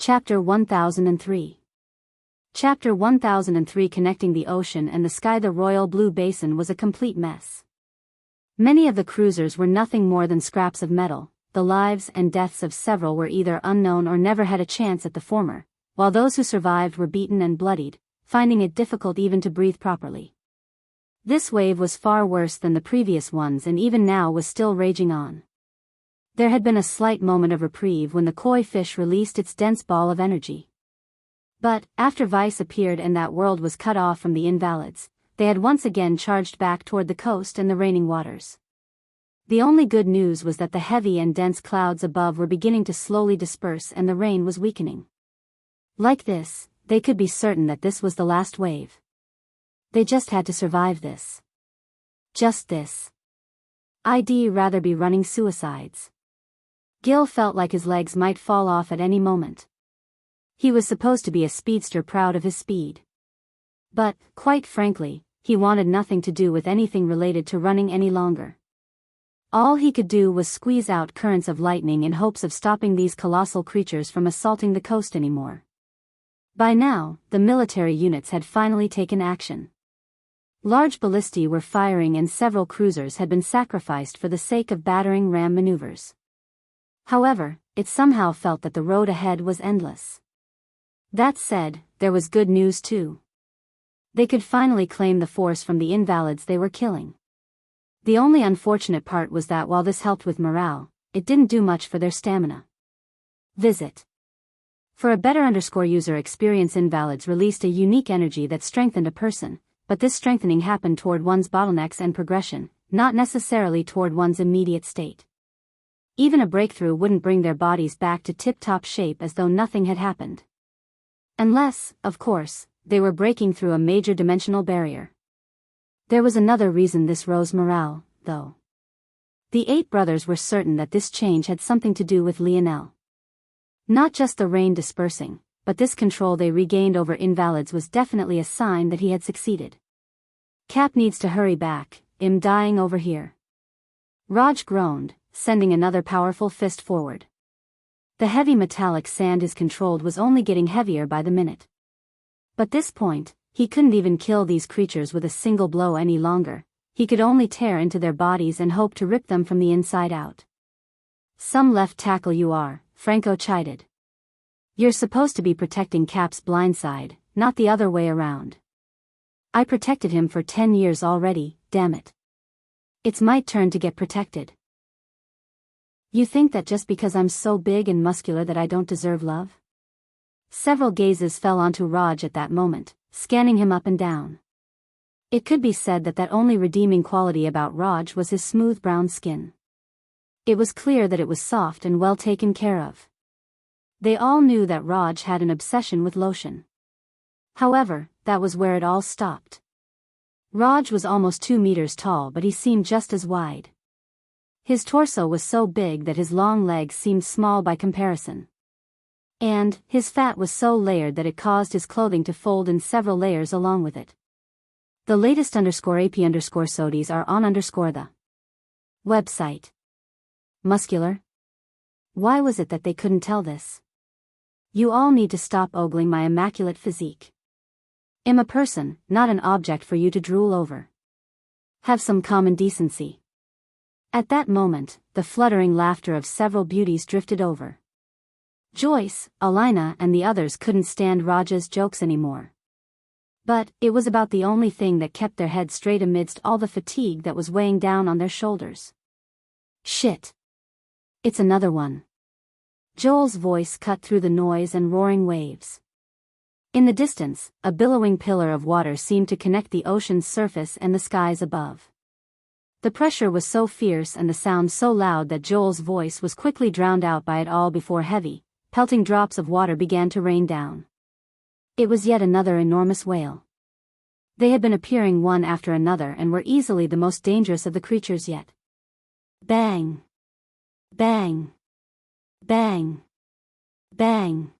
Chapter 1003. Chapter 1003. Connecting the ocean and the sky. The royal blue basin was a complete mess. Many of the cruisers were nothing more than scraps of metal. The lives and deaths of several were either unknown or never had a chance at the former, while those who survived were beaten and bloodied, finding it difficult even to breathe properly. This wave was far worse than the previous ones and even now was still raging on. There had been a slight moment of reprieve when the koi fish released its dense ball of energy. But, after Vice appeared and that world was cut off from the invalids, they had once again charged back toward the coast and the raining waters. The only good news was that the heavy and dense clouds above were beginning to slowly disperse and the rain was weakening. Like this, they could be certain that this was the last wave. They just had to survive this. Just this. I'd rather be running suicides. Gil felt like his legs might fall off at any moment. He was supposed to be a speedster proud of his speed. But, quite frankly, he wanted nothing to do with anything related to running any longer. All he could do was squeeze out currents of lightning in hopes of stopping these colossal creatures from assaulting the coast anymore. By now, the military units had finally taken action. Large ballistae were firing and several cruisers had been sacrificed for the sake of battering ram maneuvers. However, it somehow felt that the road ahead was endless. That said, there was good news too. They could finally claim the force from the invalids they were killing. The only unfortunate part was that while this helped with morale, it didn't do much for their stamina. Visit. For a better user experience, invalids released a unique energy that strengthened a person, but this strengthening happened toward one's bottlenecks and progression, not necessarily toward one's immediate state. Even a breakthrough wouldn't bring their bodies back to tip-top shape as though nothing had happened. Unless, of course, they were breaking through a major dimensional barrier. There was another reason this rose morale, though. The 8 brothers were certain that this change had something to do with Lionel. Not just the rain dispersing, but this control they regained over invalids was definitely a sign that he had succeeded. Cap needs to hurry back, I'm dying over here. Raj groaned, sending another powerful fist forward. The heavy metallic sand is controlled was only getting heavier by the minute. But this point, he couldn't even kill these creatures with a single blow any longer. He could only tear into their bodies and hope to rip them from the inside out. Some left tackle you are, Franco chided. You're supposed to be protecting Cap's blind side, not the other way around. I protected him for 10 years already, damn it. It's my turn to get protected. You think that just because I'm so big and muscular that I don't deserve love? Several gazes fell onto Raj at that moment, scanning him up and down. It could be said that that only redeeming quality about Raj was his smooth brown skin. It was clear that it was soft and well taken care of. They all knew that Raj had an obsession with lotion. However, that was where it all stopped. Raj was almost 2 meters tall, but he seemed just as wide. His torso was so big that his long legs seemed small by comparison. And, his fat was so layered that it caused his clothing to fold in several layers along with it. The latest _AP_SODIs are on the website. Muscular? Why was it that they couldn't tell this? You all need to stop ogling my immaculate physique. I'm a person, not an object for you to drool over. Have some common decency. At that moment, the fluttering laughter of several beauties drifted over. Joyce, Alina and the others couldn't stand Raj's jokes anymore. But, it was about the only thing that kept their heads straight amidst all the fatigue that was weighing down on their shoulders. Shit. It's another one. Joel's voice cut through the noise and roaring waves. In the distance, a billowing pillar of water seemed to connect the ocean's surface and the skies above. The pressure was so fierce and the sound so loud that Joel's voice was quickly drowned out by it all before heavy, pelting drops of water began to rain down. It was yet another enormous whale. They had been appearing one after another and were easily the most dangerous of the creatures yet. Bang! Bang! Bang! Bang!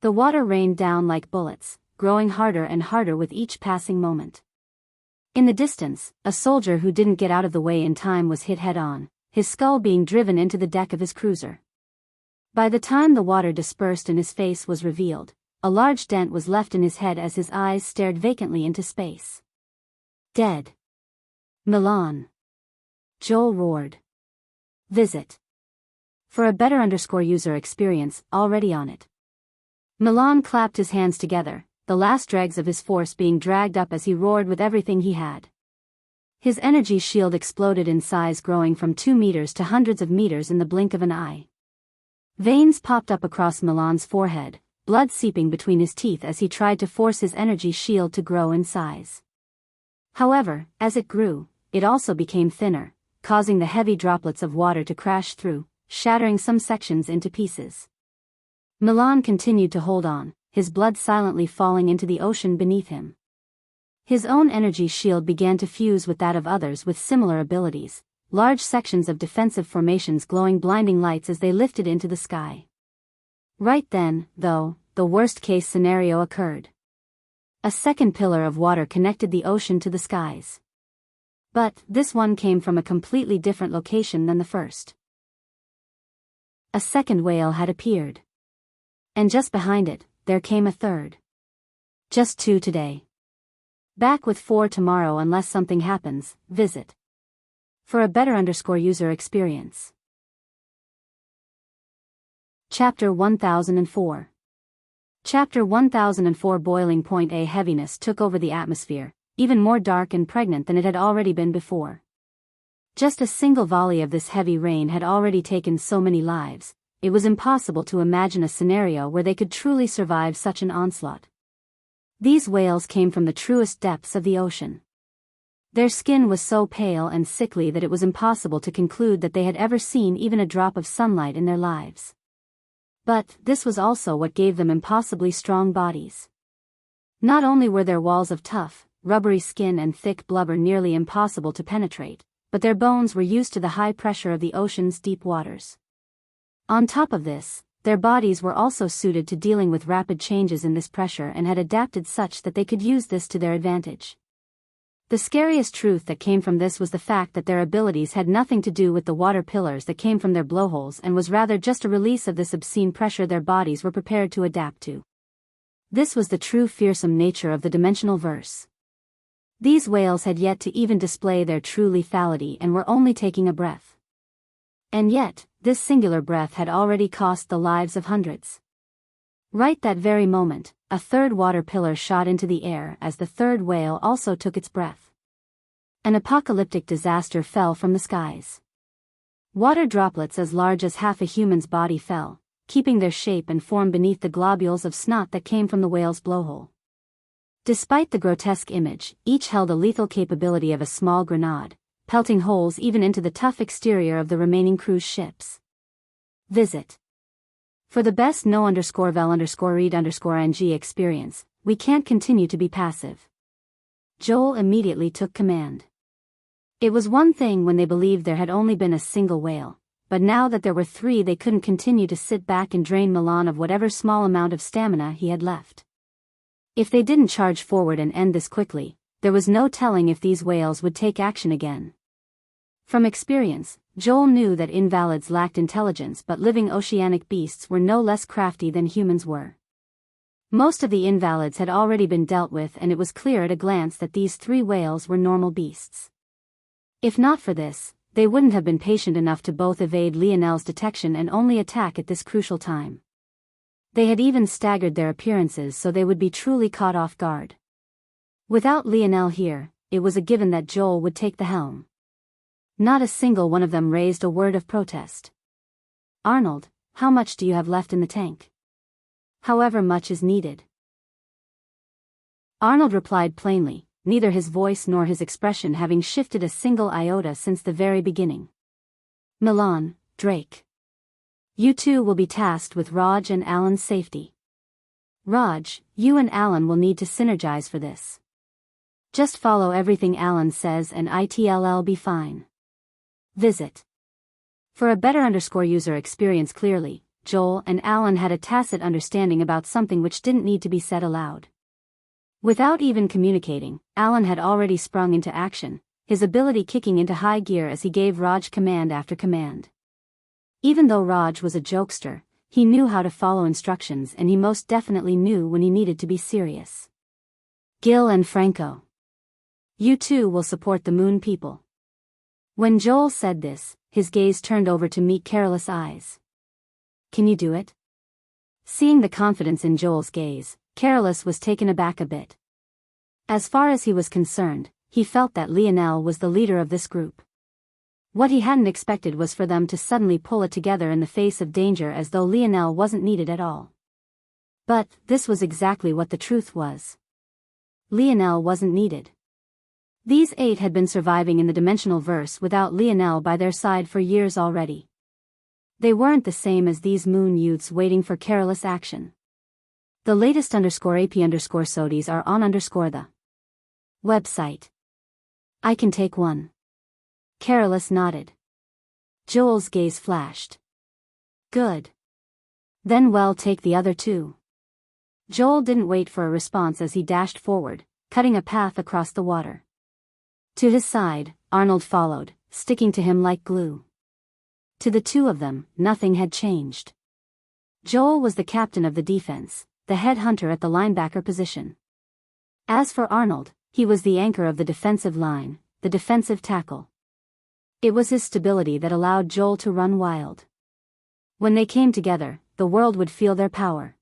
The water rained down like bullets, growing harder and harder with each passing moment. In the distance, a soldier who didn't get out of the way in time was hit head-on, his skull being driven into the deck of his cruiser. By the time the water dispersed and his face was revealed, a large dent was left in his head as his eyes stared vacantly into space. Dead. Milan. Joel roared. Visit. For a better user experience, already on it. Milan clapped his hands together, the last dregs of his force being dragged up as he roared with everything he had. His energy shield exploded in size, growing from 2 meters to hundreds of meters in the blink of an eye. Veins popped up across Milan's forehead, blood seeping between his teeth as he tried to force his energy shield to grow in size. However, as it grew, it also became thinner, causing the heavy droplets of water to crash through, shattering some sections into pieces. Milan continued to hold on, his blood silently falling into the ocean beneath him. His own energy shield began to fuse with that of others with similar abilities, large sections of defensive formations glowing blinding lights as they lifted into the sky. Right then, though, the worst-case scenario occurred. A second pillar of water connected the ocean to the skies. But this one came from a completely different location than the first. A second whale had appeared. And just behind it, there came a third. Just 2 today. Back with 4 tomorrow unless something happens, visit. For a better user experience. Chapter 1004. Chapter 1004. Boiling point. A heaviness took over the atmosphere, even more dark and pregnant than it had already been before. Just a single volley of this heavy rain had already taken so many lives, it was impossible to imagine a scenario where they could truly survive such an onslaught. These whales came from the truest depths of the ocean. Their skin was so pale and sickly that it was impossible to conclude that they had ever seen even a drop of sunlight in their lives. But this was also what gave them impossibly strong bodies. Not only were their walls of tough, rubbery skin and thick blubber nearly impossible to penetrate, but their bones were used to the high pressure of the ocean's deep waters. On top of this, their bodies were also suited to dealing with rapid changes in this pressure and had adapted such that they could use this to their advantage. The scariest truth that came from this was the fact that their abilities had nothing to do with the water pillars that came from their blowholes and was rather just a release of this obscene pressure their bodies were prepared to adapt to. This was the true fearsome nature of the dimensional verse. These whales had yet to even display their true lethality and were only taking a breath. And yet, this singular breath had already cost the lives of hundreds. Right that very moment, a third water pillar shot into the air as the third whale also took its breath. An apocalyptic disaster fell from the skies. Water droplets as large as half a human's body fell, keeping their shape and form beneath the globules of snot that came from the whale's blowhole. Despite the grotesque image, each held a lethal capability of a small grenade, pelting holes even into the tough exterior of the remaining cruise ships. Visit. For the best no_vel_read_ng experience, we can't continue to be passive. Joel immediately took command. It was one thing when they believed there had only been a single whale, but now that there were 3 they couldn't continue to sit back and drain Milan of whatever small amount of stamina he had left. If they didn't charge forward and end this quickly, there was no telling if these whales would take action again. From experience, Joel knew that invalids lacked intelligence, but living oceanic beasts were no less crafty than humans were. Most of the invalids had already been dealt with, and it was clear at a glance that these 3 whales were normal beasts. If not for this, they wouldn't have been patient enough to both evade Lionel's detection and only attack at this crucial time. They had even staggered their appearances so they would be truly caught off guard. Without Lionel here, it was a given that Joel would take the helm. Not a single one of them raised a word of protest. Arnold, how much do you have left in the tank? However much is needed. Arnold replied plainly, neither his voice nor his expression having shifted a single iota since the very beginning. Milan, Drake. You 2 will be tasked with Raj and Alan's safety. Raj, you and Alan will need to synergize for this. Just follow everything Alan says and it'll be fine. Visit. For a better user experience. Clearly, Joel and Alan had a tacit understanding about something which didn't need to be said aloud. Without even communicating, Alan had already sprung into action, his ability kicking into high gear as he gave Raj command after command. Even though Raj was a jokester, He knew how to follow instructions, and he most definitely knew when he needed to be serious. Gil and Franco. You two will support the Moon people. When Joel said this, his gaze turned over to meet Careless eyes. Can you do it? Seeing the confidence in Joel's gaze, Careless was taken aback a bit. As far as he was concerned, he felt that Lionel was the leader of this group. What he hadn't expected was for them to suddenly pull it together in the face of danger, as though Lionel wasn't needed at all. But this was exactly what the truth was. Lionel wasn't needed. These 8 had been surviving in the dimensional verse without Lionel by their side for years already. They weren't the same as these Moon youths waiting for Careless action. The latest _AP_SODIes are on the website. I can take one. Careless nodded. Joel's gaze flashed. Good. Then we'll take the other 2. Joel didn't wait for a response as he dashed forward, cutting a path across the water. To his side, Arnold followed, sticking to him like glue. To the 2 of them, nothing had changed. Joel was the captain of the defense, the head hunter at the linebacker position. As for Arnold, he was the anchor of the defensive line, the defensive tackle. It was his stability that allowed Joel to run wild. When they came together, the world would feel their power.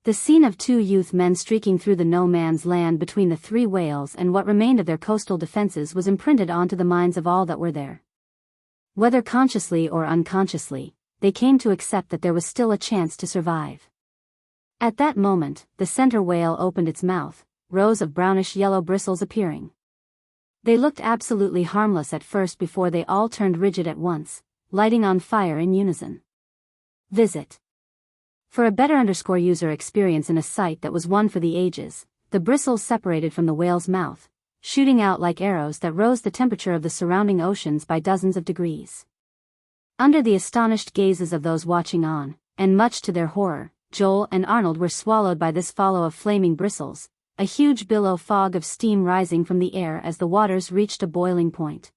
The scene of 2 youth men streaking through the no-man's land between the 3 whales and what remained of their coastal defenses was imprinted onto the minds of all that were there. Whether consciously or unconsciously, they came to accept that there was still a chance to survive. At that moment, the center whale opened its mouth, rows of brownish-yellow bristles appearing. They looked absolutely harmless at first before they all turned rigid at once, lighting on fire in unison. Visit. For a better user experience in a sight that was one for the ages, the bristles separated from the whale's mouth, shooting out like arrows that rose the temperature of the surrounding oceans by dozens of degrees. Under the astonished gazes of those watching on, and much to their horror, Joel and Arnold were swallowed by this follow of flaming bristles, a huge billow fog of steam rising from the air as the waters reached a boiling point.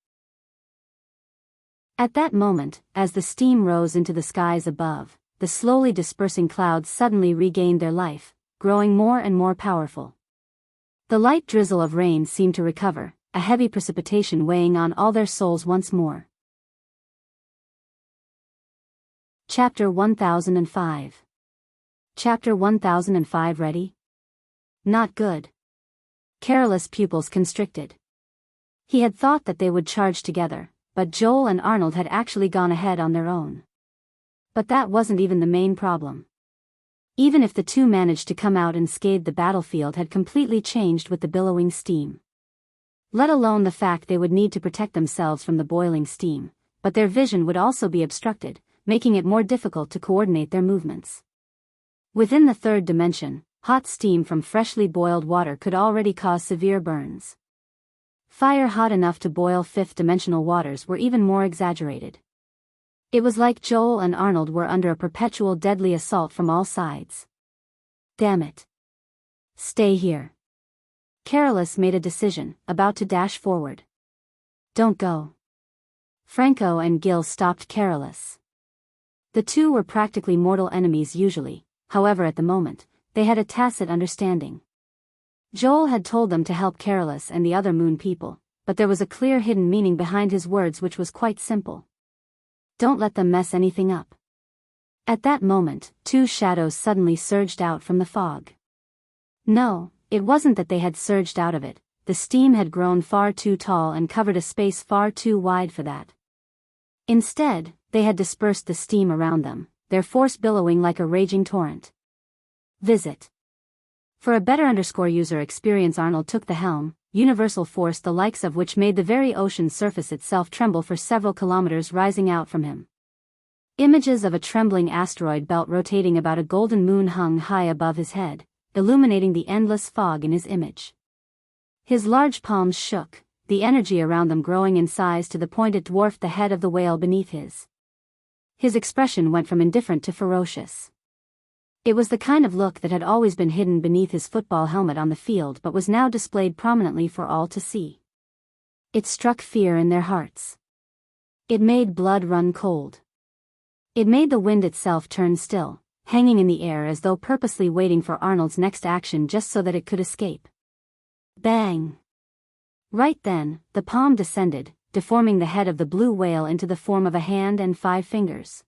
At that moment, as the steam rose into the skies above, the slowly dispersing clouds suddenly regained their life, growing more and more powerful. The light drizzle of rain seemed to recover, a heavy precipitation weighing on all their souls once more. Chapter 1005. Chapter 1005 ready? Not good. Careless pupils constricted. He had thought that they would charge together, but Joel and Arnold had actually gone ahead on their own. But that wasn't even the main problem. Even if the 2 managed to come out unscathed, the battlefield had completely changed with the billowing steam. Let alone the fact they would need to protect themselves from the boiling steam, but their vision would also be obstructed, making it more difficult to coordinate their movements. Within the 3rd dimension, hot steam from freshly boiled water could already cause severe burns. Fire hot enough to boil 5th-dimensional waters were even more exaggerated. It was like Joel and Arnold were under a perpetual deadly assault from all sides. Damn it. Stay here. Careless made a decision, about to dash forward. Don't go. Franco and Gil stopped Careless. The 2 were practically mortal enemies usually, however at the moment, they had a tacit understanding. Joel had told them to help Careless and the other Moon people, but there was a clear hidden meaning behind his words which was quite simple. Don't let them mess anything up. At that moment, 2 shadows suddenly surged out from the fog. No, it wasn't that they had surged out of it, the steam had grown far too tall and covered a space far too wide for that. Instead, they had dispersed the steam around them, their force billowing like a raging torrent. Visit. For a better user experience, Arnold took the helm, universal force the likes of which made the very ocean surface itself tremble for several kilometers rising out from him. Images of a trembling asteroid belt rotating about a golden moon hung high above his head, illuminating the endless fog in his image. His large palms shook, the energy around them growing in size to the point it dwarfed the head of the whale beneath his. His expression went from indifferent to ferocious. It was the kind of look that had always been hidden beneath his football helmet on the field but was now displayed prominently for all to see. It struck fear in their hearts. It made blood run cold. It made the wind itself turn still, hanging in the air as though purposely waiting for Arnold's next action just so that it could escape. Bang! Right then, the palm descended, deforming the head of the blue whale into the form of a hand and 5 fingers.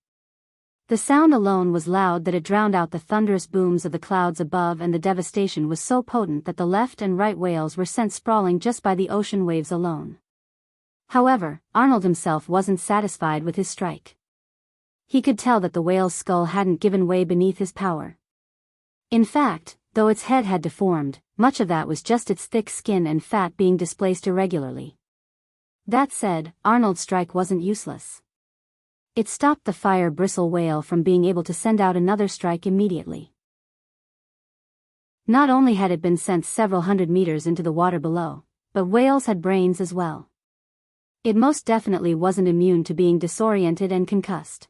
The sound alone was loud that it drowned out the thunderous booms of the clouds above, and the devastation was so potent that the left and right whales were sent sprawling just by the ocean waves alone. However, Arnold himself wasn't satisfied with his strike. He could tell that the whale's skull hadn't given way beneath his power. In fact, though its head had deformed, much of that was just its thick skin and fat being displaced irregularly. That said, Arnold's strike wasn't useless. It stopped the fire bristle whale from being able to send out another strike immediately. Not only had it been sent several hundred meters into the water below, but whales had brains as well. It most definitely wasn't immune to being disoriented and concussed.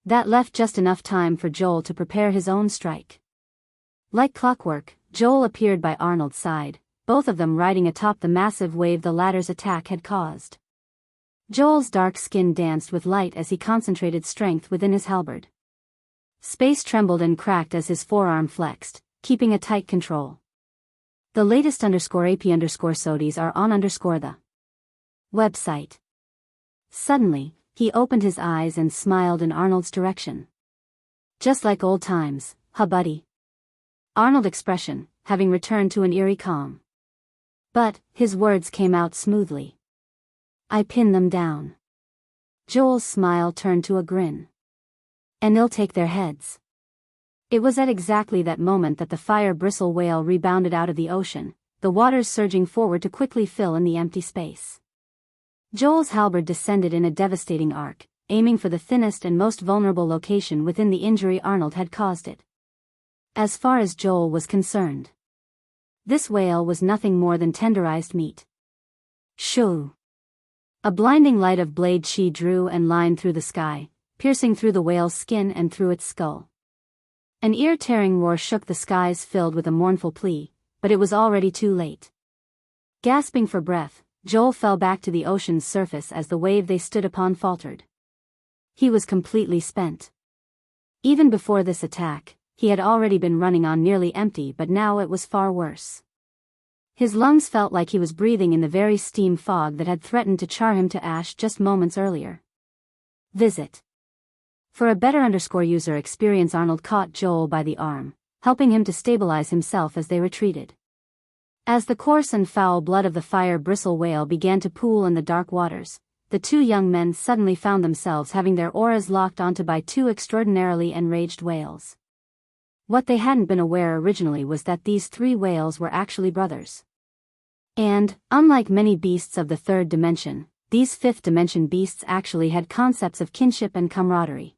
That left just enough time for Joel to prepare his own strike. Like clockwork, Joel appeared by Arnold's side, both of them riding atop the massive wave the latter's attack had caused. Joel's dark skin danced with light as he concentrated strength within his halberd. Space trembled and cracked as his forearm flexed, keeping a tight control. The latest _AP_SODIs are on the website. Suddenly, he opened his eyes and smiled in Arnold's direction. Just like old times, huh buddy? Arnold's expression, having returned to an eerie calm. But, his words came out smoothly. I pinned them down. Joel's smile turned to a grin. And they'll take their heads. It was at exactly that moment that the fire bristle whale rebounded out of the ocean, the waters surging forward to quickly fill in the empty space. Joel's halberd descended in a devastating arc, aiming for the thinnest and most vulnerable location within the injury Arnold had caused it. As far as Joel was concerned, this whale was nothing more than tenderized meat. Shoo! A blinding light of blade chi drew and lined through the sky, piercing through the whale's skin and through its skull. An ear-tearing roar shook the skies filled with a mournful plea, but it was already too late. Gasping for breath, Joel fell back to the ocean's surface as the wave they stood upon faltered. He was completely spent. Even before this attack, he had already been running on nearly empty, but now it was far worse. His lungs felt like he was breathing in the very steam fog that had threatened to char him to ash just moments earlier. Visit. For a better user experience, Arnold caught Joel by the arm, helping him to stabilize himself as they retreated. As the coarse and foul blood of the fire bristle whale began to pool in the dark waters, the two young men suddenly found themselves having their auras locked onto by two extraordinarily enraged whales. What they hadn't been aware originally was that these 3 whales were actually brothers. And, unlike many beasts of the 3rd dimension, these 5th dimension beasts actually had concepts of kinship and camaraderie.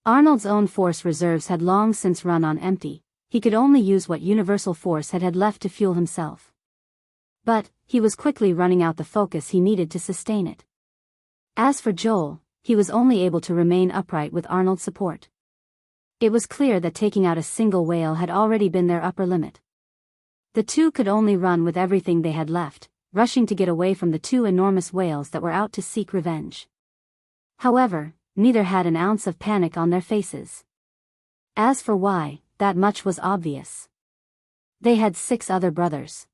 Arnold's own force reserves had long since run on empty. He could only use what universal force had left to fuel himself. But, he was quickly running out the focus he needed to sustain it. As for Joel, he was only able to remain upright with Arnold's support. It was clear that taking out a single whale had already been their upper limit. The two could only run with everything they had left, rushing to get away from the 2 enormous whales that were out to seek revenge. However, neither had an ounce of panic on their faces. As for why, that much was obvious. They had 6 other brothers.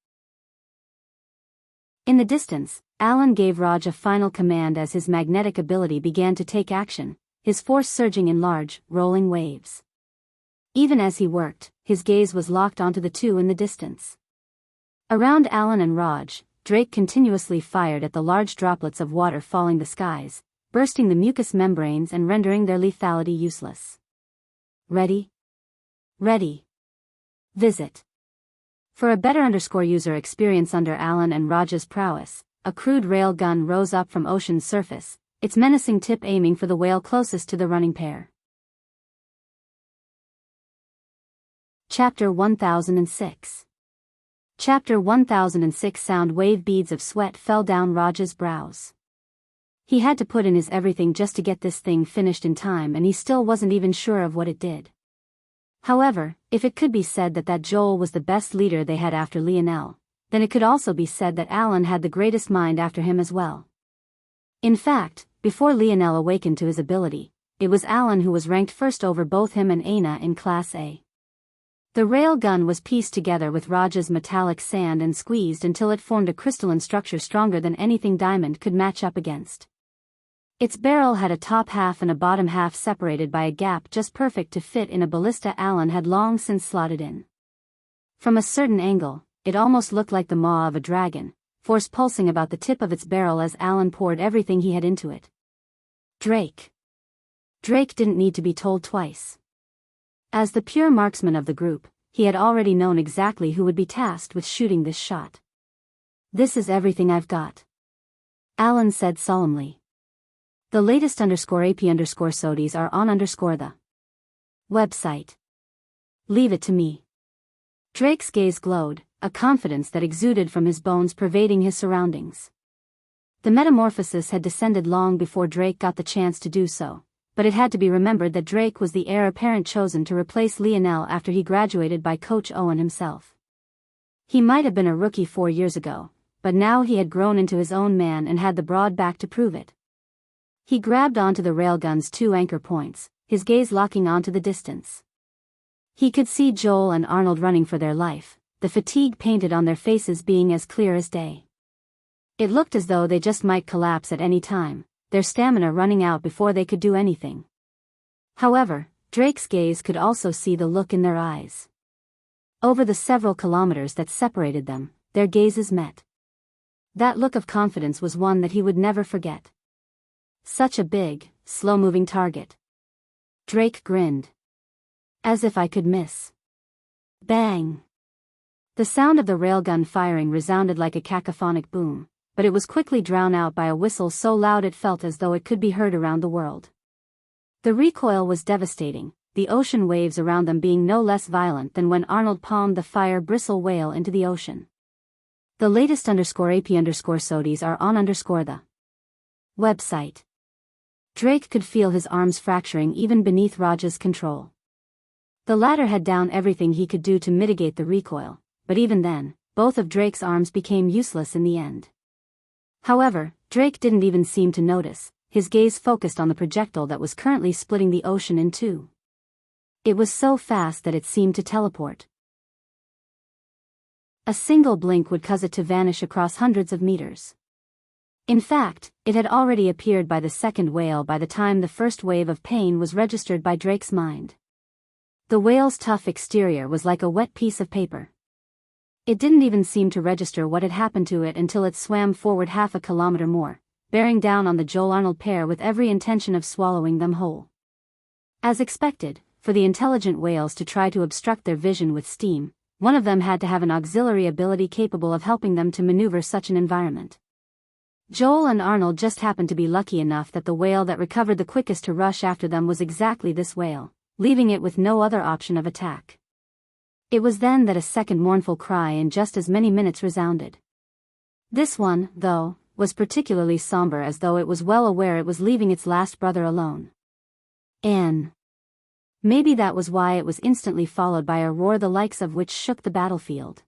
In the distance, Alan gave Raj a final command as his magnetic ability began to take action, his force surging in large, rolling waves. Even as he worked, his gaze was locked onto the 2 in the distance. Around Alan and Raj, Drake continuously fired at the large droplets of water falling the skies, bursting the mucous membranes and rendering their lethality useless. Ready? Ready. Visit. For a better user experience under Alan and Raj's prowess, a crude rail gun rose up from ocean's surface, its menacing tip aiming for the whale closest to the running pair. Chapter 1006. Chapter 1006. Sound wave beads of sweat fell down Raj's brows. He had to put in his everything just to get this thing finished in time, and he still wasn't even sure of what it did. However, if it could be said that Joel was the best leader they had after Lionel, then it could also be said that Alan had the greatest mind after him as well. In fact, before Lionel awakened to his ability, it was Alan who was ranked first over both him and Aina in Class A. The rail gun was pieced together with Raj's metallic sand and squeezed until it formed a crystalline structure stronger than anything Diamond could match up against. Its barrel had a top half and a bottom half separated by a gap just perfect to fit in a ballista Alan had long since slotted in. From a certain angle, it almost looked like the maw of a dragon, force pulsing about the tip of its barrel as Alan poured everything he had into it. Drake. Drake didn't need to be told twice. As the pure marksman of the group, he had already known exactly who would be tasked with shooting this shot. "This is everything I've got," Alan said solemnly. "The latest _AP_SODIs are on the website. Leave it to me." Drake's gaze glowed, a confidence that exuded from his bones pervading his surroundings. The metamorphosis had descended long before Drake got the chance to do so, but it had to be remembered that Drake was the heir apparent chosen to replace Lionel after he graduated by Coach Owen himself. He might have been a rookie 4 years ago, but now he had grown into his own man and had the broad back to prove it. He grabbed onto the railgun's 2 anchor points, his gaze locking onto the distance. He could see Joel and Arnold running for their life, the fatigue painted on their faces being as clear as day. It looked as though they just might collapse at any time, their stamina running out before they could do anything. However, Drake's gaze could also see the look in their eyes. Over the several kilometers that separated them, their gazes met. That look of confidence was one that he would never forget. Such a big, slow-moving target. Drake grinned. "As if I could miss." Bang! The sound of the railgun firing resounded like a cacophonic boom, but it was quickly drowned out by a whistle so loud it felt as though it could be heard around the world. The recoil was devastating, the ocean waves around them being no less violent than when Arnold palmed the fire-bristle whale into the ocean. The latest _AP_SODIs are on the website. Drake could feel his arms fracturing even beneath Raj's control. The latter had done everything he could do to mitigate the recoil, but even then, both of Drake's arms became useless in the end. However, Drake didn't even seem to notice, his gaze focused on the projectile that was currently splitting the ocean in two. It was so fast that it seemed to teleport. A single blink would cause it to vanish across hundreds of meters. In fact, it had already appeared by the second whale by the time the first wave of pain was registered by Drake's mind. The whale's tough exterior was like a wet piece of paper. It didn't even seem to register what had happened to it until it swam forward half a kilometer more, bearing down on the Joel-Arnold pair with every intention of swallowing them whole. As expected, for the intelligent whales to try to obstruct their vision with steam, one of them had to have an auxiliary ability capable of helping them to maneuver such an environment. Joel and Arnold just happened to be lucky enough that the whale that recovered the quickest to rush after them was exactly this whale, leaving it with no other option of attack. It was then that a second mournful cry in just as many minutes resounded. This one, though, was particularly somber, as though it was well aware it was leaving its last brother alone. And maybe that was why it was instantly followed by a roar the likes of which shook the battlefield.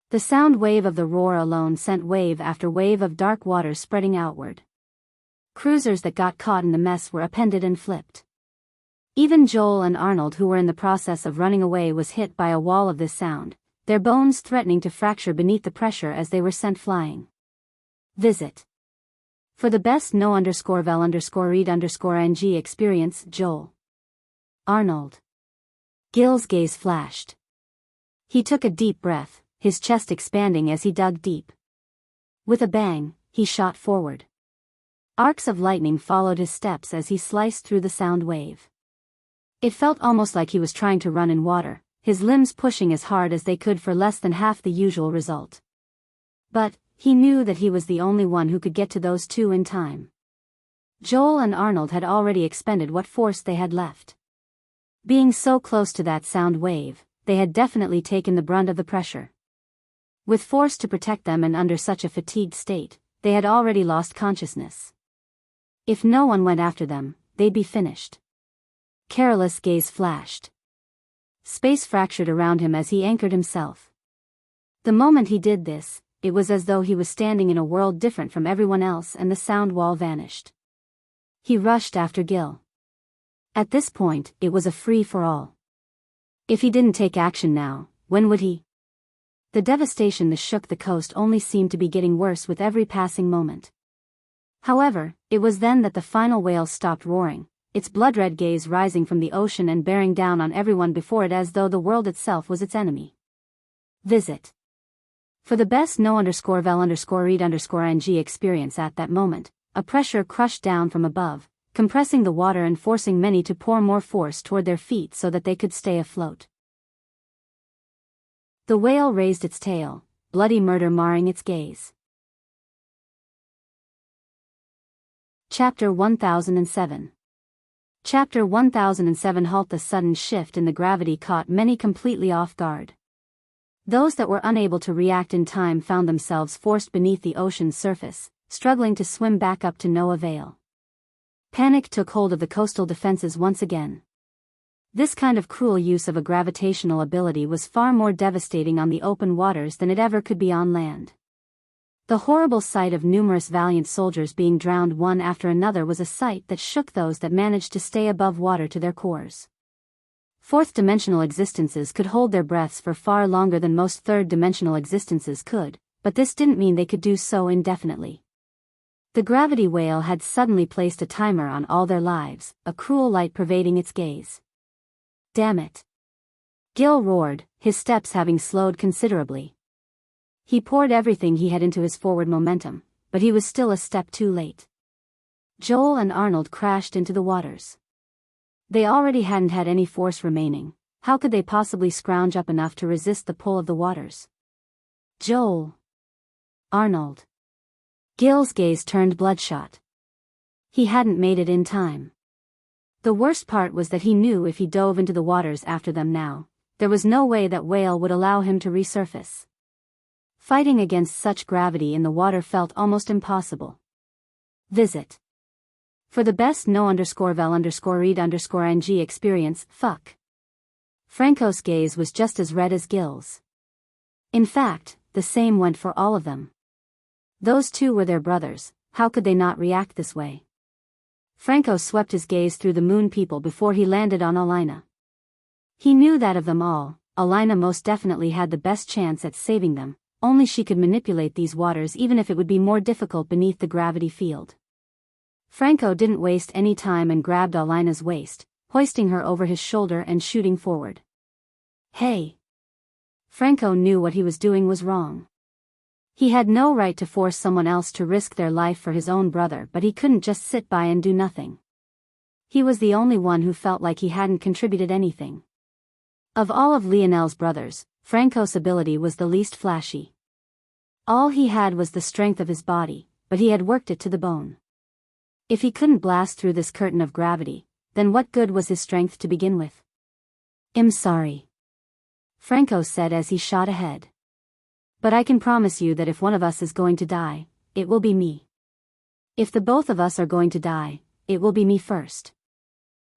The sound wave of the roar alone sent wave after wave of dark waters spreading outward. Cruisers that got caught in the mess were upended and flipped. Even Joel and Arnold, who were in the process of running away, was hit by a wall of this sound, their bones threatening to fracture beneath the pressure as they were sent flying. Visit. For the best no_vel_read_ing experience, Joel. Arnold. Gil's gaze flashed. He took a deep breath, his chest expanding as he dug deep. With a bang, he shot forward. Arcs of lightning followed his steps as he sliced through the sound wave. It felt almost like he was trying to run in water, his limbs pushing as hard as they could for less than half the usual result. But he knew that he was the only one who could get to those two in time. Joel and Arnold had already expended what force they had left. Being so close to that sound wave, they had definitely taken the brunt of the pressure. With force to protect them and under such a fatigued state, they had already lost consciousness. If no one went after them, they'd be finished. Careless gaze flashed. Space fractured around him as he anchored himself. The moment he did this, it was as though he was standing in a world different from everyone else, and the sound wall vanished. He rushed after Gil. At this point, it was a free-for-all. If he didn't take action now, when would he? The devastation that shook the coast only seemed to be getting worse with every passing moment. However, it was then that the final whale stopped roaring, its blood-red gaze rising from the ocean and bearing down on everyone before it as though the world itself was its enemy. Visit. For the best no_vel_read_ng experience at that moment, a pressure crushed down from above, compressing the water and forcing many to pour more force toward their feet so that they could stay afloat. The whale raised its tail, bloody murder marring its gaze. Chapter 1007. Chapter 1007. Halt. The sudden shift in the gravity caught many completely off guard. Those that were unable to react in time found themselves forced beneath the ocean's surface, struggling to swim back up to no avail. Panic took hold of the coastal defenses once again. This kind of cruel use of a gravitational ability was far more devastating on the open waters than it ever could be on land. The horrible sight of numerous valiant soldiers being drowned one after another was a sight that shook those that managed to stay above water to their cores. Fourth-dimensional existences could hold their breaths for far longer than most third-dimensional existences could, but this didn't mean they could do so indefinitely. The gravity whale had suddenly placed a timer on all their lives, a cruel light pervading its gaze. Damn it! Gil roared, his steps having slowed considerably. He poured everything he had into his forward momentum, but he was still a step too late. Joel and Arnold crashed into the waters. They already hadn't had any force remaining. How could they possibly scrounge up enough to resist the pull of the waters? Joel. Arnold. Gil's gaze turned bloodshot. He hadn't made it in time. The worst part was that he knew if he dove into the waters after them now, there was no way that whale would allow him to resurface. Fighting against such gravity in the water felt almost impossible. For the best no_vel_read_ng experience, fuck. Franco's gaze was just as red as Gil's. In fact, the same went for all of them. Those two were their brothers, how could they not react this way? Franco swept his gaze through the moon people before he landed on Alina. He knew that of them all, Alina most definitely had the best chance at saving them, only she could manipulate these waters even if it would be more difficult beneath the gravity field. Franco didn't waste any time and grabbed Alina's waist, hoisting her over his shoulder and shooting forward. Hey! Franco knew what he was doing was wrong. He had no right to force someone else to risk their life for his own brother, but he couldn't just sit by and do nothing. He was the only one who felt like he hadn't contributed anything. Of all of Lionel's brothers, Franco's ability was the least flashy. All he had was the strength of his body, but he had worked it to the bone. If he couldn't blast through this curtain of gravity, then what good was his strength to begin with? I'm sorry, Franco said as he shot ahead. But I can promise you that if one of us is going to die, it will be me. If the both of us are going to die, it will be me first.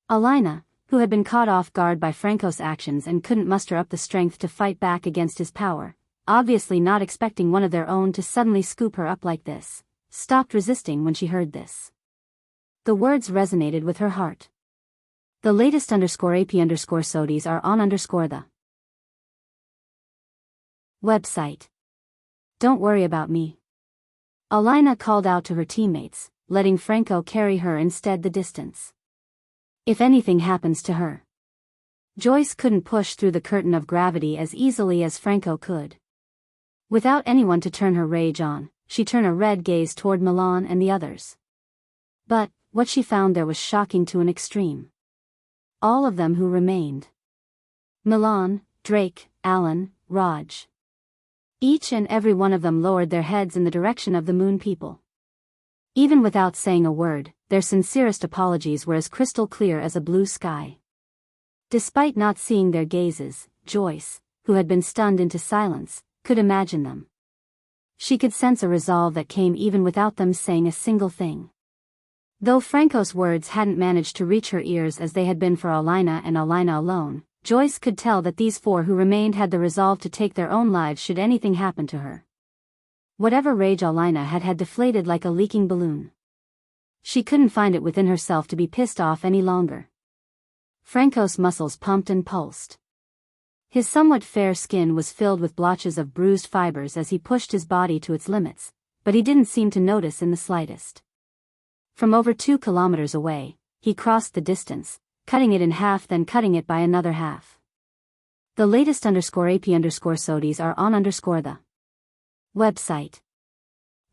Alina, who had been caught off guard by Franco's actions and couldn't muster up the strength to fight back against his power, obviously not expecting one of their own to suddenly scoop her up like this, stopped resisting when she heard this. The words resonated with her heart. The latest _AP_SODIes are on _the website. Don't worry about me. Alina called out to her teammates, letting Franco carry her instead the distance. If anything happens to her. Joyce couldn't push through the curtain of gravity as easily as Franco could. Without anyone to turn her rage on, she turned a red gaze toward Milan and the others. But, what she found there was shocking to an extreme. All of them who remained. Milan, Drake, Alan, Raj. Each and every one of them lowered their heads in the direction of the moon people. Even without saying a word, their sincerest apologies were as crystal clear as a blue sky. Despite not seeing their gazes, Joyce, who had been stunned into silence, could imagine them. She could sense a resolve that came even without them saying a single thing. Though Franco's words hadn't managed to reach her ears as they had been for Alina and Alina alone, Joyce could tell that these four who remained had the resolve to take their own lives should anything happen to her. Whatever rage Alina had deflated like a leaking balloon. She couldn't find it within herself to be pissed off any longer. Franco's muscles pumped and pulsed. His somewhat fair skin was filled with blotches of bruised fibers as he pushed his body to its limits, but he didn't seem to notice in the slightest. From over 2 kilometers away, he crossed the distance, cutting it in half then cutting it by another half. The latest _AP_SODIs are on the website.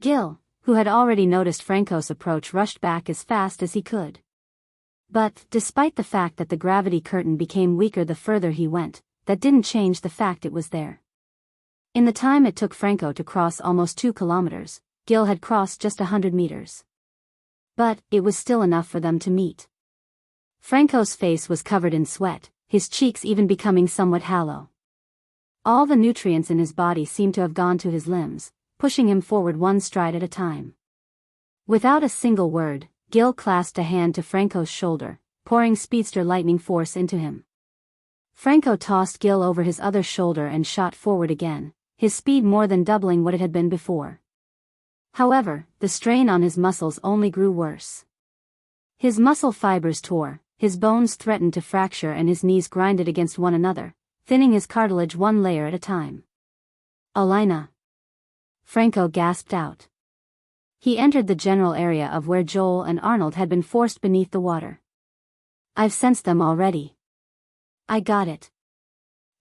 Gil, who had already noticed Franco's approach, rushed back as fast as he could. But, despite the fact that the gravity curtain became weaker the further he went, that didn't change the fact it was there. In the time it took Franco to cross almost 2 kilometers, Gil had crossed just 100 meters. But, it was still enough for them to meet. Franco's face was covered in sweat, his cheeks even becoming somewhat hollow. All the nutrients in his body seemed to have gone to his limbs, pushing him forward one stride at a time. Without a single word, Gil clasped a hand to Franco's shoulder, pouring speedster lightning force into him. Franco tossed Gil over his other shoulder and shot forward again, his speed more than doubling what it had been before. However, the strain on his muscles only grew worse. His muscle fibers tore, his bones threatened to fracture and his knees grinded against one another, thinning his cartilage one layer at a time. "Alina!" Franco gasped out. He entered the general area of where Joel and Arnold had been forced beneath the water. "I've sensed them already. I got it."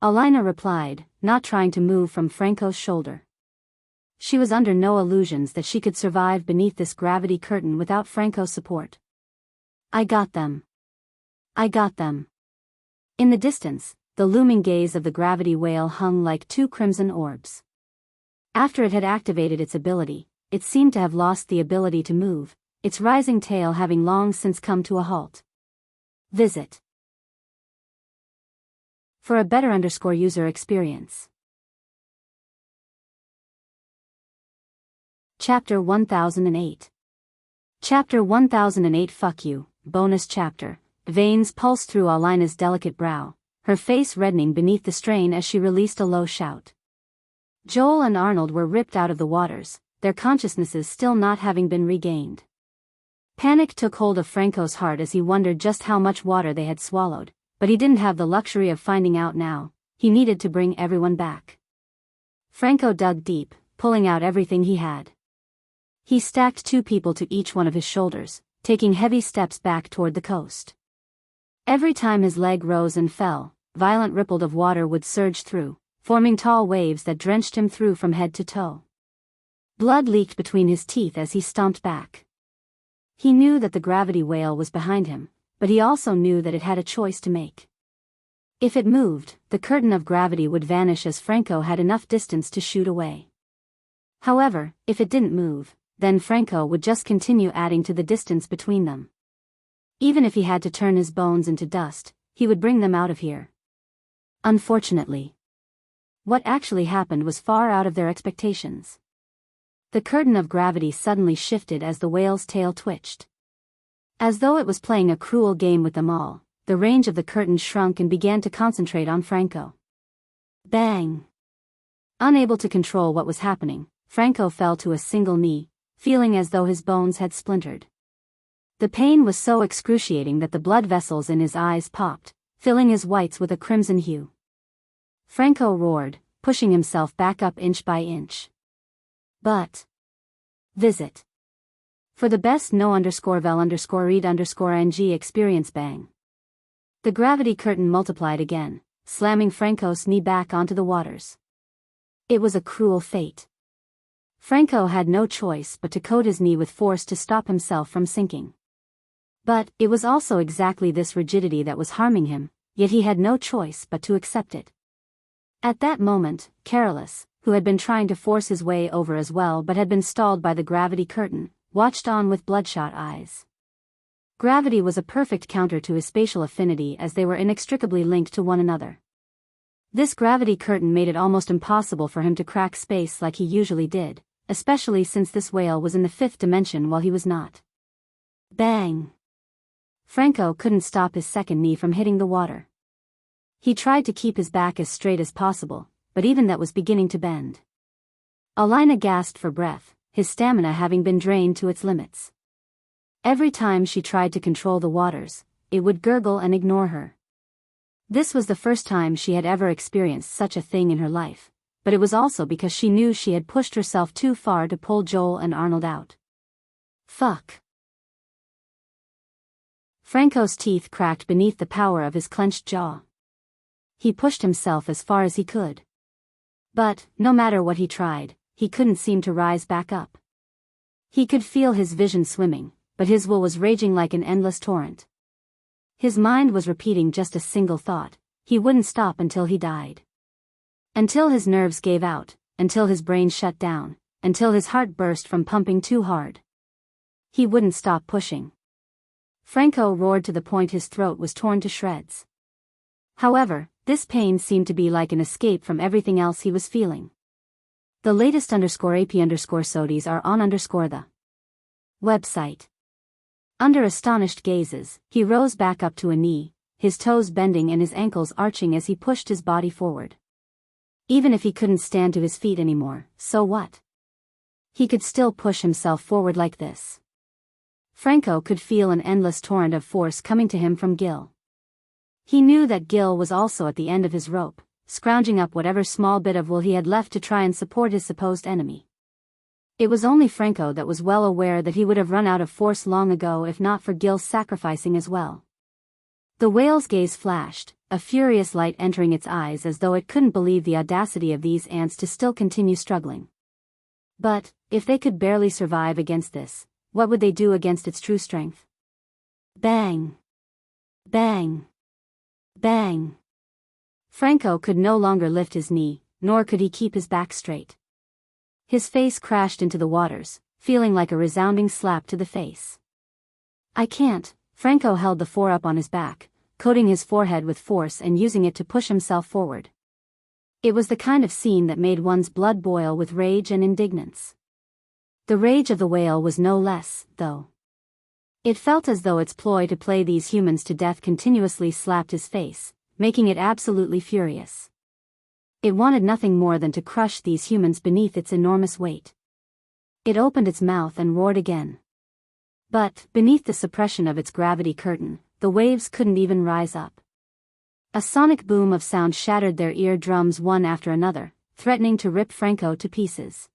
Alina replied, not trying to move from Franco's shoulder. She was under no illusions that she could survive beneath this gravity curtain without Franco's support. "I got them. I got them." In the distance, the looming gaze of the gravity whale hung like 2 crimson orbs. After it had activated its ability, it seemed to have lost the ability to move, its rising tail having long since come to a halt. Visit for a better user experience. Chapter 1008. Chapter 1008 Fuck You, bonus chapter. Veins pulsed through Alina's delicate brow, her face reddening beneath the strain as she released a low shout. Joel and Arnold were ripped out of the waters, their consciousnesses still not having been regained. Panic took hold of Franco's heart as he wondered just how much water they had swallowed, but he didn't have the luxury of finding out now. He needed to bring everyone back. Franco dug deep, pulling out everything he had. He stacked 2 people to each one of his shoulders, taking heavy steps back toward the coast. Every time his leg rose and fell, violent ripples of water would surge through, forming tall waves that drenched him through from head to toe. Blood leaked between his teeth as he stomped back. He knew that the gravity whale was behind him, but he also knew that it had a choice to make. If it moved, the curtain of gravity would vanish as Franco had enough distance to shoot away. However, if it didn't move, then Franco would just continue adding to the distance between them. Even if he had to turn his bones into dust, he would bring them out of here. Unfortunately, what actually happened was far out of their expectations. The curtain of gravity suddenly shifted as the whale's tail twitched. As though it was playing a cruel game with them all, the range of the curtain shrunk and began to concentrate on Franco. Bang! Unable to control what was happening, Franco fell to a single knee, feeling as though his bones had splintered. The pain was so excruciating that the blood vessels in his eyes popped, filling his whites with a crimson hue. Franco roared, pushing himself back up inch by inch. But visit for the best no_vel_read_ng experience. Bang! The gravity curtain multiplied again, slamming Franco's knee back onto the waters. It was a cruel fate. Franco had no choice but to coat his knee with force to stop himself from sinking. But it was also exactly this rigidity that was harming him, yet he had no choice but to accept it. At that moment, Carolus, who had been trying to force his way over as well but had been stalled by the gravity curtain, watched on with bloodshot eyes. Gravity was a perfect counter to his spatial affinity as they were inextricably linked to one another. This gravity curtain made it almost impossible for him to crack space like he usually did, especially since this whale was in the 5th dimension while he was not. Bang! Franco couldn't stop his second knee from hitting the water. He tried to keep his back as straight as possible, but even that was beginning to bend. Alina gasped for breath, his stamina having been drained to its limits. Every time she tried to control the waters, it would gurgle and ignore her. This was the first time she had ever experienced such a thing in her life, but it was also because she knew she had pushed herself too far to pull Joel and Arnold out. Fuck. Franco's teeth cracked beneath the power of his clenched jaw. He pushed himself as far as he could. But, no matter what he tried, he couldn't seem to rise back up. He could feel his vision swimming, but his will was raging like an endless torrent. His mind was repeating just a single thought: he wouldn't stop until he died. Until his nerves gave out, until his brain shut down, until his heart burst from pumping too hard. He wouldn't stop pushing. Franco roared to the point his throat was torn to shreds. However, this pain seemed to be like an escape from everything else he was feeling. The latest _AP_SODIes are on the website. Under astonished gazes, he rose back up to a knee, his toes bending and his ankles arching as he pushed his body forward. Even if he couldn't stand to his feet anymore, so what? He could still push himself forward like this. Franco could feel an endless torrent of force coming to him from Gil. He knew that Gil was also at the end of his rope, scrounging up whatever small bit of will he had left to try and support his supposed enemy. It was only Franco that was well aware that he would have run out of force long ago if not for Gil's sacrificing as well. The whale's gaze flashed, a furious light entering its eyes as though it couldn't believe the audacity of these ants to still continue struggling. But, if they could barely survive against this, what would they do against its true strength? Bang! Bang! Bang! Franco could no longer lift his knee, nor could he keep his back straight. His face crashed into the waters, feeling like a resounding slap to the face. I can't. Franco held the four up on his back, coating his forehead with force and using it to push himself forward. It was the kind of scene that made one's blood boil with rage and indignance. The rage of the whale was no less, though. It felt as though its ploy to play these humans to death continuously slapped his face, making it absolutely furious. It wanted nothing more than to crush these humans beneath its enormous weight. It opened its mouth and roared again. But, beneath the suppression of its gravity curtain, the waves couldn't even rise up. A sonic boom of sound shattered their eardrums one after another, threatening to rip Franco to pieces.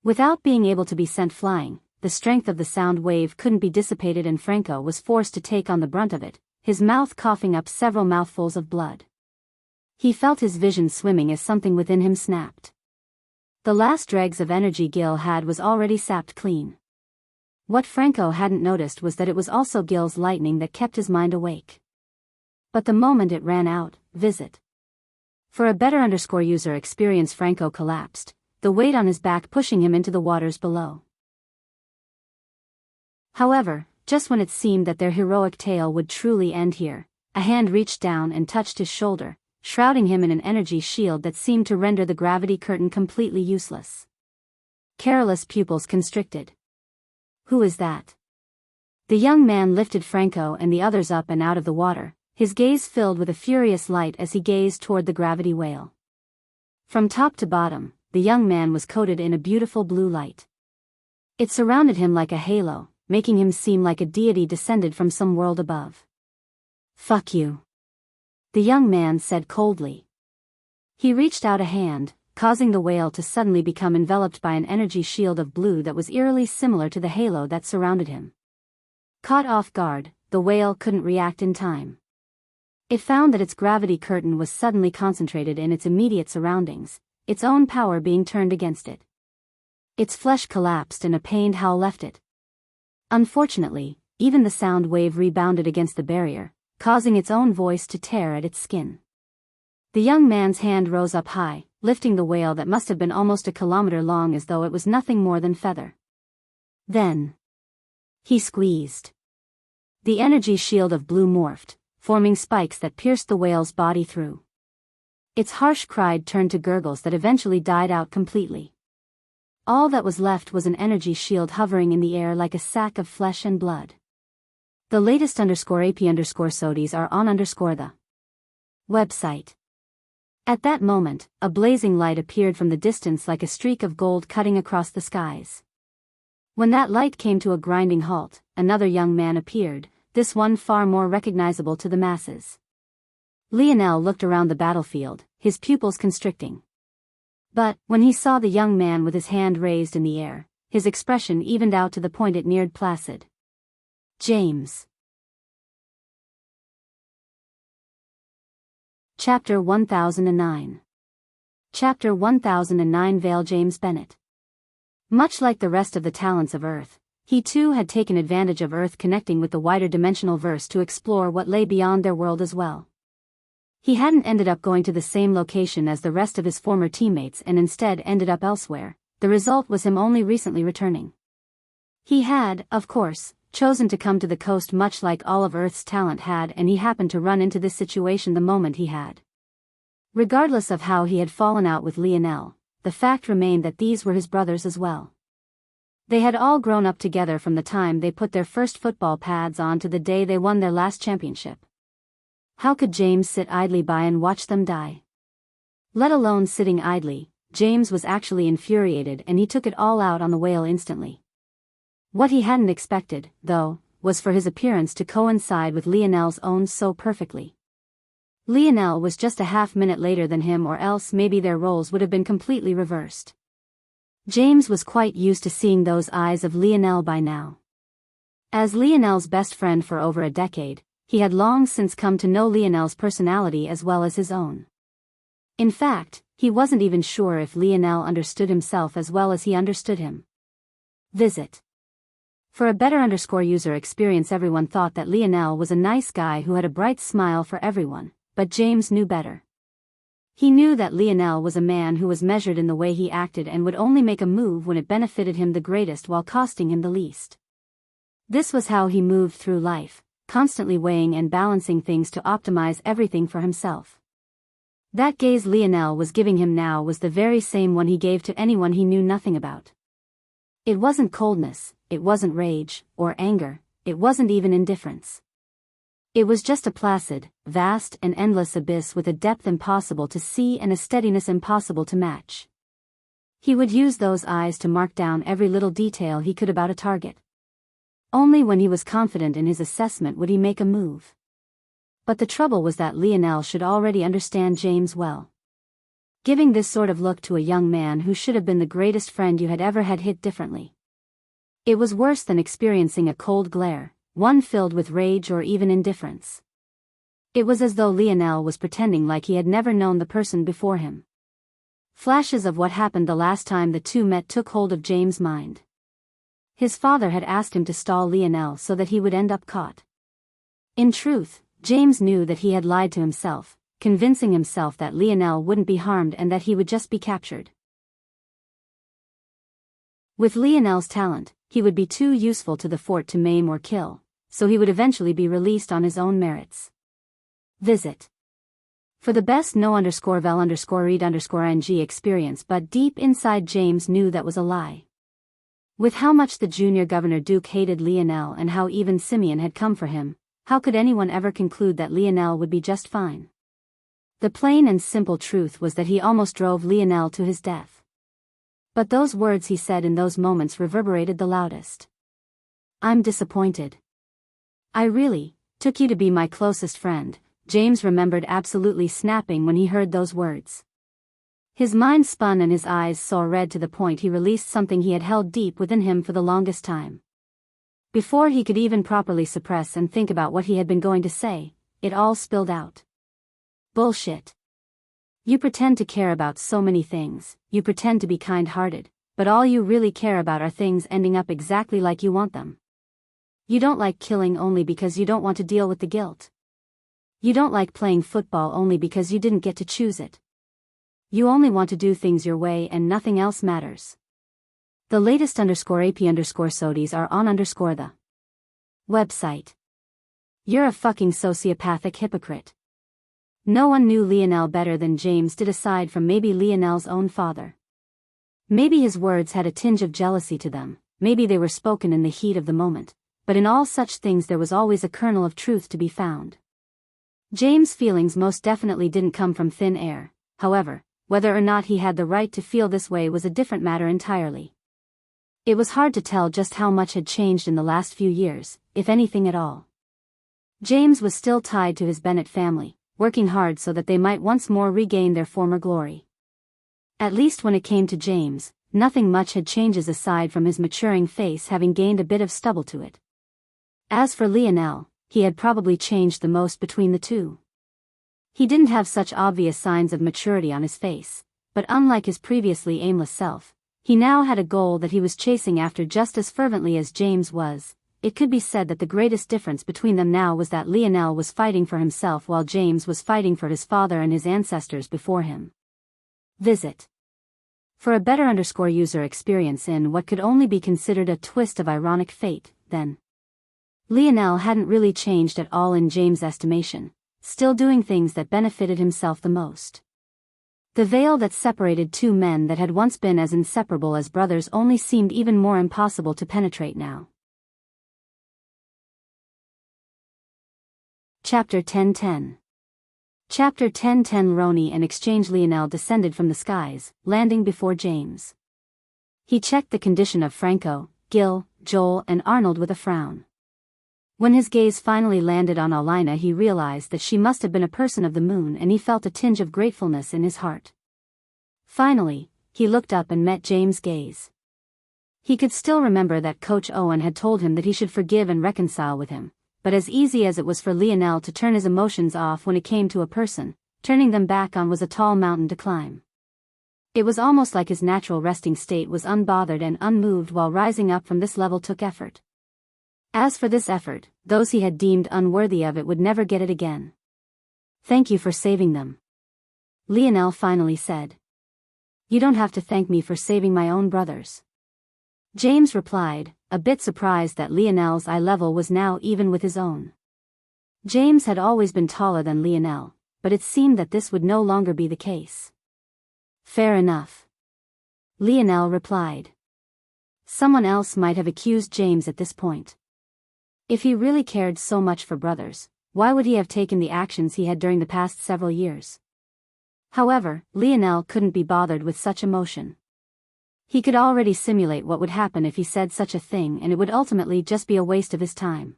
Without being able to be sent flying, the strength of the sound wave couldn't be dissipated and Franco was forced to take on the brunt of it, his mouth coughing up several mouthfuls of blood. He felt his vision swimming as something within him snapped. The last dregs of energy Gil had was already sapped clean. What Franco hadn't noticed was that it was also Gil's lightning that kept his mind awake. But the moment it ran out, visit. For a better user experience, Franco collapsed, the weight on his back pushing him into the waters below. However, just when it seemed that their heroic tale would truly end here, a hand reached down and touched his shoulder, shrouding him in an energy shield that seemed to render the gravity curtain completely useless. Careless pupils constricted. Who is that? The young man lifted Franco and the others up and out of the water, his gaze filled with a furious light as he gazed toward the gravity whale. From top to bottom, the young man was coated in a beautiful blue light. It surrounded him like a halo, making him seem like a deity descended from some world above. Fuck you. The young man said coldly. He reached out a hand, causing the whale to suddenly become enveloped by an energy shield of blue that was eerily similar to the halo that surrounded him. Caught off guard, the whale couldn't react in time. It found that its gravity curtain was suddenly concentrated in its immediate surroundings, its own power being turned against it. Its flesh collapsed and a pained howl left it. Unfortunately, even the sound wave rebounded against the barrier, causing its own voice to tear at its skin. The young man's hand rose up high, lifting the whale that must have been almost a kilometer long as though it was nothing more than feather. Then he squeezed. The energy shield of blue morphed, forming spikes that pierced the whale's body through. Its harsh cry turned to gurgles that eventually died out completely. All that was left was an energy shield hovering in the air like a sack of flesh and blood. The latest _AP_SODIes are on the website. At that moment, a blazing light appeared from the distance like a streak of gold cutting across the skies. When that light came to a grinding halt, another young man appeared, this one far more recognizable to the masses. Lionel looked around the battlefield, his pupils constricting. But, when he saw the young man with his hand raised in the air, his expression evened out to the point it neared placid. James. Chapter 1009. Chapter 1009. Vale. James Bennett. Much like the rest of the talents of Earth, he too had taken advantage of Earth connecting with the wider dimensional verse to explore what lay beyond their world as well. He hadn't ended up going to the same location as the rest of his former teammates and instead ended up elsewhere. The result was him only recently returning. He had, of course, chosen to come to the coast much like all of Earth's talent had, and he happened to run into this situation the moment he had. Regardless of how he had fallen out with Lionel, the fact remained that these were his brothers as well. They had all grown up together from the time they put their first football pads on to the day they won their last championship. How could James sit idly by and watch them die? Let alone sitting idly, James was actually infuriated, and he took it all out on the whale instantly. What he hadn't expected, though, was for his appearance to coincide with Lionel's own so perfectly. Lionel was just a half-minute later than him, or else maybe their roles would have been completely reversed. James was quite used to seeing those eyes of Lionel by now. As Lionel's best friend for over a decade, he had long since come to know Lionel's personality as well as his own. In fact, he wasn't even sure if Lionel understood himself as well as he understood him. Visit. For a better user experience, everyone thought that Lionel was a nice guy who had a bright smile for everyone, but James knew better. He knew that Lionel was a man who was measured in the way he acted and would only make a move when it benefited him the greatest while costing him the least. This was how he moved through life, constantly weighing and balancing things to optimize everything for himself. That gaze Lionel was giving him now was the very same one he gave to anyone he knew nothing about. It wasn't coldness, it wasn't rage, or anger, it wasn't even indifference. It was just a placid, vast and endless abyss with a depth impossible to see and a steadiness impossible to match. He would use those eyes to mark down every little detail he could about a target. Only when he was confident in his assessment would he make a move. But the trouble was that Lionel should already understand James well. Giving this sort of look to a young man who should have been the greatest friend you had ever had hit differently. It was worse than experiencing a cold glare, one filled with rage or even indifference. It was as though Lionel was pretending like he had never known the person before him. Flashes of what happened the last time the two met took hold of James' mind. His father had asked him to stall Lionel so that he would end up caught. In truth, James knew that he had lied to himself, convincing himself that Lionel wouldn't be harmed and that he would just be captured. With Lionel's talent, he would be too useful to the fort to maim or kill, so he would eventually be released on his own merits. Visit. For the best no_vel_read_ing experience, but deep inside James knew that was a lie. With how much the junior Governor Duke hated Lionel and how even Simeon had come for him, how could anyone ever conclude that Lionel would be just fine? The plain and simple truth was that he almost drove Lionel to his death. But those words he said in those moments reverberated the loudest. "I'm disappointed. I really took you to be my closest friend," James remembered absolutely snapping when he heard those words. His mind spun and his eyes saw red to the point he released something he had held deep within him for the longest time. Before he could even properly suppress and think about what he had been going to say, it all spilled out. Bullshit. You pretend to care about so many things, you pretend to be kind-hearted, but all you really care about are things ending up exactly like you want them. You don't like killing only because you don't want to deal with the guilt. You don't like playing football only because you didn't get to choose it. You only want to do things your way and nothing else matters. The latest _AP_SODIes are on _the website. You're a fucking sociopathic hypocrite. No one knew Lionel better than James did aside from maybe Lionel's own father. Maybe his words had a tinge of jealousy to them, maybe they were spoken in the heat of the moment, but in all such things there was always a kernel of truth to be found. James' feelings most definitely didn't come from thin air, however, whether or not he had the right to feel this way was a different matter entirely. It was hard to tell just how much had changed in the last few years, if anything at all. James was still tied to his Bennett family, working hard so that they might once more regain their former glory. At least when it came to James, nothing much had changed aside from his maturing face having gained a bit of stubble to it. As for Lionel, he had probably changed the most between the two. He didn't have such obvious signs of maturity on his face, but unlike his previously aimless self, he now had a goal that he was chasing after just as fervently as James was. It could be said that the greatest difference between them now was that Lionel was fighting for himself while James was fighting for his father and his ancestors before him. Visit. For a better user experience in what could only be considered a twist of ironic fate, then. Lionel hadn't really changed at all in James' estimation, still doing things that benefited himself the most. The veil that separated two men that had once been as inseparable as brothers only seemed even more impossible to penetrate now. Chapter 10:10. Chapter 10:10. Roni and Exchange. Lionel descended from the skies, landing before James. He checked the condition of Franco, Gil, Joel and Arnold with a frown. When his gaze finally landed on Alina, he realized that she must have been a person of the moon, and he felt a tinge of gratefulness in his heart. Finally, he looked up and met James' gaze. He could still remember that Coach Owen had told him that he should forgive and reconcile with him, but as easy as it was for Lionel to turn his emotions off when it came to a person, turning them back on was a tall mountain to climb. It was almost like his natural resting state was unbothered and unmoved, while rising up from this level took effort. As for this effort, those he had deemed unworthy of it would never get it again. "Thank you for saving them," Lionel finally said. "You don't have to thank me for saving my own brothers," James replied, a bit surprised that Lionel's eye level was now even with his own. James had always been taller than Lionel, but it seemed that this would no longer be the case. "Fair enough," Lionel replied. Someone else might have accused James at this point. If he really cared so much for brothers, why would he have taken the actions he had during the past several years? However, Lionel couldn't be bothered with such emotion. He could already simulate what would happen if he said such a thing, and it would ultimately just be a waste of his time.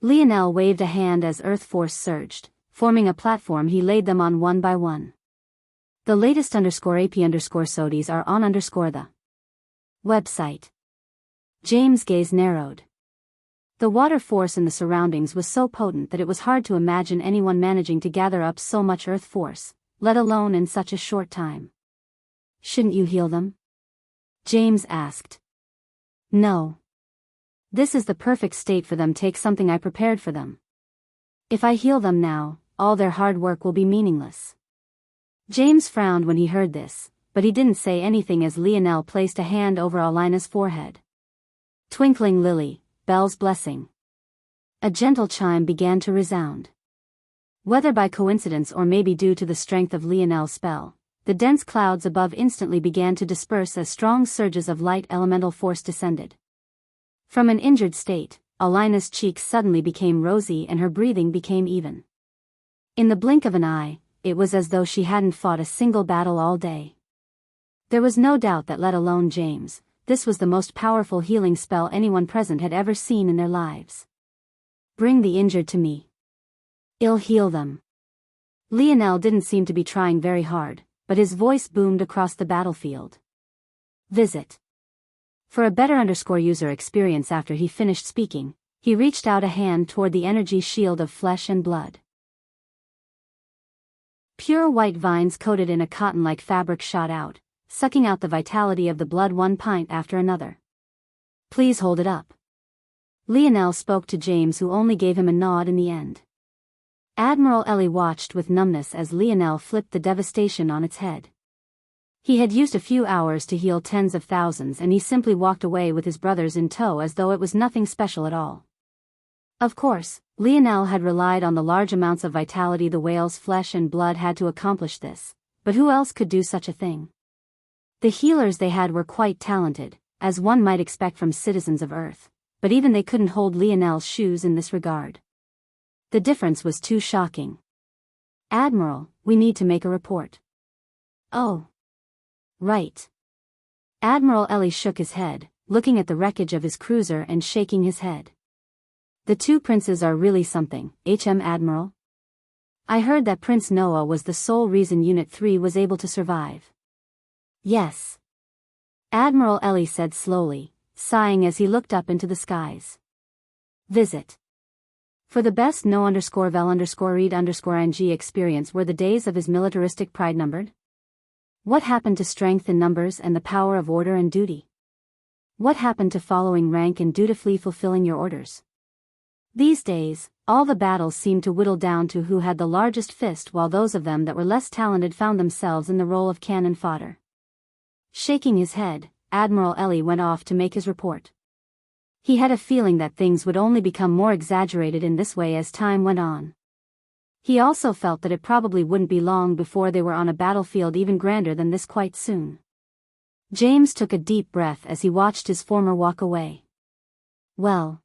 Lionel waved a hand as Earth Force surged, forming a platform. He laid them on one by one. The latest _AP_SODIs are on the website. James' gaze narrowed. The water force in the surroundings was so potent that it was hard to imagine anyone managing to gather up so much Earth force, let alone in such a short time. "Shouldn't you heal them?" James asked. "No. This is the perfect state for them. Take something I prepared for them. If I heal them now, all their hard work will be meaningless." James frowned when he heard this, but he didn't say anything as Lionel placed a hand over Alina's forehead. "Twinkling Lily, Belle's blessing." A gentle chime began to resound. Whether by coincidence or maybe due to the strength of Lionel's spell, the dense clouds above instantly began to disperse as strong surges of light elemental force descended. From an injured state, Alina's cheeks suddenly became rosy and her breathing became even. In the blink of an eye, it was as though she hadn't fought a single battle all day. There was no doubt that, let alone James, this was the most powerful healing spell anyone present had ever seen in their lives. "Bring the injured to me. I'll heal them." Lionel didn't seem to be trying very hard, but his voice boomed across the battlefield. Visit. For a better user experience after he finished speaking, he reached out a hand toward the energy shield of flesh and blood. Pure white vines coated in a cotton-like fabric shot out, sucking out the vitality of the blood one pint after another. "Please hold it up." Lionel spoke to James, who only gave him a nod in the end. Admiral Ellie watched with numbness as Lionel flipped the devastation on its head. He had used a few hours to heal tens of thousands, and he simply walked away with his brothers in tow as though it was nothing special at all. Of course, Lionel had relied on the large amounts of vitality the whale's flesh and blood had to accomplish this, but who else could do such a thing? The healers they had were quite talented, as one might expect from citizens of Earth, but even they couldn't hold Lionel's shoes in this regard. The difference was too shocking. "Admiral, we need to make a report." "Oh. Right." Admiral Ellie shook his head, looking at the wreckage of his cruiser and shaking his head. "The two princes are really something, Admiral." I heard that Prince Noah was the sole reason Unit 3 was able to survive. Yes. Admiral Ellie said slowly, sighing as he looked up into the skies. Visit. For the best no_vel_read_ng experience, were the days of his militaristic pride numbered? What happened to strength in numbers and the power of order and duty? What happened to following rank and dutifully fulfilling your orders? These days, all the battles seemed to whittle down to who had the largest fist, while those of them that were less talented found themselves in the role of cannon fodder. Shaking his head, Admiral Ellie went off to make his report. He had a feeling that things would only become more exaggerated in this way as time went on. He also felt that it probably wouldn't be long before they were on a battlefield even grander than this quite soon. James took a deep breath as he watched his former walk away. Well,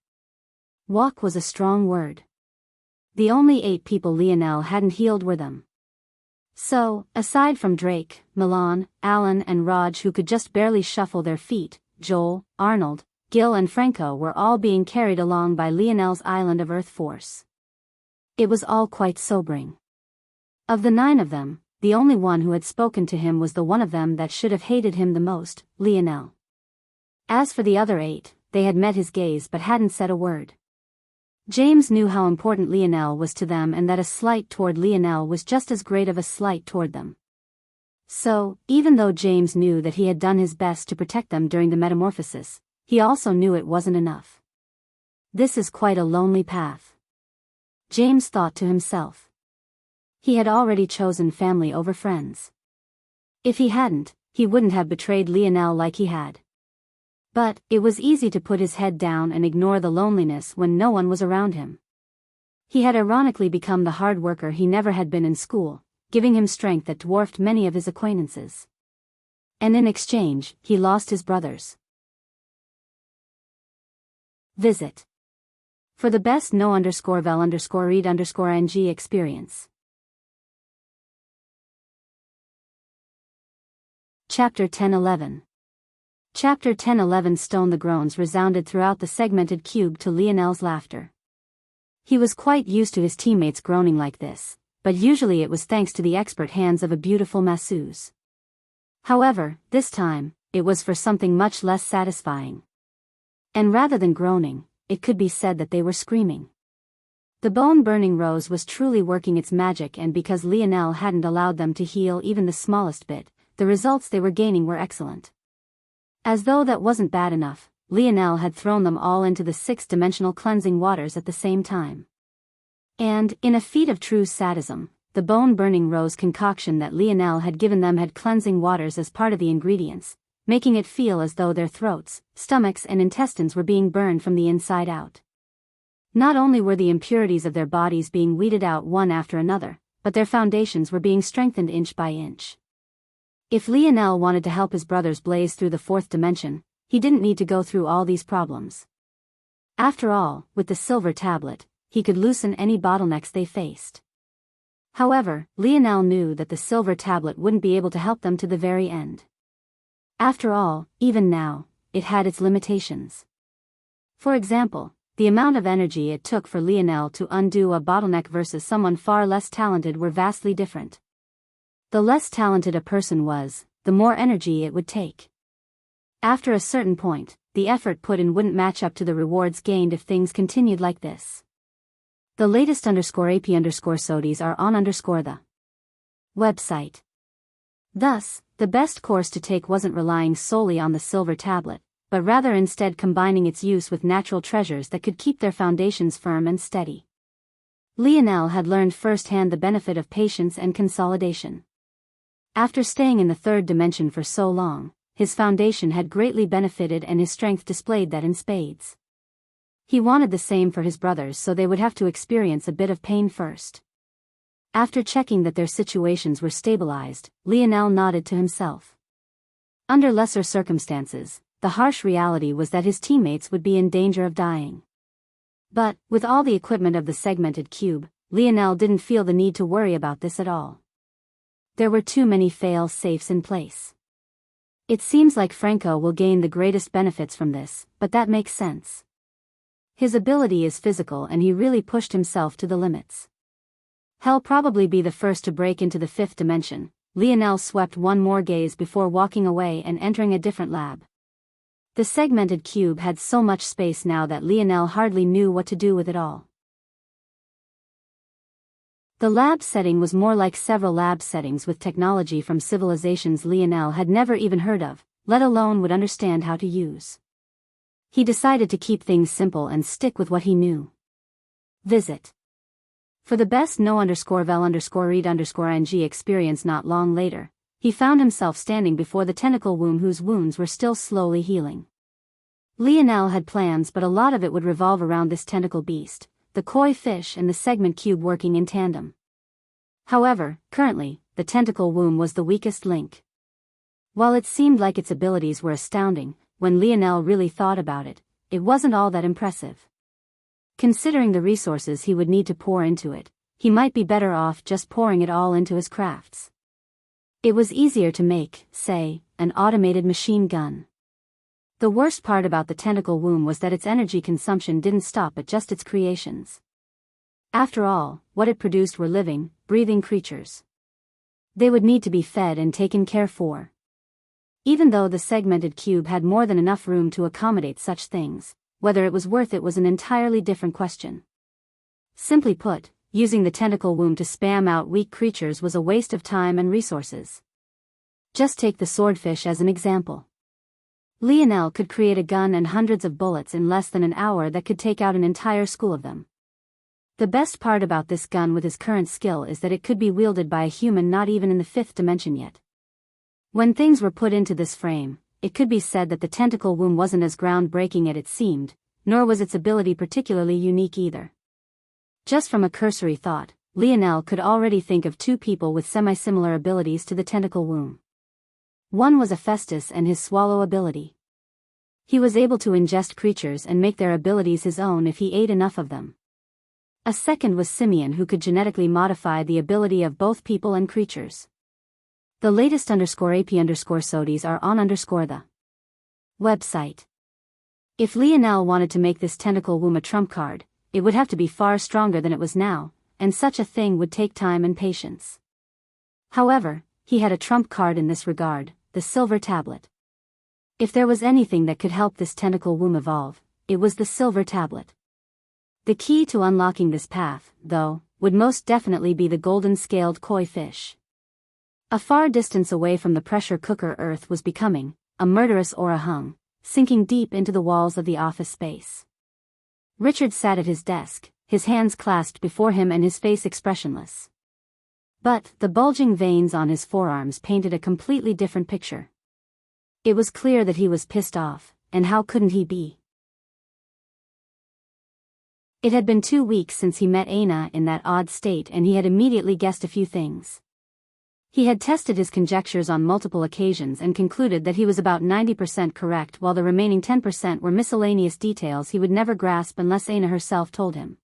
walk was a strong word. The only 8 people Lionel hadn't healed were them. So, aside from Drake, Milan, Alan and Raj, who could just barely shuffle their feet, Joel, Arnold, Gil and Franco were all being carried along by Lionel's Island of Earth force. It was all quite sobering. Of the 9 of them, the only one who had spoken to him was the one of them that should have hated him the most, Lionel. As for the other 8, they had met his gaze but hadn't said a word. James knew how important Lionel was to them and that a slight toward Lionel was just as great of a slight toward them. So, even though James knew that he had done his best to protect them during the metamorphosis, he also knew it wasn't enough. This is quite a lonely path, James thought to himself. He had already chosen family over friends. If he hadn't, he wouldn't have betrayed Lionel like he had. But, it was easy to put his head down and ignore the loneliness when no one was around him. He had ironically become the hard worker he never had been in school, giving him strength that dwarfed many of his acquaintances. And in exchange, he lost his brothers. Visit. For the best no_vel_read_ng experience. Chapter 10:11. Chapter 10:11 Stone. The groans resounded throughout the segmented cube to Lionel's laughter. He was quite used to his teammates groaning like this, but usually it was thanks to the expert hands of a beautiful masseuse. However, this time, it was for something much less satisfying. And rather than groaning, it could be said that they were screaming. The bone-burning rose was truly working its magic, and because Lionel hadn't allowed them to heal even the smallest bit, the results they were gaining were excellent. As though that wasn't bad enough, Lionel had thrown them all into the 6-dimensional cleansing waters at the same time. And, in a feat of true sadism, the bone-burning rose concoction that Lionel had given them had cleansing waters as part of the ingredients, making it feel as though their throats, stomachs and intestines were being burned from the inside out. Not only were the impurities of their bodies being weeded out one after another, but their foundations were being strengthened inch by inch. If Lionel wanted to help his brothers blaze through the 4th dimension, he didn't need to go through all these problems. After all, with the silver tablet, he could loosen any bottlenecks they faced. However, Lionel knew that the silver tablet wouldn't be able to help them to the very end. After all, even now, it had its limitations. For example, the amount of energy it took for Lionel to undo a bottleneck versus someone far less talented were vastly different. The less talented a person was, the more energy it would take. After a certain point, the effort put in wouldn't match up to the rewards gained if things continued like this. The latest _AP_SODIs are on the website. Thus, the best course to take wasn't relying solely on the silver tablet, but rather instead combining its use with natural treasures that could keep their foundations firm and steady. Lionel had learned firsthand the benefit of patience and consolidation. After staying in the 3rd dimension for so long, his foundation had greatly benefited and his strength displayed that in spades. He wanted the same for his brothers, so they would have to experience a bit of pain first. After checking that their situations were stabilized, Lionel nodded to himself. Under lesser circumstances, the harsh reality was that his teammates would be in danger of dying. But, with all the equipment of the segmented cube, Lionel didn't feel the need to worry about this at all. There were too many fail-safes in place. It seems like Franco will gain the greatest benefits from this, but that makes sense. His ability is physical and he really pushed himself to the limits. He'll probably be the first to break into the fifth dimension. Lionel swept one more gaze before walking away and entering a different lab. The segmented cube had so much space now that Lionel hardly knew what to do with it all. The lab setting was more like several lab settings with technology from civilizations Lionel had never even heard of, let alone would understand how to use. He decided to keep things simple and stick with what he knew. Visit. For the best no_vel_read_ing experience. Not long later, he found himself standing before the tentacle womb whose wounds were still slowly healing. Lionel had plans, but a lot of it would revolve around this tentacle beast, the koi fish and the segment cube working in tandem. However, currently, the tentacle womb was the weakest link. While it seemed like its abilities were astounding, when Lionel really thought about it, it wasn't all that impressive. Considering the resources he would need to pour into it, he might be better off just pouring it all into his crafts. It was easier to make, say, an automated machine gun. The worst part about the tentacle womb was that its energy consumption didn't stop at just its creations. After all, what it produced were living, breathing creatures. They would need to be fed and taken care for. Even though the segmented cube had more than enough room to accommodate such things, whether it was worth it was an entirely different question. Simply put, using the tentacle womb to spam out weak creatures was a waste of time and resources. Just take the swordfish as an example. Lionel could create a gun and hundreds of bullets in less than an hour that could take out an entire school of them. The best part about this gun with his current skill is that it could be wielded by a human not even in the fifth dimension yet. When things were put into this frame, it could be said that the tentacle womb wasn't as groundbreaking as it seemed, nor was its ability particularly unique either. Just from a cursory thought, Lionel could already think of two people with semi-similar abilities to the tentacle womb. One was Hephaestus and his swallow ability. He was able to ingest creatures and make their abilities his own if he ate enough of them. A second was Simeon, who could genetically modify the ability of both people and creatures. The latest _AP_SODIs are on the website. If Lionel wanted to make this tentacle womb a trump card, it would have to be far stronger than it was now, and such a thing would take time and patience. However, he had a trump card in this regard, the silver tablet. If there was anything that could help this tentacle womb evolve, it was the silver tablet. The key to unlocking this path, though, would most definitely be the golden scaled koi fish. A far distance away from the pressure cooker Earth was becoming, a murderous aura hung, sinking deep into the walls of the office space. Richard sat at his desk, his hands clasped before him and his face expressionless. But the bulging veins on his forearms painted a completely different picture. It was clear that he was pissed off, and how couldn't he be? It had been 2 weeks since he met Aina in that odd state, and he had immediately guessed a few things. He had tested his conjectures on multiple occasions and concluded that he was about 90% correct, while the remaining 10% were miscellaneous details he would never grasp unless Aina herself told him.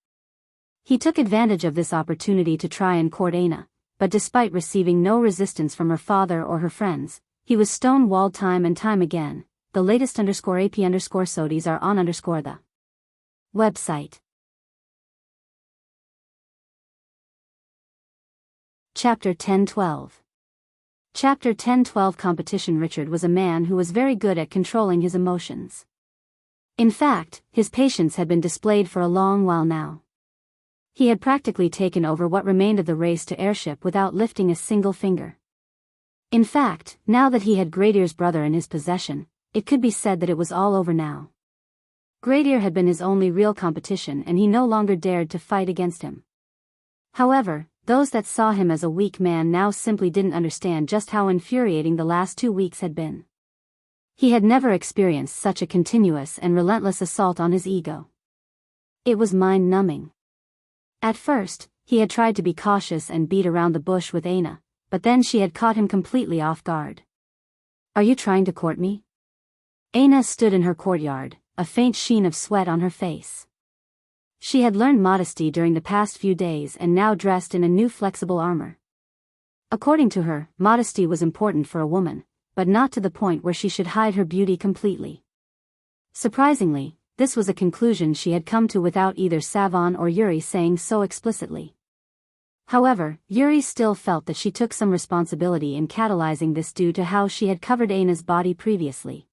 He took advantage of this opportunity to try and court Aina, but despite receiving no resistance from her father or her friends, he was stonewalled time and time again. The latest _AP_SODIs are on the website. Chapter 10-12. Chapter 10-12 Competition. Richard was a man who was very good at controlling his emotions. In fact, his patience had been displayed for a long while now. He had practically taken over what remained of the race to airship without lifting a single finger. In fact, now that he had Gradier's brother in his possession, it could be said that it was all over now. Gradier had been his only real competition, and he no longer dared to fight against him. However, those that saw him as a weak man now simply didn't understand just how infuriating the last 2 weeks had been. He had never experienced such a continuous and relentless assault on his ego. It was mind-numbing. At first, he had tried to be cautious and beat around the bush with Aina, but then she had caught him completely off guard. "Are you trying to court me?" Aina stood in her courtyard, a faint sheen of sweat on her face. She had learned modesty during the past few days and now dressed in a new flexible armor. According to her, modesty was important for a woman, but not to the point where she should hide her beauty completely. Surprisingly, this was a conclusion she had come to without either Savon or Yuri saying so explicitly. However, Yuri still felt that she took some responsibility in catalyzing this due to how she had covered Aina's body previously.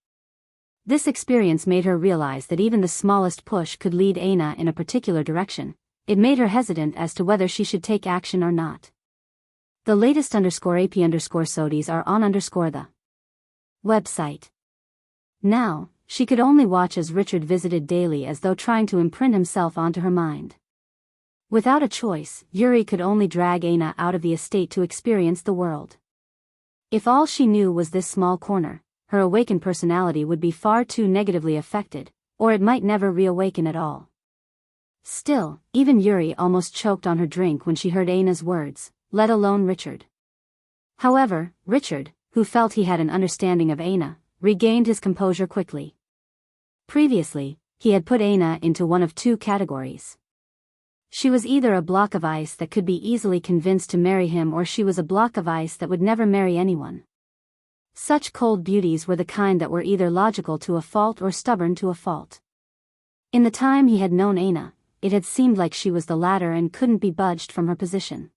This experience made her realize that even the smallest push could lead Aina in a particular direction. It made her hesitant as to whether she should take action or not. The latest _AP_SODIES are on the website. Now, she could only watch as Richard visited daily as though trying to imprint himself onto her mind. Without a choice, Yuri could only drag Aina out of the estate to experience the world. If all she knew was this small corner, her awakened personality would be far too negatively affected, or it might never reawaken at all. Still, even Yuri almost choked on her drink when she heard Aina's words, let alone Richard. However, Richard, who felt he had an understanding of Aina, regained his composure quickly. Previously, he had put Aina into one of two categories. She was either a block of ice that could be easily convinced to marry him, or she was a block of ice that would never marry anyone. Such cold beauties were the kind that were either logical to a fault or stubborn to a fault. In the time he had known Aina, it had seemed like she was the latter and couldn't be budged from her position.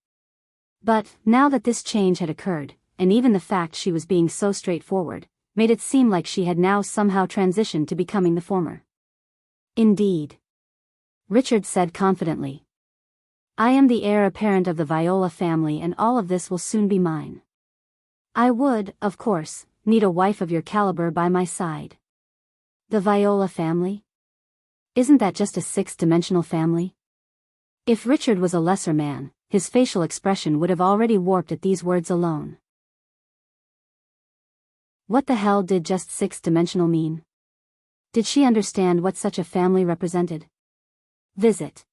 But, now that this change had occurred, and even the fact she was being so straightforward, made it seem like she had now somehow transitioned to becoming the former. Indeed. Richard said confidently. I am the heir apparent of the Viola family, and all of this will soon be mine. I would, of course, need a wife of your caliber by my side. The Viola family? Isn't that just a sixth-dimensional family? If Richard was a lesser man, his facial expression would have already warped at these words alone. What the hell did just sixth-dimensional mean? Did she understand what such a family represented? Visit.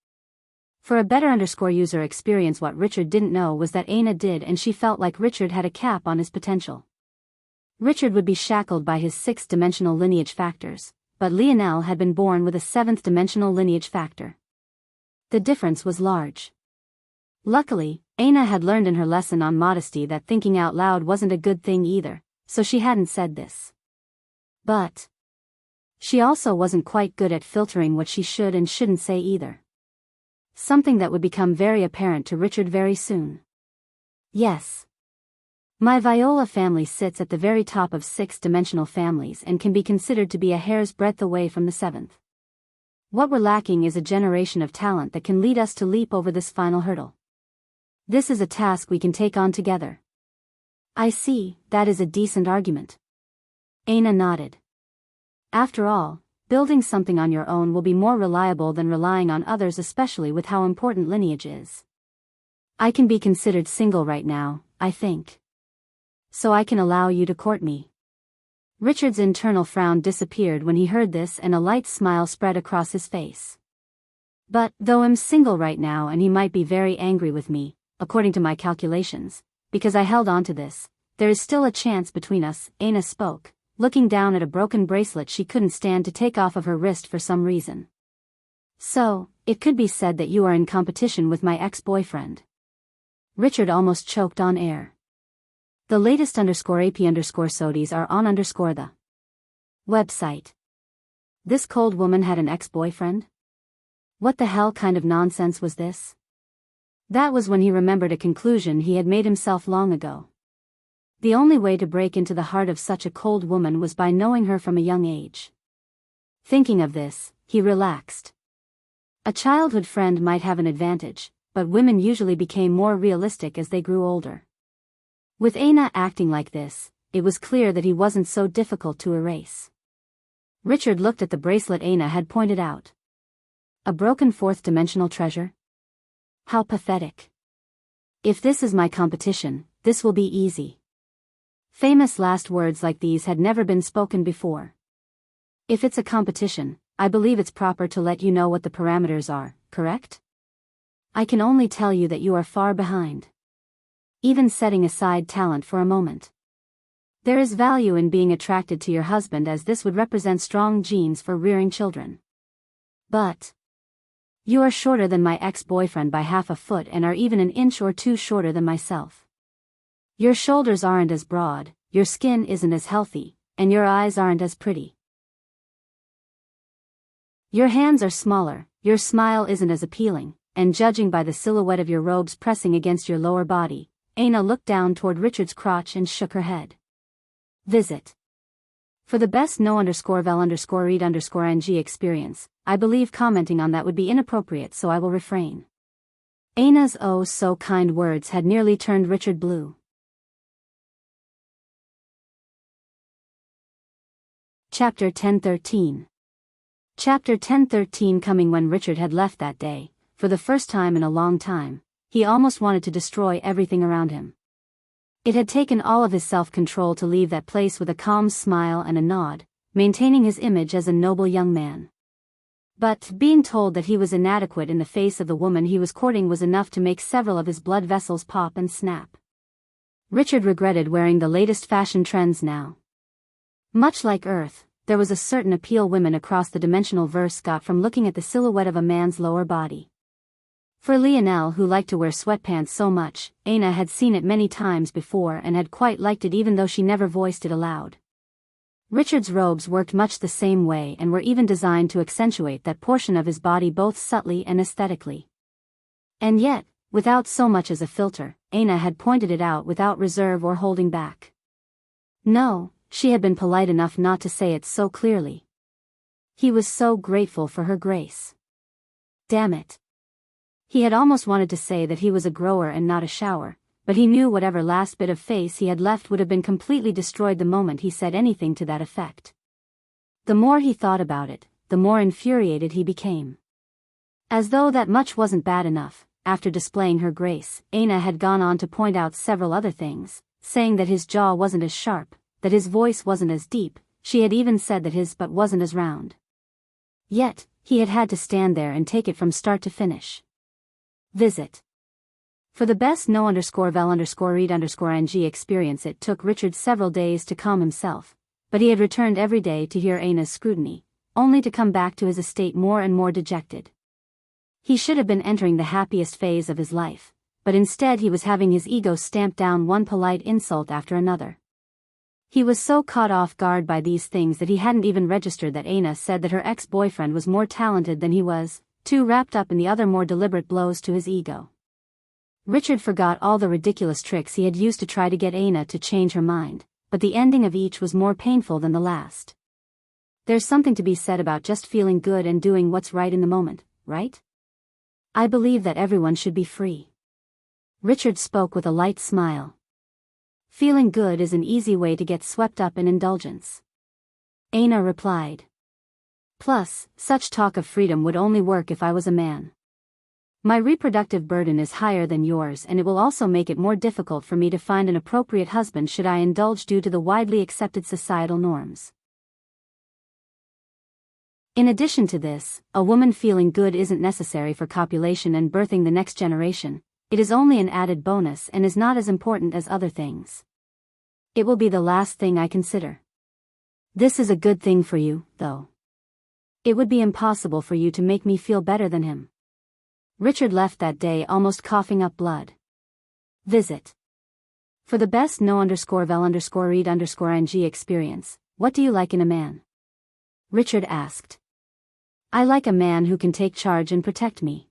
For a better user experience, what Richard didn't know was that Aina did, and she felt like Richard had a cap on his potential. Richard would be shackled by his sixth-dimensional lineage factors, but Lionel had been born with a seventh-dimensional lineage factor. The difference was large. Luckily, Aina had learned in her lesson on modesty that thinking out loud wasn't a good thing either, so she hadn't said this. But she also wasn't quite good at filtering what she should and shouldn't say either. Something that would become very apparent to Richard very soon. Yes. My Viola family sits at the very top of sixth-dimensional families and can be considered to be a hair's breadth away from the seventh. What we're lacking is a generation of talent that can lead us to leap over this final hurdle. This is a task we can take on together. I see, that is a decent argument. Aina nodded. After all, building something on your own will be more reliable than relying on others, especially with how important lineage is. I can be considered single right now, I think. So I can allow you to court me. Richard's internal frown disappeared when he heard this, and a light smile spread across his face. But, though I'm single right now and he might be very angry with me, according to my calculations, because I held on to this, there is still a chance between us, Aina spoke, looking down at a broken bracelet she couldn't stand to take off of her wrist for some reason. So, it could be said that you are in competition with my ex-boyfriend. Richard almost choked on air. The latest _AP_SODIES are on the website. This cold woman had an ex-boyfriend? What the hell kind of nonsense was this? That was when he remembered a conclusion he had made himself long ago. The only way to break into the heart of such a cold woman was by knowing her from a young age. Thinking of this, he relaxed. A childhood friend might have an advantage, but women usually became more realistic as they grew older. With Aina acting like this, it was clear that he wasn't so difficult to erase. Richard looked at the bracelet Aina had pointed out. A broken fourth-dimensional treasure? How pathetic. If this is my competition, this will be easy. Famous last words like these had never been spoken before. If it's a competition, I believe it's proper to let you know what the parameters are, correct? I can only tell you that you are far behind. Even setting aside talent for a moment. There is value in being attracted to your husband, as this would represent strong genes for rearing children. But you are shorter than my ex-boyfriend by half a foot and are even an inch or two shorter than myself. Your shoulders aren't as broad, your skin isn't as healthy, and your eyes aren't as pretty. Your hands are smaller, your smile isn't as appealing, and judging by the silhouette of your robes pressing against your lower body, Aina looked down toward Richard's crotch and shook her head. Visit. For the best no_vel_read_ng experience, I believe commenting on that would be inappropriate, so I will refrain. Aina's oh so kind words had nearly turned Richard blue. Chapter 10:13. Chapter 10:13. Coming when Richard had left that day, for the first time in a long time, he almost wanted to destroy everything around him. It had taken all of his self-control to leave that place with a calm smile and a nod, maintaining his image as a noble young man. But being told that he was inadequate in the face of the woman he was courting was enough to make several of his blood vessels pop and snap. Richard regretted wearing the latest fashion trends now. Much like Earth, there was a certain appeal women across the dimensional verse got from looking at the silhouette of a man's lower body. For Lionel, who liked to wear sweatpants so much, Aina had seen it many times before and had quite liked it even though she never voiced it aloud. Richard's robes worked much the same way and were even designed to accentuate that portion of his body both subtly and aesthetically. And yet, without so much as a filter, Aina had pointed it out without reserve or holding back. No, she had been polite enough not to say it so clearly. He was so grateful for her grace. Damn it. He had almost wanted to say that he was a grower and not a shower, but he knew whatever last bit of face he had left would have been completely destroyed the moment he said anything to that effect. The more he thought about it, the more infuriated he became. As though that much wasn't bad enough, after displaying her grace, Aina had gone on to point out several other things, saying that his jaw wasn't as sharp, that his voice wasn't as deep, she had even said that his butt wasn't as round. Yet, he had had to stand there and take it from start to finish. Visit. For the best no_vel_read_ng experience, it took Richard several days to calm himself, but he had returned every day to hear Aina's scrutiny, only to come back to his estate more and more dejected. He should have been entering the happiest phase of his life, but instead he was having his ego stamp down one polite insult after another. He was so caught off guard by these things that he hadn't even registered that Aina said that her ex-boyfriend was more talented than he was, too wrapped up in the other more deliberate blows to his ego. Richard forgot all the ridiculous tricks he had used to try to get Aina to change her mind, but the ending of each was more painful than the last. There's something to be said about just feeling good and doing what's right in the moment, right? I believe that everyone should be free. Richard spoke with a light smile. Feeling good is an easy way to get swept up in indulgence. Aina replied. Plus, such talk of freedom would only work if I was a man. My reproductive burden is higher than yours, and it will also make it more difficult for me to find an appropriate husband should I indulge due to the widely accepted societal norms. In addition to this, a woman feeling good isn't necessary for copulation and birthing the next generation. It is only an added bonus and is not as important as other things. It will be the last thing I consider. This is a good thing for you, though. It would be impossible for you to make me feel better than him. Richard left that day almost coughing up blood. Visit. For the best no_vel_read_ng experience, what do you like in a man? Richard asked. I like a man who can take charge and protect me.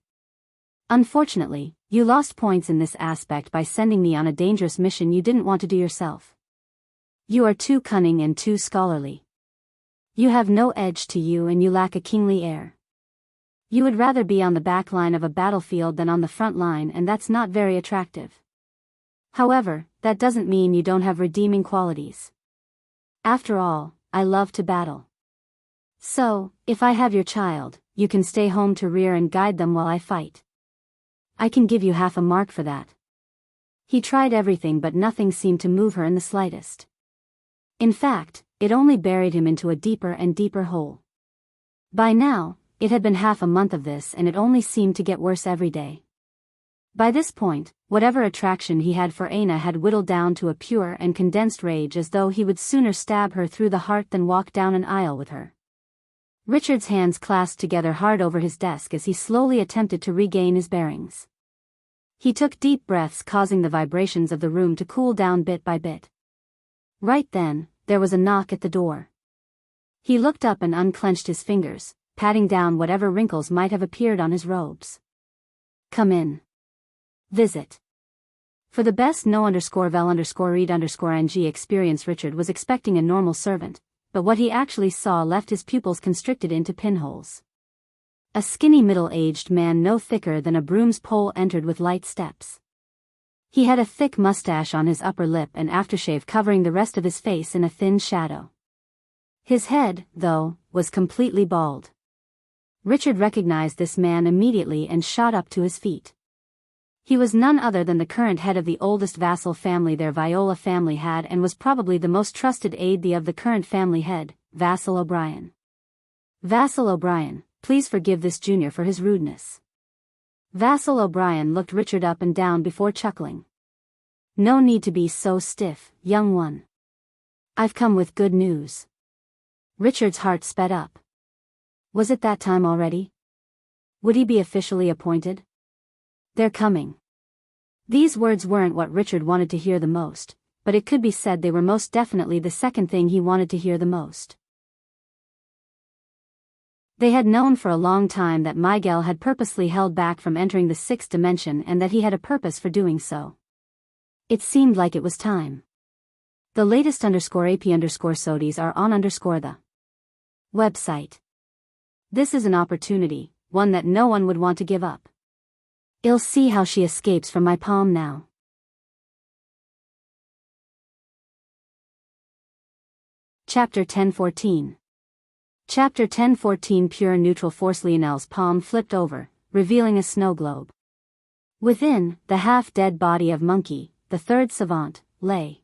Unfortunately, you lost points in this aspect by sending me on a dangerous mission you didn't want to do yourself. You are too cunning and too scholarly. You have no edge to you and you lack a kingly air. You would rather be on the back line of a battlefield than on the front line, and that's not very attractive. However, that doesn't mean you don't have redeeming qualities. After all, I love to battle. So, if I have your child, you can stay home to rear and guide them while I fight. I can give you half a mark for that. He tried everything, but nothing seemed to move her in the slightest. In fact, it only buried him into a deeper and deeper hole. By now, it had been half a month of this, and it only seemed to get worse every day. By this point, whatever attraction he had for Aina had whittled down to a pure and condensed rage, as though he would sooner stab her through the heart than walk down an aisle with her. Richard's hands clasped together hard over his desk as he slowly attempted to regain his bearings. He took deep breaths, causing the vibrations of the room to cool down bit by bit. Right then, there was a knock at the door. He looked up and unclenched his fingers, patting down whatever wrinkles might have appeared on his robes. Come in. Visit. For the best no_vel_read_ing experience, Richard was expecting a normal servant, but what he actually saw left his pupils constricted into pinholes. A skinny middle-aged man no thicker than a broom's pole entered with light steps. He had a thick mustache on his upper lip and aftershave covering the rest of his face in a thin shadow. His head, though, was completely bald. Richard recognized this man immediately and shot up to his feet. He was none other than the current head of the oldest vassal family their Viola family had, and was probably the most trusted aide of the current family head, Vassal O'Brien. Vassal O'Brien, please forgive this junior for his rudeness. Vassal O'Brien looked Richard up and down before chuckling. No need to be so stiff, young one. I've come with good news. Richard's heart sped up. Was it that time already? Would he be officially appointed? They're coming. These words weren't what Richard wanted to hear the most, but it could be said they were most definitely the second thing he wanted to hear the most. They had known for a long time that Miguel had purposely held back from entering the sixth dimension and that he had a purpose for doing so. It seemed like it was time. The latest _AP_SODIs are on the website. This is an opportunity, one that no one would want to give up. I'll see how she escapes from my palm now. Chapter 10:14. Chapter 10:14. Pure neutral force. Lionel's palm flipped over, revealing a snow globe. Within, the half-dead body of Monkey, the third savant, lay.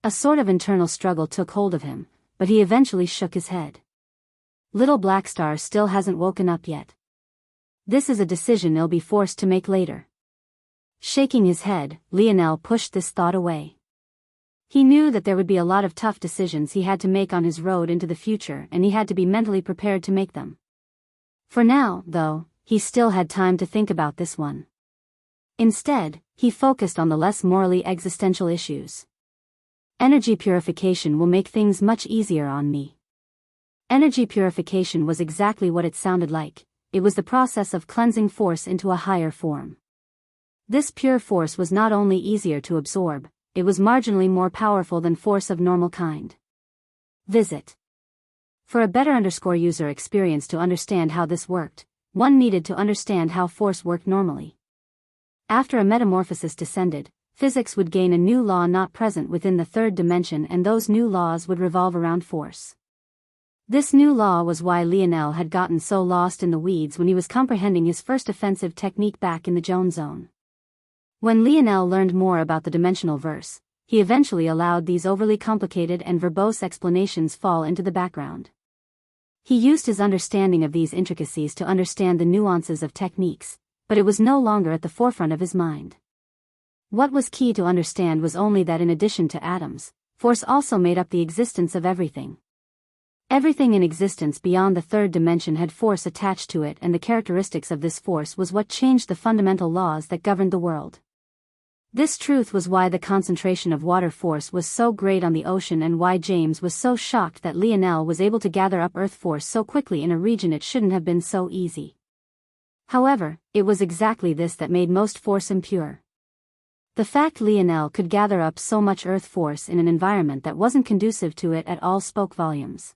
A sort of internal struggle took hold of him, but he eventually shook his head. Little Blackstar still hasn't woken up yet. This is a decision he'll be forced to make later. Shaking his head, Lionel pushed this thought away. He knew that there would be a lot of tough decisions he had to make on his road into the future, and he had to be mentally prepared to make them. For now, though, he still had time to think about this one. Instead, he focused on the less morally existential issues. Energy purification will make things much easier on me. Energy purification was exactly what it sounded like. It was the process of cleansing force into a higher form. This pure force was not only easier to absorb, it was marginally more powerful than force of normal kind. Visit. For a better user experience to understand how this worked, one needed to understand how force worked normally. After a metamorphosis descended, physics would gain a new law not present within the third dimension, and those new laws would revolve around force. This new law was why Lionel had gotten so lost in the weeds when he was comprehending his first offensive technique back in the Jones Zone. When Lionel learned more about the dimensional verse, he eventually allowed these overly complicated and verbose explanations fall into the background. He used his understanding of these intricacies to understand the nuances of techniques, but it was no longer at the forefront of his mind. What was key to understand was only that in addition to atoms, force also made up the existence of everything. Everything in existence beyond the third dimension had force attached to it, and the characteristics of this force was what changed the fundamental laws that governed the world. This truth was why the concentration of water force was so great on the ocean, and why James was so shocked that Lionel was able to gather up earth force so quickly in a region it shouldn't have been so easy. However, it was exactly this that made most force impure. The fact Lionel could gather up so much earth force in an environment that wasn't conducive to it at all spoke volumes.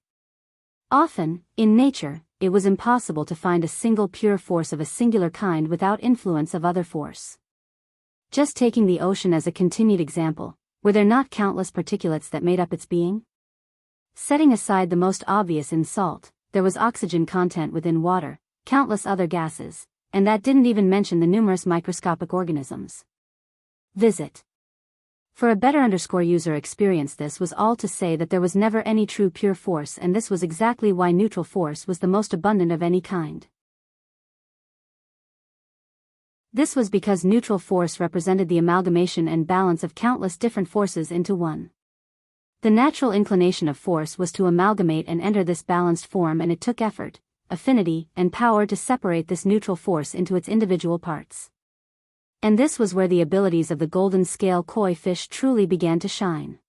Often, in nature, it was impossible to find a single pure force of a singular kind without influence of other force. Just taking the ocean as a continued example, were there not countless particulates that made up its being? Setting aside the most obvious in salt, there was oxygen content within water, countless other gases, and that didn't even mention the numerous microscopic organisms. Visit. For a better user experience, this was all to say that there was never any true pure force, and this was exactly why neutral force was the most abundant of any kind. This was because neutral force represented the amalgamation and balance of countless different forces into one. The natural inclination of force was to amalgamate and enter this balanced form, and it took effort, affinity, and power to separate this neutral force into its individual parts. And this was where the abilities of the golden scale koi fish truly began to shine.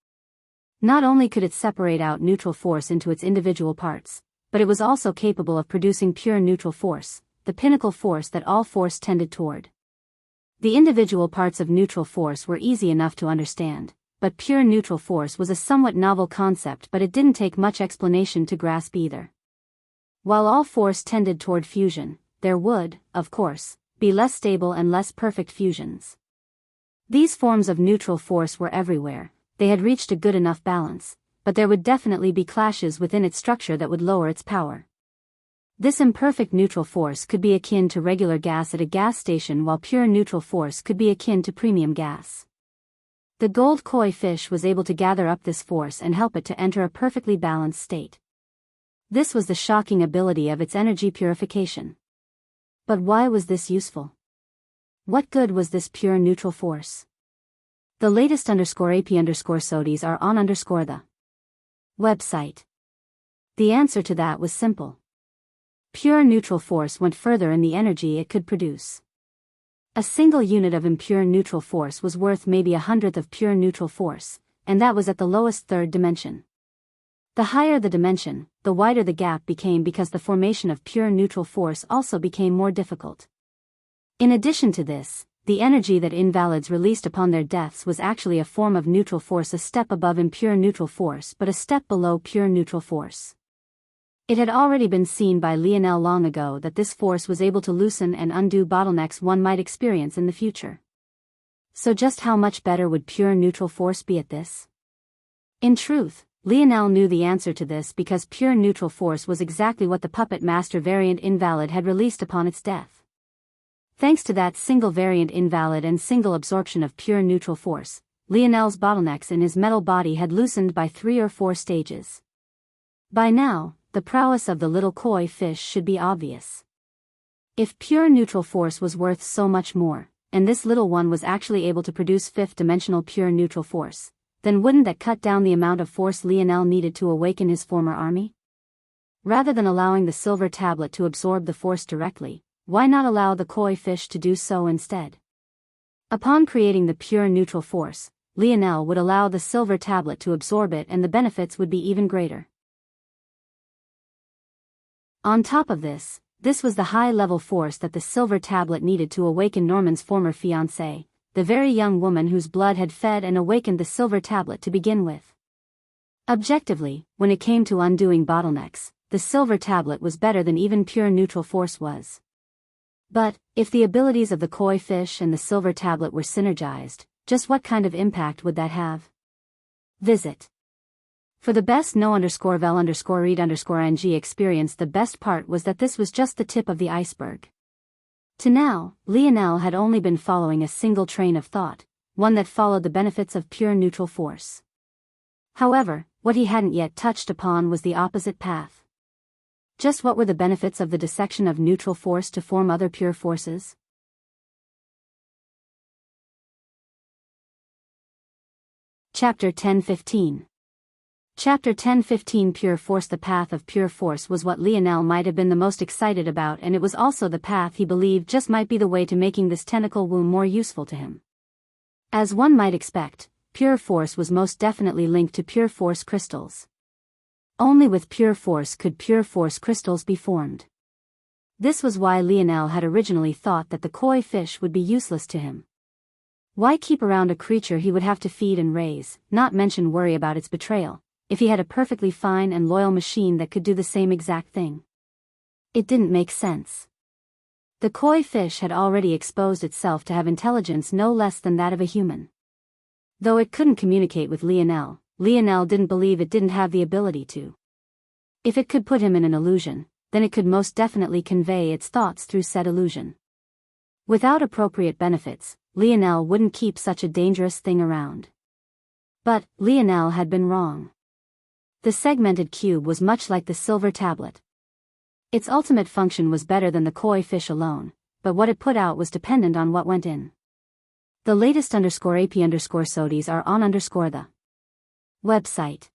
Not only could it separate out neutral force into its individual parts, but it was also capable of producing pure neutral force, the pinnacle force that all force tended toward. The individual parts of neutral force were easy enough to understand, but pure neutral force was a somewhat novel concept, but it didn't take much explanation to grasp either. While all force tended toward fusion, there would, of course, be less stable and less perfect fusions. These forms of neutral force were everywhere, they had reached a good enough balance, but there would definitely be clashes within its structure that would lower its power. This imperfect neutral force could be akin to regular gas at a gas station, while pure neutral force could be akin to premium gas. The gold koi fish was able to gather up this force and help it to enter a perfectly balanced state. This was the shocking ability of its energy purification. But why was this useful? What good was this pure neutral force? The latest _AP_SODIs are on the website. The answer to that was simple. Pure neutral force went further in the energy it could produce. A single unit of impure neutral force was worth maybe 1/100th of pure neutral force, and that was at the lowest third dimension. The higher the dimension, the wider the gap became, because the formation of pure neutral force also became more difficult. In addition to this, the energy that invalids released upon their deaths was actually a form of neutral force, a step above impure neutral force but a step below pure neutral force. It had already been seen by Lionel long ago that this force was able to loosen and undo bottlenecks one might experience in the future. So just how much better would pure neutral force be at this? In truth, Lionel knew the answer to this, because pure neutral force was exactly what the puppet master variant invalid had released upon its death. Thanks to that single variant invalid and single absorption of pure neutral force, Lionel's bottlenecks in his metal body had loosened by 3 or 4 stages. By now, the prowess of the little koi fish should be obvious. If pure neutral force was worth so much more, and this little one was actually able to produce 5th-dimensional pure neutral force, then wouldn't that cut down the amount of force Lionel needed to awaken his former army? Rather than allowing the silver tablet to absorb the force directly, why not allow the koi fish to do so instead? Upon creating the pure neutral force, Lionel would allow the silver tablet to absorb it, and the benefits would be even greater. On top of this, this was the high-level force that the silver tablet needed to awaken Norman's former fiancée, the very young woman whose blood had fed and awakened the silver tablet to begin with. Objectively, when it came to undoing bottlenecks, the silver tablet was better than even pure neutral force was. But, if the abilities of the koi fish and the silver tablet were synergized, just what kind of impact would that have? Visit. For the best no_vel_read_ng experience, the best part was that this was just the tip of the iceberg. To now, Lionel had only been following a single train of thought, one that followed the benefits of pure neutral force. However, what he hadn't yet touched upon was the opposite path. Just what were the benefits of the dissection of neutral force to form other pure forces? Chapter 10:15. Chapter 10:15 Pure Force. The path of pure force was what Lionel might have been the most excited about, and it was also the path he believed just might be the way to making this tentacle womb more useful to him. As one might expect, pure force was most definitely linked to pure force crystals. Only with pure force could pure force crystals be formed. This was why Lionel had originally thought that the koi fish would be useless to him. Why keep around a creature he would have to feed and raise, not mention worry about its betrayal, if he had a perfectly fine and loyal machine that could do the same exact thing? It didn't make sense. The koi fish had already exposed itself to have intelligence no less than that of a human. Though it couldn't communicate with Lionel, Lionel didn't believe it didn't have the ability to. If it could put him in an illusion, then it could most definitely convey its thoughts through said illusion. Without appropriate benefits, Lionel wouldn't keep such a dangerous thing around. But Lionel had been wrong. The segmented cube was much like the silver tablet. Its ultimate function was better than the koi fish alone, but what it put out was dependent on what went in. The latest _AP_SODIs are on the website.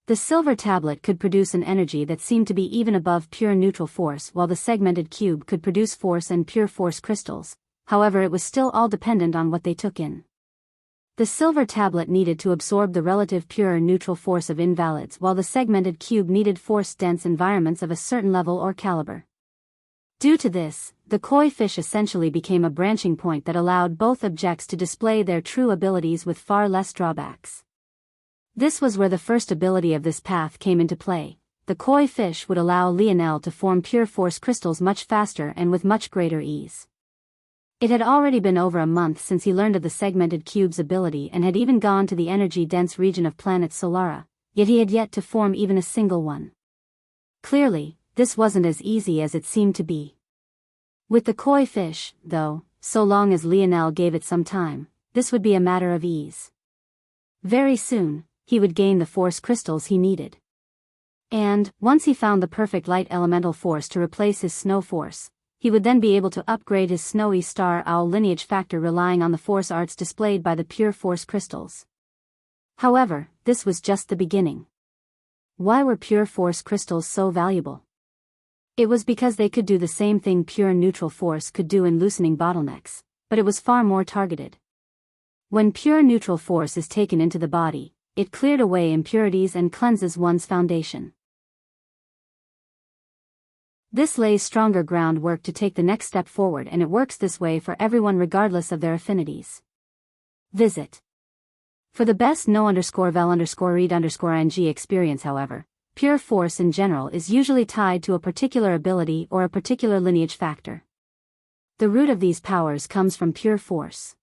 The silver tablet could produce an energy that seemed to be even above pure neutral force, while the segmented cube could produce force and pure force crystals. However, it was still all dependent on what they took in. The silver tablet needed to absorb the relative pure neutral force of invalids, while the segmented cube needed force-dense environments of a certain level or caliber. Due to this, the koi fish essentially became a branching point that allowed both objects to display their true abilities with far less drawbacks. This was where the first ability of this path came into play. The koi fish would allow Lionel to form pure force crystals much faster and with much greater ease. It had already been over a month since he learned of the segmented cube's ability and had even gone to the energy-dense region of planet Solara, yet he had yet to form even a single one. Clearly, this wasn't as easy as it seemed to be. With the koi fish, though, so long as Lionel gave it some time, this would be a matter of ease. Very soon, he would gain the force crystals he needed. And, once he found the perfect light elemental force to replace his snow force, he would then be able to upgrade his snowy star owl lineage factor relying on the force arts displayed by the pure force crystals. However, this was just the beginning. Why were pure force crystals so valuable? It was because they could do the same thing pure neutral force could do in loosening bottlenecks, but it was far more targeted. When pure neutral force is taken into the body, it cleared away impurities and cleanses one's foundation. This lays stronger groundwork to take the next step forward, and it works this way for everyone regardless of their affinities. Visit. For the best no_vel_read_ing experience, however, pure force in general is usually tied to a particular ability or a particular lineage factor. The root of these powers comes from pure force.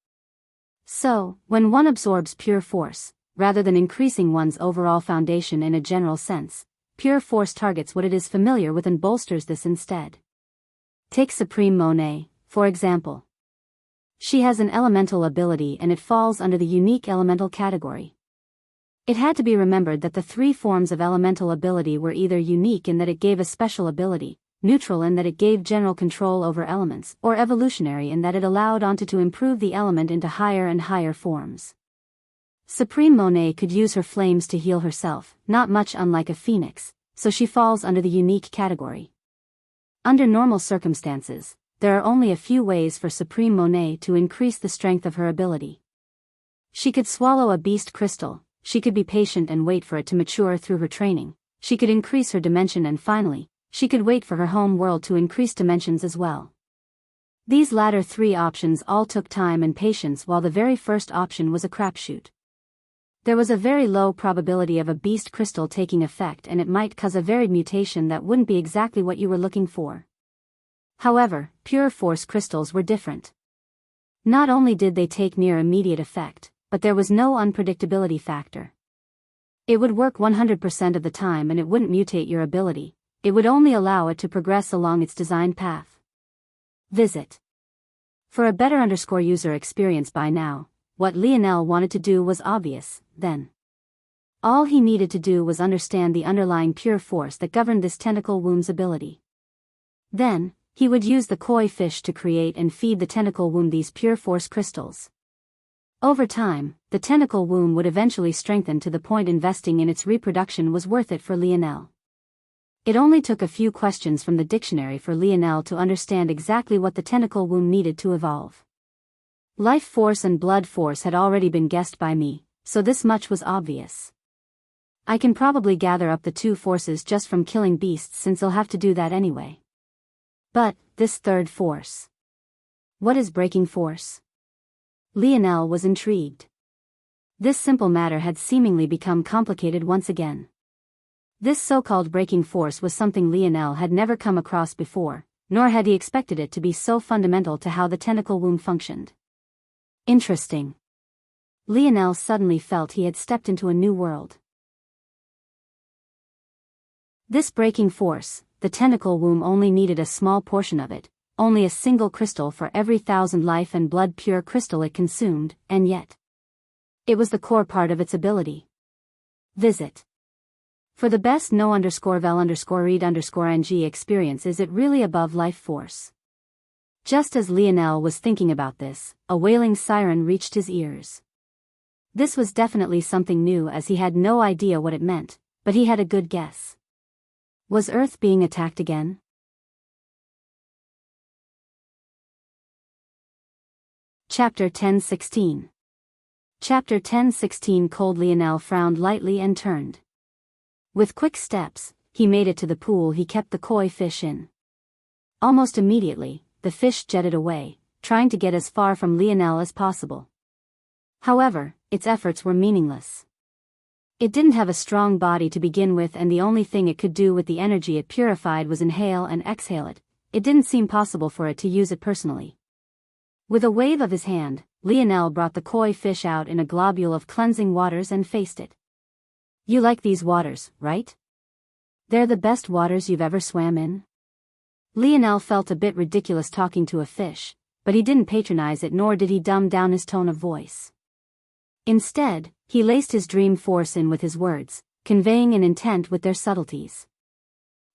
So, when one absorbs pure force, rather than increasing one's overall foundation in a general sense, pure force targets what it is familiar with and bolsters this instead. Take Supreme Monet, for example. She has an elemental ability and it falls under the unique elemental category. It had to be remembered that the three forms of elemental ability were either unique in that it gave a special ability, neutral in that it gave general control over elements, or evolutionary in that it allowed Onto to improve the element into higher and higher forms. Supreme Monet could use her flames to heal herself, not much unlike a phoenix, so she falls under the unique category. Under normal circumstances, there are only a few ways for Supreme Monet to increase the strength of her ability. She could swallow a beast crystal, she could be patient and wait for it to mature through her training, she could increase her dimension, and finally, she could wait for her home world to increase dimensions as well. These latter three options all took time and patience, while the very first option was a crapshoot. There was a very low probability of a beast crystal taking effect, and it might cause a varied mutation that wouldn't be exactly what you were looking for. However, pure force crystals were different. Not only did they take near immediate effect, but there was no unpredictability factor. It would work 100% of the time and it wouldn't mutate your ability, it would only allow it to progress along its designed path. Visit. For a better user experience by now, what Lionel wanted to do was obvious, then. All he needed to do was understand the underlying pure force that governed this tentacle womb's ability. Then, he would use the koi fish to create and feed the tentacle womb these pure force crystals. Over time, the tentacle womb would eventually strengthen to the point investing in its reproduction was worth it for Lionel. It only took a few questions from the dictionary for Lionel to understand exactly what the tentacle womb needed to evolve. Life force and blood force had already been guessed by me, so this much was obvious. I can probably gather up the two forces just from killing beasts, since I'll have to do that anyway. But, this third force. What is breaking force? Lionel was intrigued. This simple matter had seemingly become complicated once again. This so-called breaking force was something Lionel had never come across before, nor had he expected it to be so fundamental to how the tentacle womb functioned. Interesting. Lionel suddenly felt he had stepped into a new world. This breaking force, the tentacle womb only needed a small portion of it, only a single crystal for every 1,000 life and blood pure crystal it consumed, and yet it was the core part of its ability. Visit. For the best no_vel_read_ing experience, is it really above life force? Just as Lionel was thinking about this, a wailing siren reached his ears. This was definitely something new, as he had no idea what it meant, but he had a good guess. Was Earth being attacked again? Chapter 10:16. Chapter 10:16. Cold. Lionel frowned lightly and turned. With quick steps, he made it to the pool he kept the koi fish in. Almost immediately, the fish jetted away, trying to get as far from Lionel as possible. However, its efforts were meaningless. It didn't have a strong body to begin with, and the only thing it could do with the energy it purified was inhale and exhale it. It didn't seem possible for it to use it personally. With a wave of his hand, Lionel brought the koi fish out in a globule of cleansing waters and faced it. "You like these waters, right? They're the best waters you've ever swam in?" Lionel felt a bit ridiculous talking to a fish, but he didn't patronize it, nor did he dumb down his tone of voice. Instead, he laced his dream force in with his words, conveying an intent with their subtleties.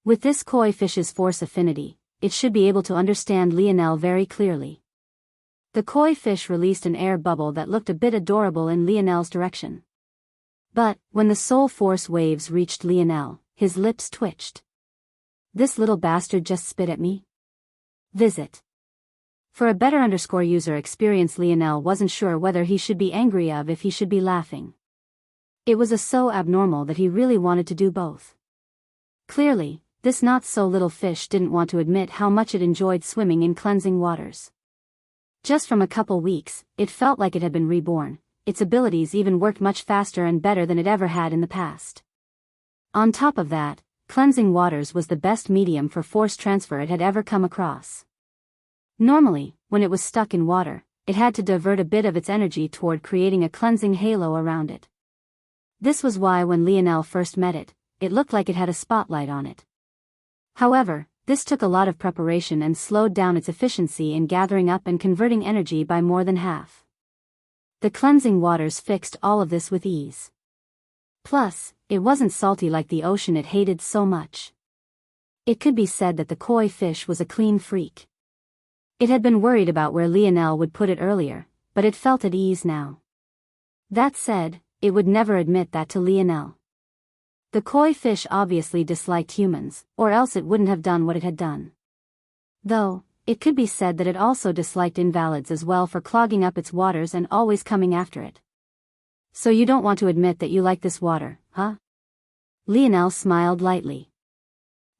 With this koi fish's force affinity, it should be able to understand Lionel very clearly. The koi fish released an air bubble that looked a bit adorable in Lionel's direction. But, when the soul force waves reached Lionel, his lips twitched. "This little bastard just spit at me?" Visit. For a better user experience, Lionel wasn't sure whether he should be angry or if he should be laughing. It was so abnormal that he really wanted to do both. Clearly, this not-so-little fish didn't want to admit how much it enjoyed swimming in cleansing waters. Just from a couple weeks, it felt like it had been reborn. Its abilities even worked much faster and better than it ever had in the past. On top of that, cleansing waters was the best medium for force transfer it had ever come across. Normally, when it was stuck in water, it had to divert a bit of its energy toward creating a cleansing halo around it. This was why when Lionel first met it, it looked like it had a spotlight on it. However, this took a lot of preparation and slowed down its efficiency in gathering up and converting energy by more than half. The cleansing waters fixed all of this with ease. Plus, it wasn't salty like the ocean it hated so much. It could be said that the koi fish was a clean freak. It had been worried about where Lionel would put it earlier, but it felt at ease now. That said, it would never admit that to Lionel. The koi fish obviously disliked humans, or else it wouldn't have done what it had done. Though, it could be said that it also disliked invalids as well for clogging up its waters and always coming after it. "So you don't want to admit that you like this water, huh?" Lionel smiled lightly.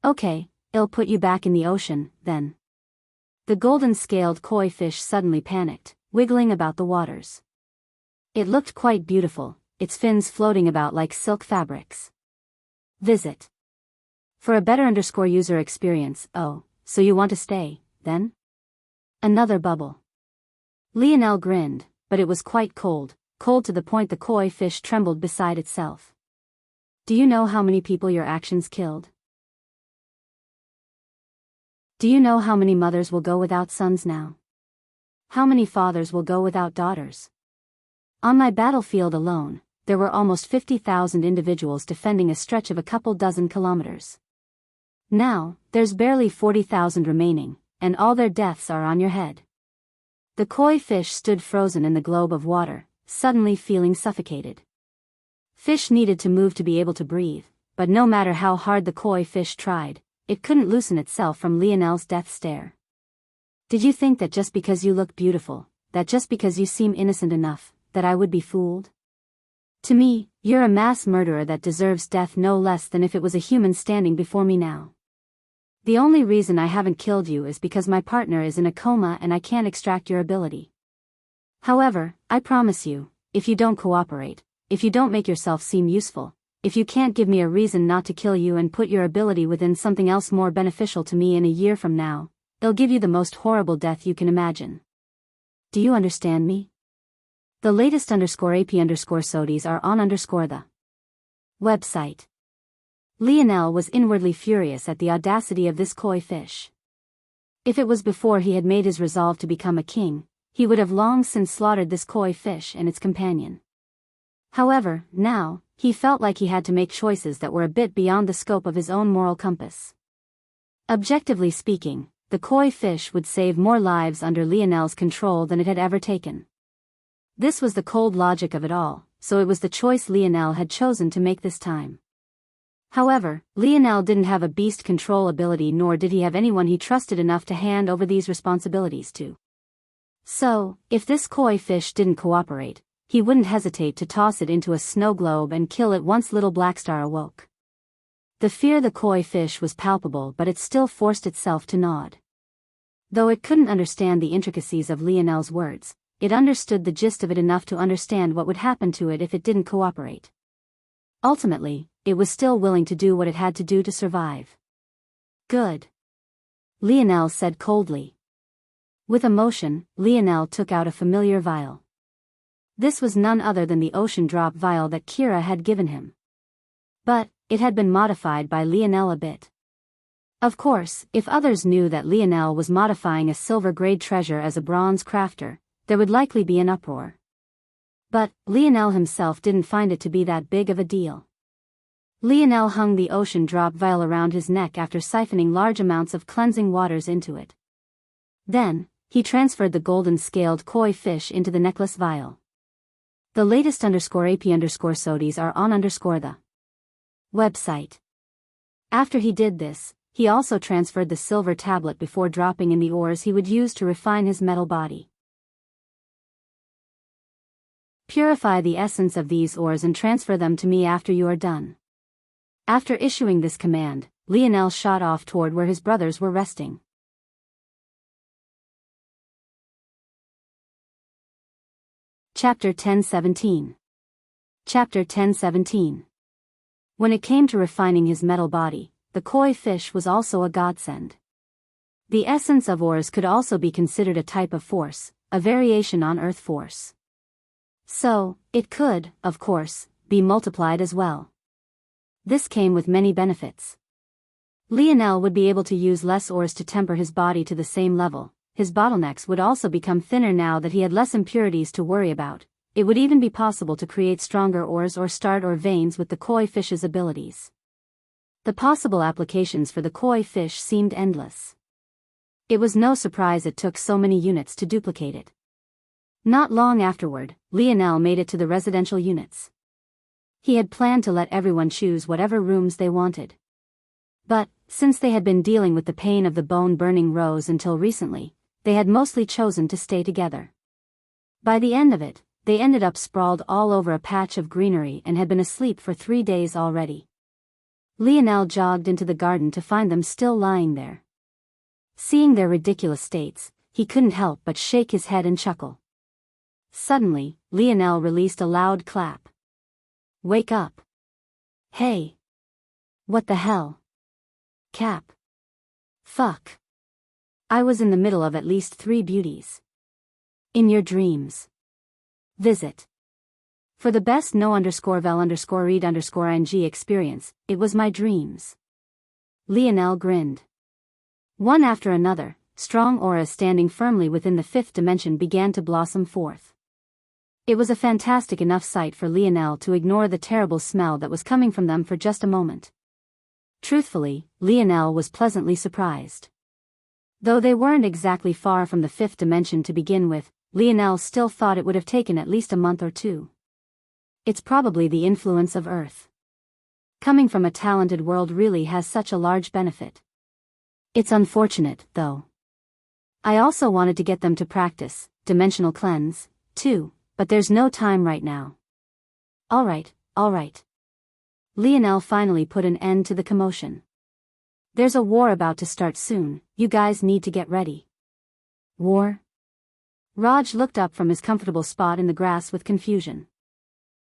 "Okay, I'll put you back in the ocean, then." The golden-scaled koi fish suddenly panicked, wiggling about the waters. It looked quite beautiful, its fins floating about like silk fabrics. Visit. For a better user experience, "Oh, so you want to stay, then?" Another bubble. Lionel grinned, but it was quite cold to the point the koi fish trembled beside itself. "Do you know how many people your actions killed? Do you know how many mothers will go without sons now? How many fathers will go without daughters? On my battlefield alone, there were almost 50,000 individuals defending a stretch of a couple dozen kilometers. Now, there's barely 40,000 remaining, and all their deaths are on your head." The koi fish stood frozen in the globe of water, suddenly feeling suffocated. Fish needed to move to be able to breathe, but no matter how hard the koi fish tried, it couldn't loosen itself from Lionel's death stare. "Did you think that just because you look beautiful, that just because you seem innocent enough, that I would be fooled? To me, you're a mass murderer that deserves death no less than if it was a human standing before me now. The only reason I haven't killed you is because my partner is in a coma and I can't extract your ability. However, I promise you, if you don't cooperate, if you don't make yourself seem useful, if you can't give me a reason not to kill you and put your ability within something else more beneficial to me in a year from now, I'll give you the most horrible death you can imagine. Do you understand me?" The latest _AP_SODIes are on the website. Lionel was inwardly furious at the audacity of this koi fish. If it was before he had made his resolve to become a king, he would have long since slaughtered this koi fish and its companion. However, now, he felt like he had to make choices that were a bit beyond the scope of his own moral compass. Objectively speaking, the koi fish would save more lives under Lionel's control than it had ever taken. This was the cold logic of it all, so it was the choice Lionel had chosen to make this time. However, Lionel didn't have a beast control ability, nor did he have anyone he trusted enough to hand over these responsibilities to. So, if this koi fish didn't cooperate, he wouldn't hesitate to toss it into a snow globe and kill it once little Blackstar awoke. The fear the koi fish was palpable, but it still forced itself to nod. Though it couldn't understand the intricacies of Lionel's words, it understood the gist of it enough to understand what would happen to it if it didn't cooperate. Ultimately, it was still willing to do what it had to do to survive. Good. Lionel said coldly. With emotion, Lionel took out a familiar vial. This was none other than the ocean drop vial that Kira had given him. But it had been modified by Lionel a bit. Of course, if others knew that Lionel was modifying a silver-grade treasure as a bronze crafter, there would likely be an uproar. But Lionel himself didn't find it to be that big of a deal. Lionel hung the ocean drop vial around his neck after siphoning large amounts of cleansing waters into it. Then, he transferred the golden-scaled koi fish into the necklace vial. The latest _AP_SODIs are on the website. After he did this, he also transferred the silver tablet before dropping in the ores he would use to refine his metal body. Purify the essence of these ores and transfer them to me after you are done. After issuing this command, Lionel shot off toward where his brothers were resting. Chapter 10:17. Chapter 10:17. When it came to refining his metal body, the koi fish was also a godsend. The essence of ores could also be considered a type of force, a variation on earth force. So, it could, of course, be multiplied as well. This came with many benefits. Lionel would be able to use less ores to temper his body to the same level. His bottlenecks would also become thinner now that he had less impurities to worry about. It would even be possible to create stronger ores or start ore veins with the koi fish's abilities. The possible applications for the koi fish seemed endless. It was no surprise it took so many units to duplicate it. Not long afterward, Lionel made it to the residential units. He had planned to let everyone choose whatever rooms they wanted. But, since they had been dealing with the pain of the bone-burning rose until recently, they had mostly chosen to stay together. By the end of it, they ended up sprawled all over a patch of greenery and had been asleep for 3 days already. Lionel jogged into the garden to find them still lying there. Seeing their ridiculous states, he couldn't help but shake his head and chuckle. Suddenly, Lionel released a loud clap. Wake up. Hey. What the hell? Cap. Fuck. I was in the middle of at least 3 beauties. In your dreams. Visit. For the best no_vel_read_ing experience, it was my dreams. Lionel grinned. One after another, strong auras standing firmly within the 5th dimension began to blossom forth. It was a fantastic enough sight for Lionel to ignore the terrible smell that was coming from them for just a moment. Truthfully, Lionel was pleasantly surprised. Though they weren't exactly far from the 5th dimension to begin with, Lionel still thought it would have taken at least a month or 2. It's probably the influence of Earth. Coming from a talented world really has such a large benefit. It's unfortunate, though. I also wanted to get them to practice dimensional cleanse, too, but there's no time right now. All right. Lionel finally put an end to the commotion. There's a war about to start soon, you guys need to get ready. War? Raj looked up from his comfortable spot in the grass with confusion.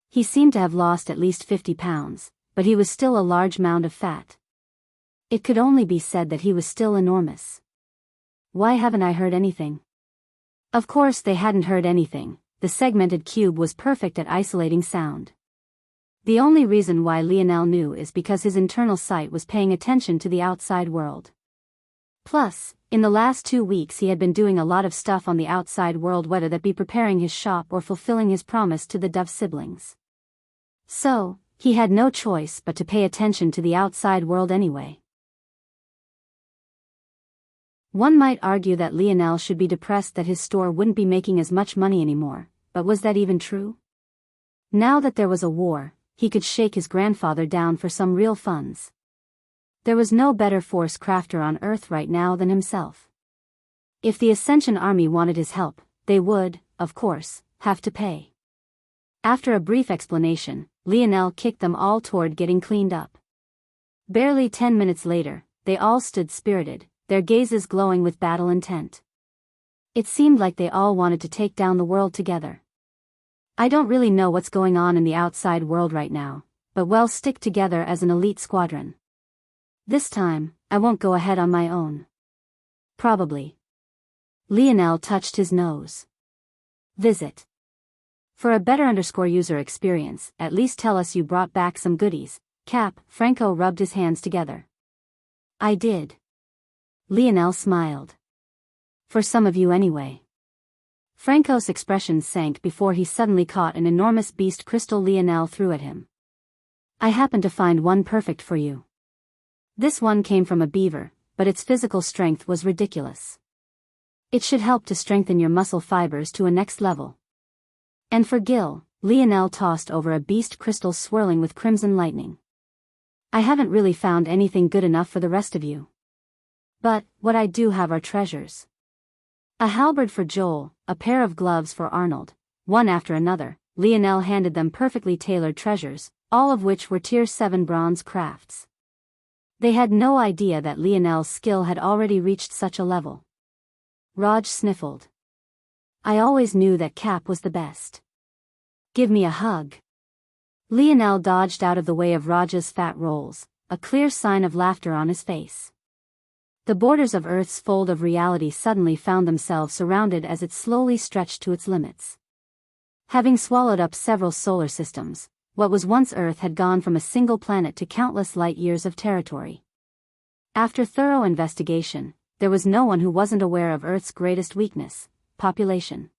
He seemed to have lost at least 50 pounds, but he was still a large mound of fat. It could only be said that he was still enormous. Why haven't I heard anything? Of course they hadn't heard anything. The segmented cube was perfect at isolating sound. The only reason why Lionel knew is because his internal sight was paying attention to the outside world. Plus, in the last 2 weeks he had been doing a lot of stuff on the outside world, whether that be preparing his shop or fulfilling his promise to the Dove siblings. So, he had no choice but to pay attention to the outside world anyway. One might argue that Lionel should be depressed that his store wouldn't be making as much money anymore, but was that even true? Now that there was a war, he could shake his grandfather down for some real funds. There was no better force crafter on Earth right now than himself. If the Ascension Army wanted his help, they would, of course, have to pay. After a brief explanation, Lionel kicked them all toward getting cleaned up. Barely 10 minutes later, they all stood spirited, their gazes glowing with battle intent. It seemed like they all wanted to take down the world together. I don't really know what's going on in the outside world right now, but we'll stick together as an elite squadron. This time, I won't go ahead on my own. Probably. Lionel touched his nose. Visit. For a better user experience, at least tell us you brought back some goodies. Cap. Franco rubbed his hands together. I did. Lionel smiled. For some of you anyway. Franco's expression sank before he suddenly caught an enormous beast crystal Lionel threw at him. I happened to find one perfect for you. This one came from a beaver, but its physical strength was ridiculous. It should help to strengthen your muscle fibers to a next level. And for Gil, Lionel tossed over a beast crystal swirling with crimson lightning. I haven't really found anything good enough for the rest of you. But, what I do have are treasures. A halberd for Joel, a pair of gloves for Arnold. One after another, Lionel handed them perfectly tailored treasures, all of which were Tier 7 bronze crafts. They had no idea that Lionel's skill had already reached such a level. Raj sniffled. I always knew that Cap was the best. Give me a hug. Lionel dodged out of the way of Raj's fat rolls, a clear sign of laughter on his face. The borders of Earth's fold of reality suddenly found themselves surrounded as it slowly stretched to its limits. Having swallowed up several solar systems, what was once Earth had gone from a single planet to countless light-years of territory. After thorough investigation, there was no one who wasn't aware of Earth's greatest weakness, population.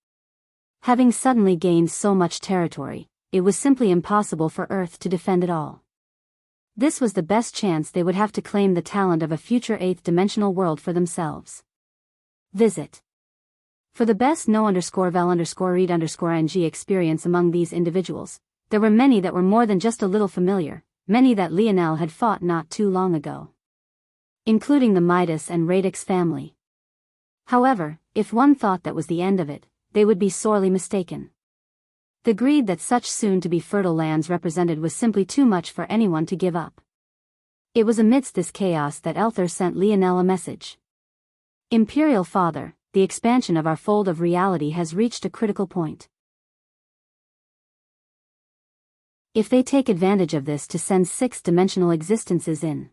Having suddenly gained so much territory, it was simply impossible for Earth to defend it all. This was the best chance they would have to claim the talent of a future 8th-dimensional world for themselves. Visit. For the best no_vel_read_ing experience among these individuals, there were many that were more than just a little familiar, many that Lionel had fought not too long ago. Including the Midas and Radix family. However, if one thought that was the end of it, they would be sorely mistaken. The greed that such soon-to-be fertile lands represented was simply too much for anyone to give up. It was amidst this chaos that Elther sent Lionel a message. Imperial Father, the expansion of our fold of reality has reached a critical point. If they take advantage of this to send 6th-dimensional existences in.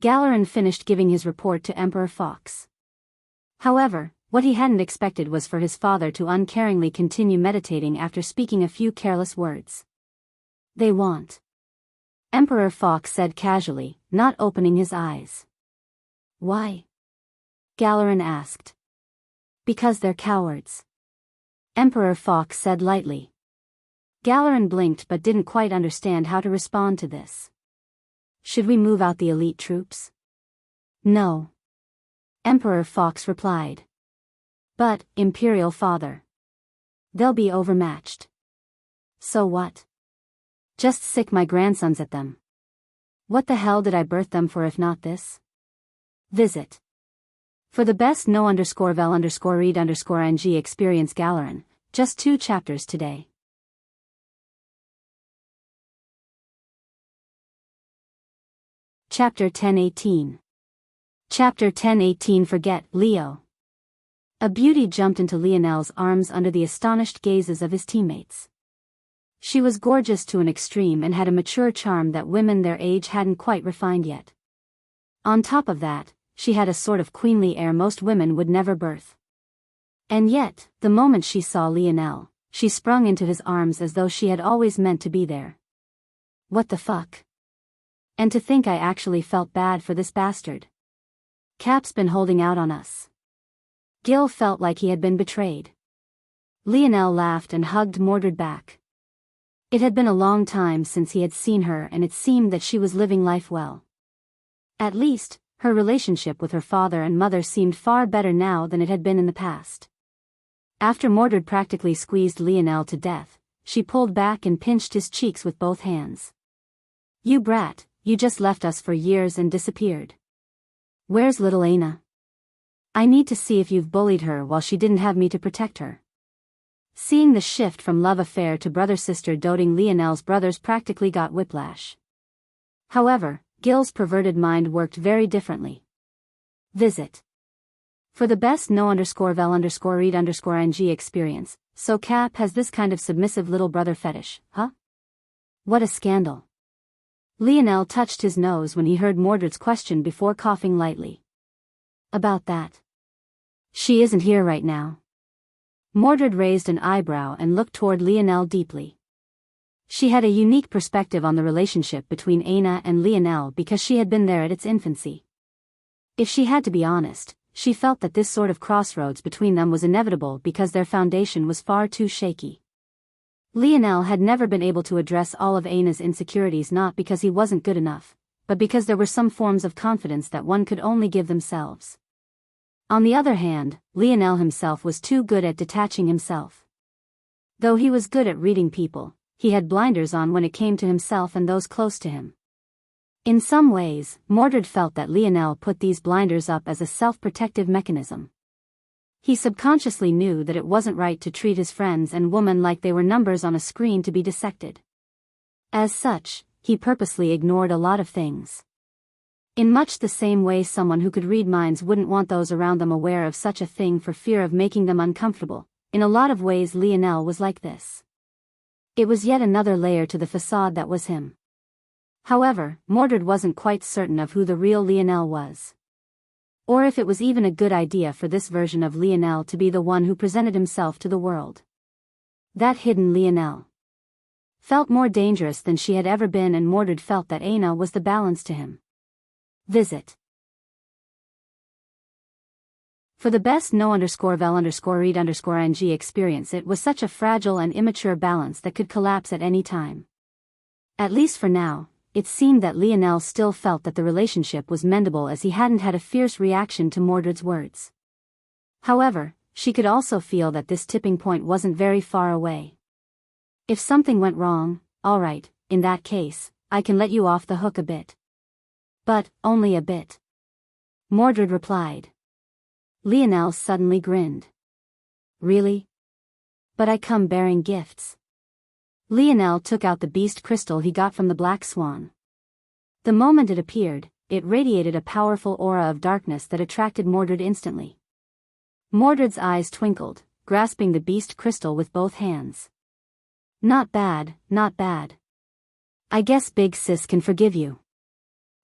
Galeran finished giving his report to Emperor Fox. However, what he hadn't expected was for his father to uncaringly continue meditating after speaking a few careless words. They want. Emperor Fox said casually, not opening his eyes. Why? Galeran asked. Because they're cowards. Emperor Fox said lightly. Galeran blinked but didn't quite understand how to respond to this. Should we move out the elite troops? No. Emperor Fox replied. But, Imperial Father. They'll be overmatched. So what? Just sick my grandsons at them. What the hell did I birth them for if not this? Visit. For the best no_vel_read_ing experience Galeran, just 2 chapters today. Chapter 1018. Chapter 1018 Forget, Leo. A beauty jumped into Lionel's arms under the astonished gazes of his teammates. She was gorgeous to an extreme and had a mature charm that women their age hadn't quite refined yet. On top of that, she had a sort of queenly air most women would never birth. And yet, the moment she saw Lionel, she sprung into his arms as though she had always meant to be there. What the fuck? And to think I actually felt bad for this bastard. Cap's been holding out on us. Gil felt like he had been betrayed. Lionel laughed and hugged Mordred back. It had been a long time since he had seen her and it seemed that she was living life well. At least, her relationship with her father and mother seemed far better now than it had been in the past. After Mordred practically squeezed Lionel to death, she pulled back and pinched his cheeks with both hands. You brat, you just left us for years and disappeared. Where's little Aina? I need to see if you've bullied her while she didn't have me to protect her. Seeing the shift from love affair to brother-sister doting, Lionel's brothers practically got whiplash. However, Gil's perverted mind worked very differently. Visit. For the best no_vel_read_ing experience, so Cap has this kind of submissive little brother fetish, huh? What a scandal. Lionel touched his nose when he heard Mordred's question before coughing lightly. About that. She isn't here right now. Mordred raised an eyebrow and looked toward Lionel deeply. She had a unique perspective on the relationship between Aina and Lionel because she had been there at its infancy. If she had to be honest, she felt that this sort of crossroads between them was inevitable because their foundation was far too shaky. Lionel had never been able to address all of Aina's insecurities, not because he wasn't good enough, but because there were some forms of confidence that one could only give themselves. On the other hand, Lionel himself was too good at detaching himself. Though he was good at reading people, he had blinders on when it came to himself and those close to him. In some ways, Mordred felt that Lionel put these blinders up as a self-protective mechanism. He subconsciously knew that it wasn't right to treat his friends and woman like they were numbers on a screen to be dissected. As such, he purposely ignored a lot of things. In much the same way someone who could read minds wouldn't want those around them aware of such a thing for fear of making them uncomfortable, in a lot of ways Lionel was like this. It was yet another layer to the facade that was him. However, Mordred wasn't quite certain of who the real Lionel was. Or if it was even a good idea for this version of Lionel to be the one who presented himself to the world. That hidden Lionel felt more dangerous than she had ever been, and Mordred felt that Aina was the balance to him. Visit. For the best no_vel_read_ing experience, it was such a fragile and immature balance that could collapse at any time. At least for now, it seemed that Lionel still felt that the relationship was mendable as he hadn't had a fierce reaction to Mordred's words. However, she could also feel that this tipping point wasn't very far away. If something went wrong, all right, in that case, I can let you off the hook a bit. But, only a bit. Mordred replied. Lionel suddenly grinned. Really? But I come bearing gifts. Lionel took out the beast crystal he got from the Black Swan. The moment it appeared, it radiated a powerful aura of darkness that attracted Mordred instantly. Mordred's eyes twinkled, grasping the beast crystal with both hands. Not bad, not bad. I guess Big Sis can forgive you.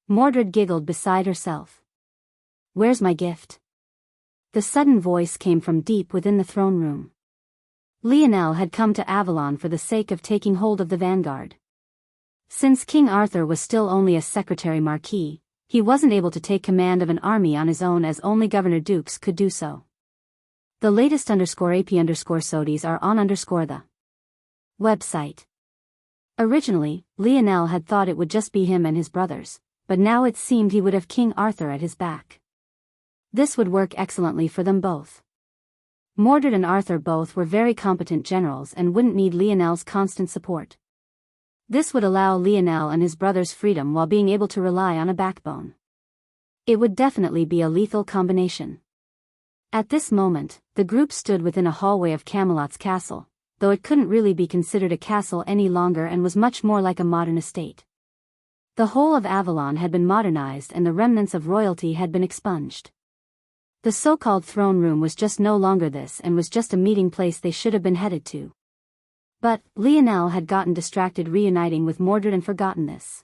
Mordred giggled beside herself. Where's my gift? The sudden voice came from deep within the throne room. Lionel had come to Avalon for the sake of taking hold of the vanguard. Since King Arthur was still only a secretary marquis, he wasn't able to take command of an army on his own, as only Governor Dukes could do so. The latest _AP_SODIs are on the website. Originally, Lionel had thought it would just be him and his brothers, but now it seemed he would have King Arthur at his back. This would work excellently for them both. Mordred and Arthur both were very competent generals and wouldn't need Lionel's constant support. This would allow Lionel and his brothers freedom while being able to rely on a backbone. It would definitely be a lethal combination. At this moment, the group stood within a hallway of Camelot's castle, though it couldn't really be considered a castle any longer and was much more like a modern estate. The whole of Avalon had been modernized and the remnants of royalty had been expunged. The so-called throne room was just no longer this and was just a meeting place they should have been headed to. But, Lionel had gotten distracted reuniting with Mordred and forgotten this.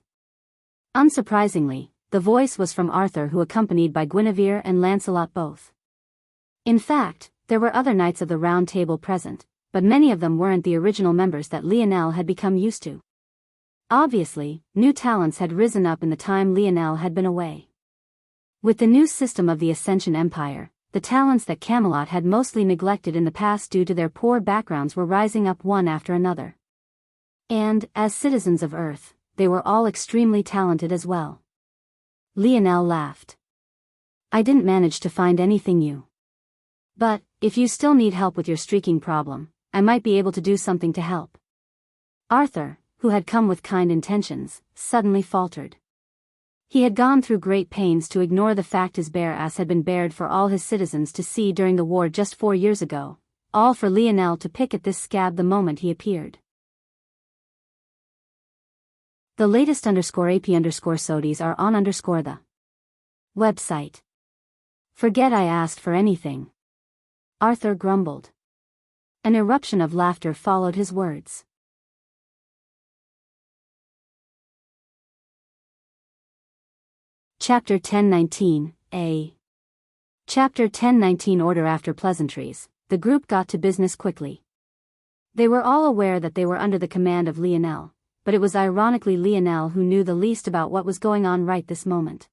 Unsurprisingly, the voice was from Arthur, who accompanied by Guinevere and Lancelot both. In fact, there were other knights of the Round Table present, but many of them weren't the original members that Lionel had become used to. Obviously, new talents had risen up in the time Lionel had been away. With the new system of the Ascension Empire, the talents that Camelot had mostly neglected in the past due to their poor backgrounds were rising up one after another. And, as citizens of Earth, they were all extremely talented as well. Lionel laughed. I didn't manage to find anything new. But, if you still need help with your streaking problem, I might be able to do something to help. Arthur, who had come with kind intentions, suddenly faltered. He had gone through great pains to ignore the fact his bare ass had been bared for all his citizens to see during the war just 4 years ago, all for Lionel to pick at this scab the moment he appeared. The latest _AP_SODIs are on the website. Forget I asked for anything. Arthur grumbled. An eruption of laughter followed his words. Chapter 1019, A. Chapter 1019 Order. After pleasantries, the group got to business quickly. They were all aware that they were under the command of Lionel, but it was ironically Lionel who knew the least about what was going on right this moment.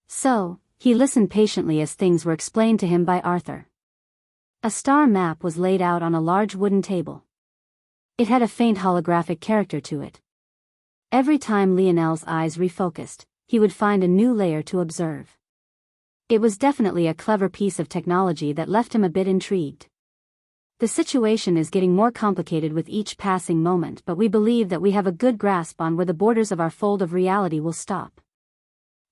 So, he listened patiently as things were explained to him by Arthur. A star map was laid out on a large wooden table. It had a faint holographic character to it. Every time Lionel's eyes refocused, he would find a new layer to observe. It was definitely a clever piece of technology that left him a bit intrigued. The situation is getting more complicated with each passing moment, but we believe that we have a good grasp on where the borders of our fold of reality will stop.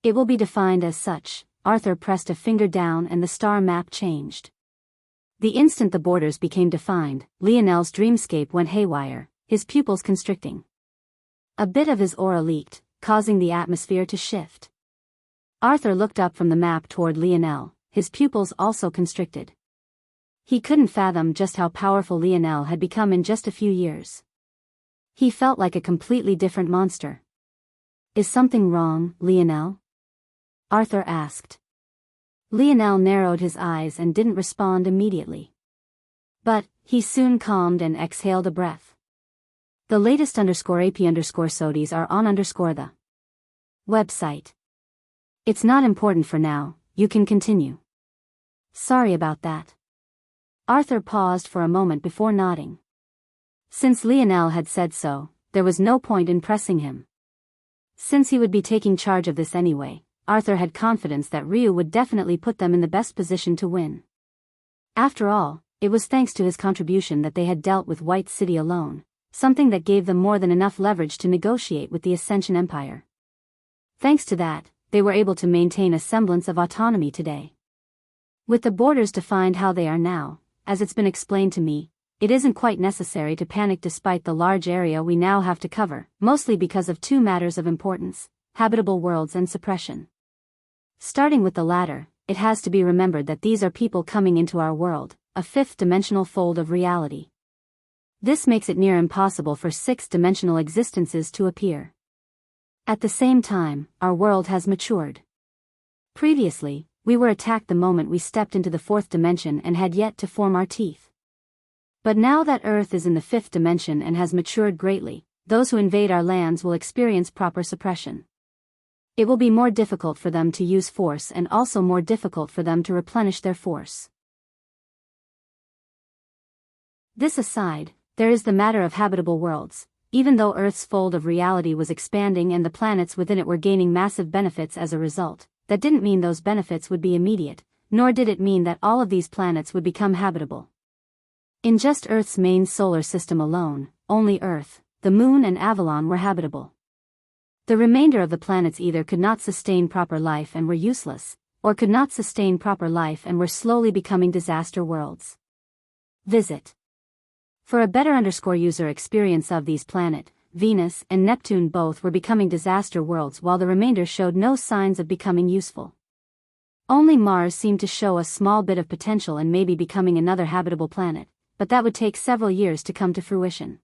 It will be defined as such. Arthur pressed a finger down and the star map changed. The instant the borders became defined, Lionel's dreamscape went haywire, his pupils constricting. A bit of his aura leaked, causing the atmosphere to shift. Arthur looked up from the map toward Lionel, his pupils also constricted. He couldn't fathom just how powerful Lionel had become in just a few years. He felt like a completely different monster. Is something wrong, Lionel? Arthur asked. Lionel narrowed his eyes and didn't respond immediately. But, he soon calmed and exhaled a breath. The latest _AP_SODIs are on the website. It's not important for now, you can continue. Sorry about that. Arthur paused for a moment before nodding. Since Lionel had said so, there was no point in pressing him. Since he would be taking charge of this anyway, Arthur had confidence that Ryu would definitely put them in the best position to win. After all, it was thanks to his contribution that they had dealt with White City alone, something that gave them more than enough leverage to negotiate with the Ascension Empire. Thanks to that, they were able to maintain a semblance of autonomy today. With the borders defined how they are now, as it's been explained to me, it isn't quite necessary to panic despite the large area we now have to cover, mostly because of two matters of importance: habitable worlds and suppression. Starting with the latter, it has to be remembered that these are people coming into our world, a fifth-dimensional fold of reality. This makes it near impossible for sixth-dimensional existences to appear. At the same time, our world has matured. Previously, we were attacked the moment we stepped into the fourth dimension and had yet to form our teeth. But now that Earth is in the fifth dimension and has matured greatly, those who invade our lands will experience proper suppression. It will be more difficult for them to use force and also more difficult for them to replenish their force. This aside, there is the matter of habitable worlds. Even though Earth's fold of reality was expanding and the planets within it were gaining massive benefits as a result, that didn't mean those benefits would be immediate, nor did it mean that all of these planets would become habitable. In just Earth's main solar system alone, only Earth, the Moon and Avalon were habitable. The remainder of the planets either could not sustain proper life and were useless, or could not sustain proper life and were slowly becoming disaster worlds. Visit. For a better user experience of these planet, Venus and Neptune both were becoming disaster worlds while the remainder showed no signs of becoming useful. Only Mars seemed to show a small bit of potential in maybe becoming another habitable planet, but that would take several years to come to fruition.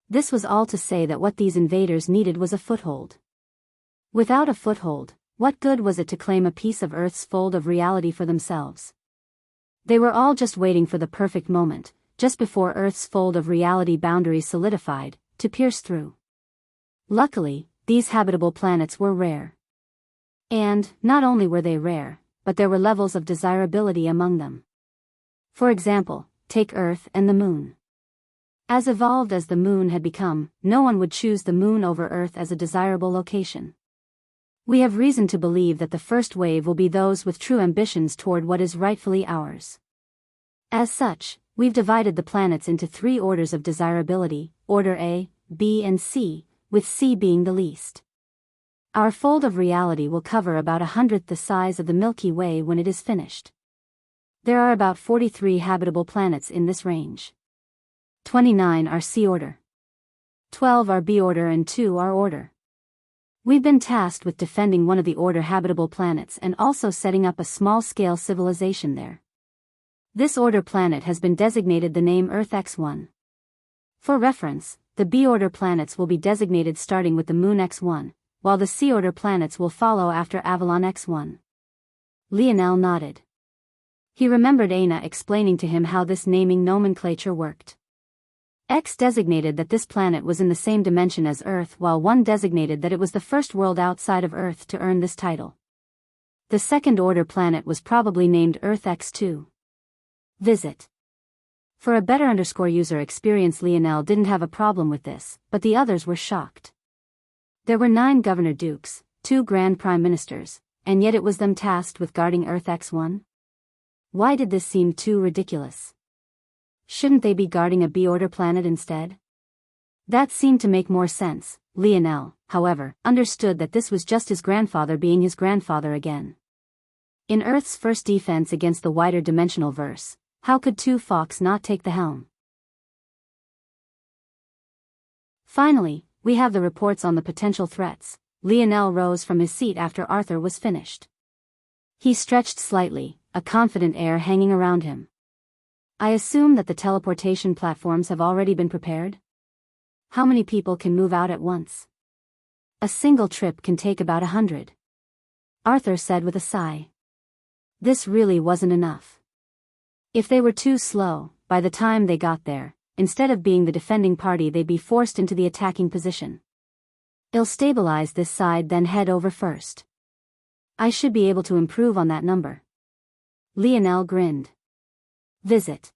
This was all to say that what these invaders needed was a foothold. Without a foothold, what good was it to claim a piece of Earth's fold of reality for themselves? They were all just waiting for the perfect moment, just before Earth's fold of reality boundaries solidified, to pierce through. Luckily, these habitable planets were rare. And, not only were they rare, but there were levels of desirability among them. For example, take Earth and the Moon. As evolved as the Moon had become, no one would choose the Moon over Earth as a desirable location. We have reason to believe that the first wave will be those with true ambitions toward what is rightfully ours. As such, we've divided the planets into three orders of desirability: Order A, B and C, with C being the least. Our fold of reality will cover about 1/100th the size of the Milky Way when it is finished. There are about 43 habitable planets in this range. 29 are C order. 12 are B order and 2 are order. We've been tasked with defending one of the Order habitable planets and also setting up a small-scale civilization there. This Order planet has been designated the name Earth X1. For reference, the B-Order planets will be designated starting with the Moon X1, while the C-Order planets will follow after Avalon X1. Lionel nodded. He remembered Aina explaining to him how this naming nomenclature worked. X designated that this planet was in the same dimension as Earth, while 1 designated that it was the first world outside of Earth to earn this title. The second Order planet was probably named Earth X2. Visit. For a better user experience, Lionel didn't have a problem with this, but the others were shocked. There were 9 Governor Dukes, 2 Grand Prime Ministers, and yet it was them tasked with guarding Earth X1? Why did this seem too ridiculous? Shouldn't they be guarding a B-Order planet instead? That seemed to make more sense. Lionel, however, understood that this was just his grandfather being his grandfather again. In Earth's first defense against the wider dimensional verse, how could 2 Fox not take the helm? Finally, we have the reports on the potential threats. Lionel rose from his seat after Arthur was finished. He stretched slightly, a confident air hanging around him. I assume that the teleportation platforms have already been prepared? How many people can move out at once? A single trip can take about 100. Arthur said with a sigh. This really wasn't enough. If they were too slow, by the time they got there, instead of being the defending party, they'd be forced into the attacking position. I'll stabilize this side, then head over first. I should be able to improve on that number. Lionel grinned. Visit.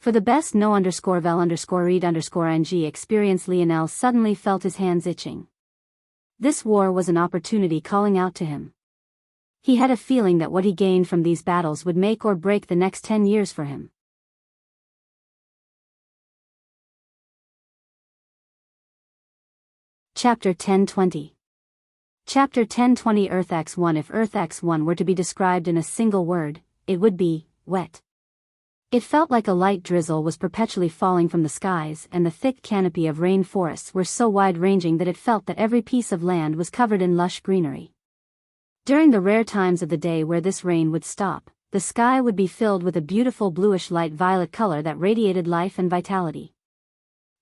For the best no_vel_read_ng experience, Lionel suddenly felt his hands itching. This war was an opportunity calling out to him. He had a feeling that what he gained from these battles would make or break the next 10 years for him. Chapter 1020. Chapter 1020 Earth X1. If Earth X1 were to be described in a single word, it would be wet. It felt like a light drizzle was perpetually falling from the skies, and the thick canopy of rain forests were so wide-ranging that it felt that every piece of land was covered in lush greenery. During the rare times of the day where this rain would stop, the sky would be filled with a beautiful bluish light violet color that radiated life and vitality.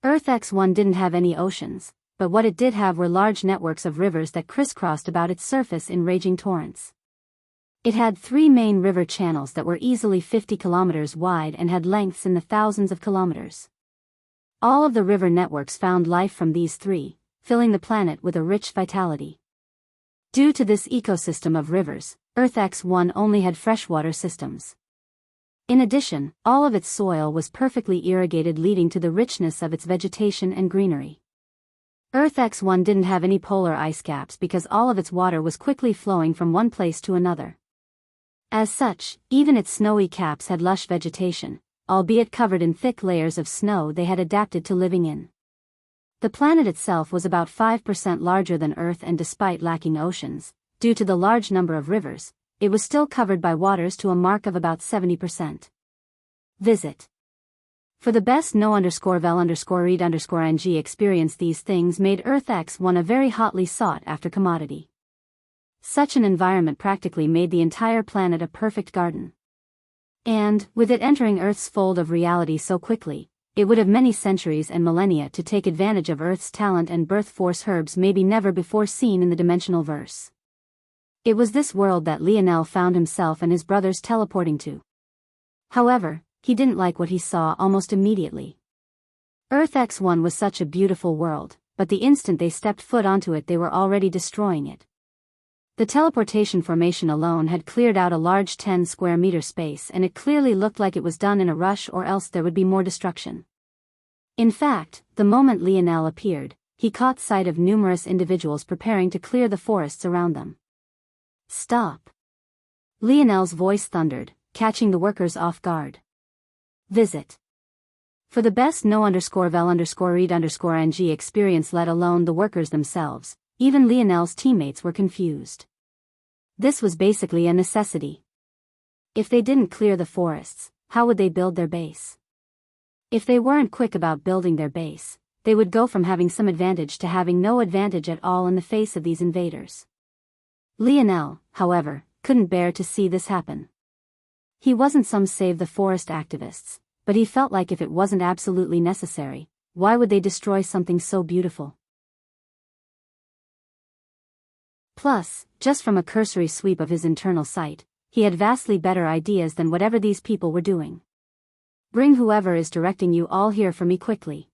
Earth X1 didn't have any oceans, but what it did have were large networks of rivers that crisscrossed about its surface in raging torrents. It had 3 main river channels that were easily 50 kilometers wide and had lengths in the thousands of kilometers. All of the river networks found life from these 3, filling the planet with a rich vitality. Due to this ecosystem of rivers, Earth X1 only had freshwater systems. In addition, all of its soil was perfectly irrigated, leading to the richness of its vegetation and greenery. Earth X1 didn't have any polar ice caps because all of its water was quickly flowing from one place to another. As such, even its snowy caps had lush vegetation, albeit covered in thick layers of snow they had adapted to living in. The planet itself was about 5% larger than Earth, and despite lacking oceans, due to the large number of rivers, it was still covered by waters to a mark of about 70%. Visit. For the best no_vel_read_ng experience, these things made Earth X1 a very hotly sought after commodity. Such an environment practically made the entire planet a perfect garden. And, with it entering Earth's fold of reality so quickly, it would have many centuries and millennia to take advantage of Earth's talent and birth force herbs maybe never before seen in the dimensional verse. It was this world that Lionel found himself and his brothers teleporting to. However, he didn't like what he saw almost immediately. Earth X1 was such a beautiful world, but the instant they stepped foot onto it, they were already destroying it. The teleportation formation alone had cleared out a large 10 square meter space, and it clearly looked like it was done in a rush, or else there would be more destruction. In fact, the moment Lionel appeared, he caught sight of numerous individuals preparing to clear the forests around them. Stop! Lionel's voice thundered, catching the workers off guard. Visit. For the best no_vel_read_ng experience, let alone the workers themselves, even Lionel's teammates were confused. This was basically a necessity. If they didn't clear the forests, how would they build their base? If they weren't quick about building their base, they would go from having some advantage to having no advantage at all in the face of these invaders. Lionel, however, couldn't bear to see this happen. He wasn't some save the forest activists, but he felt like if it wasn't absolutely necessary, why would they destroy something so beautiful? Plus, just from a cursory sweep of his internal sight, he had vastly better ideas than whatever these people were doing. Bring whoever is directing you all here for me quickly.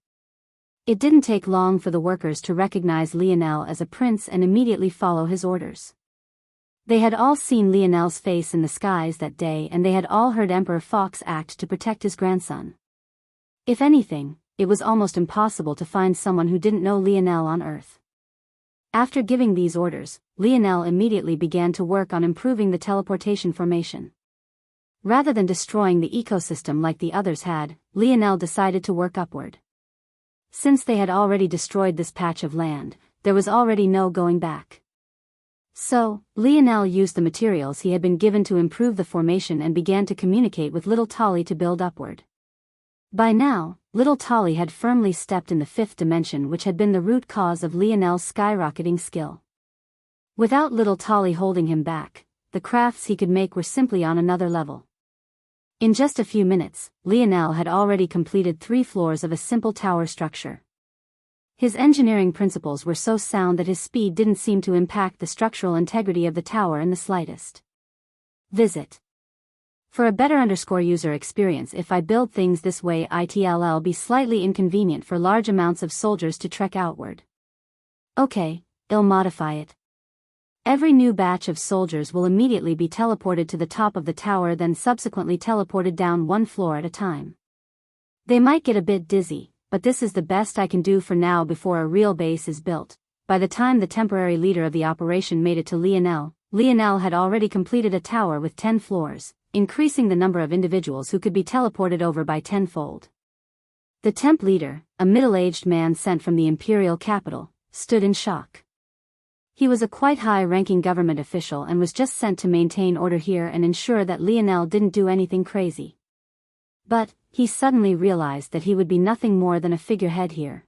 It didn't take long for the workers to recognize Lionel as a prince and immediately follow his orders. They had all seen Lionel's face in the skies that day, and they had all heard Emperor Fox act to protect his grandson. If anything, it was almost impossible to find someone who didn't know Lionel on Earth. After giving these orders, Lionel immediately began to work on improving the teleportation formation. Rather than destroying the ecosystem like the others had, Lionel decided to work upward. Since they had already destroyed this patch of land, there was already no going back. So, Lionel used the materials he had been given to improve the formation and began to communicate with little Tolly to build upward. By now, little Tolly had firmly stepped in the fifth dimension, which had been the root cause of Lionel's skyrocketing skill. Without little Tolly holding him back, the crafts he could make were simply on another level. In just a few minutes, Lionel had already completed 3 floors of a simple tower structure. His engineering principles were so sound that his speed didn't seem to impact the structural integrity of the tower in the slightest. Visit. For a better user experience, if I build things this way, it'll be slightly inconvenient for large amounts of soldiers to trek outward. Okay, I'll modify it. Every new batch of soldiers will immediately be teleported to the top of the tower, then subsequently teleported down 1 floor at a time. They might get a bit dizzy, but this is the best I can do for now before a real base is built. By the time the temporary leader of the operation made it to Lionel, Lionel had already completed a tower with 10 floors, increasing the number of individuals who could be teleported over by 10-fold. The temp leader, a middle-aged man sent from the imperial capital, stood in shock. He was a quite high-ranking government official and was just sent to maintain order here and ensure that Lionel didn't do anything crazy. But he suddenly realized that he would be nothing more than a figurehead here.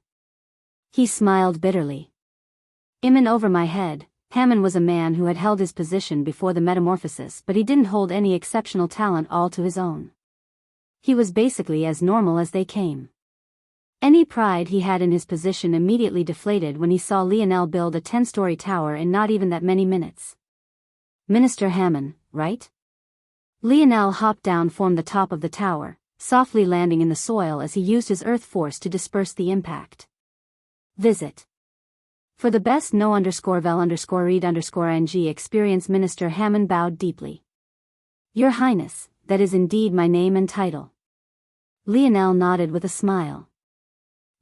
He smiled bitterly. In over my head, Hammond was a man who had held his position before the metamorphosis, but he didn't hold any exceptional talent all to his own. He was basically as normal as they came. Any pride he had in his position immediately deflated when he saw Lionel build a 10-story tower in not even that many minutes. Minister Hammond, right? Lionel hopped down from the top of the tower, softly landing in the soil as he used his earth force to disperse the impact. Visit. For the best no_vel_read_ng experience, Minister Hammond bowed deeply. Your Highness, that is indeed my name and title. Lionel nodded with a smile.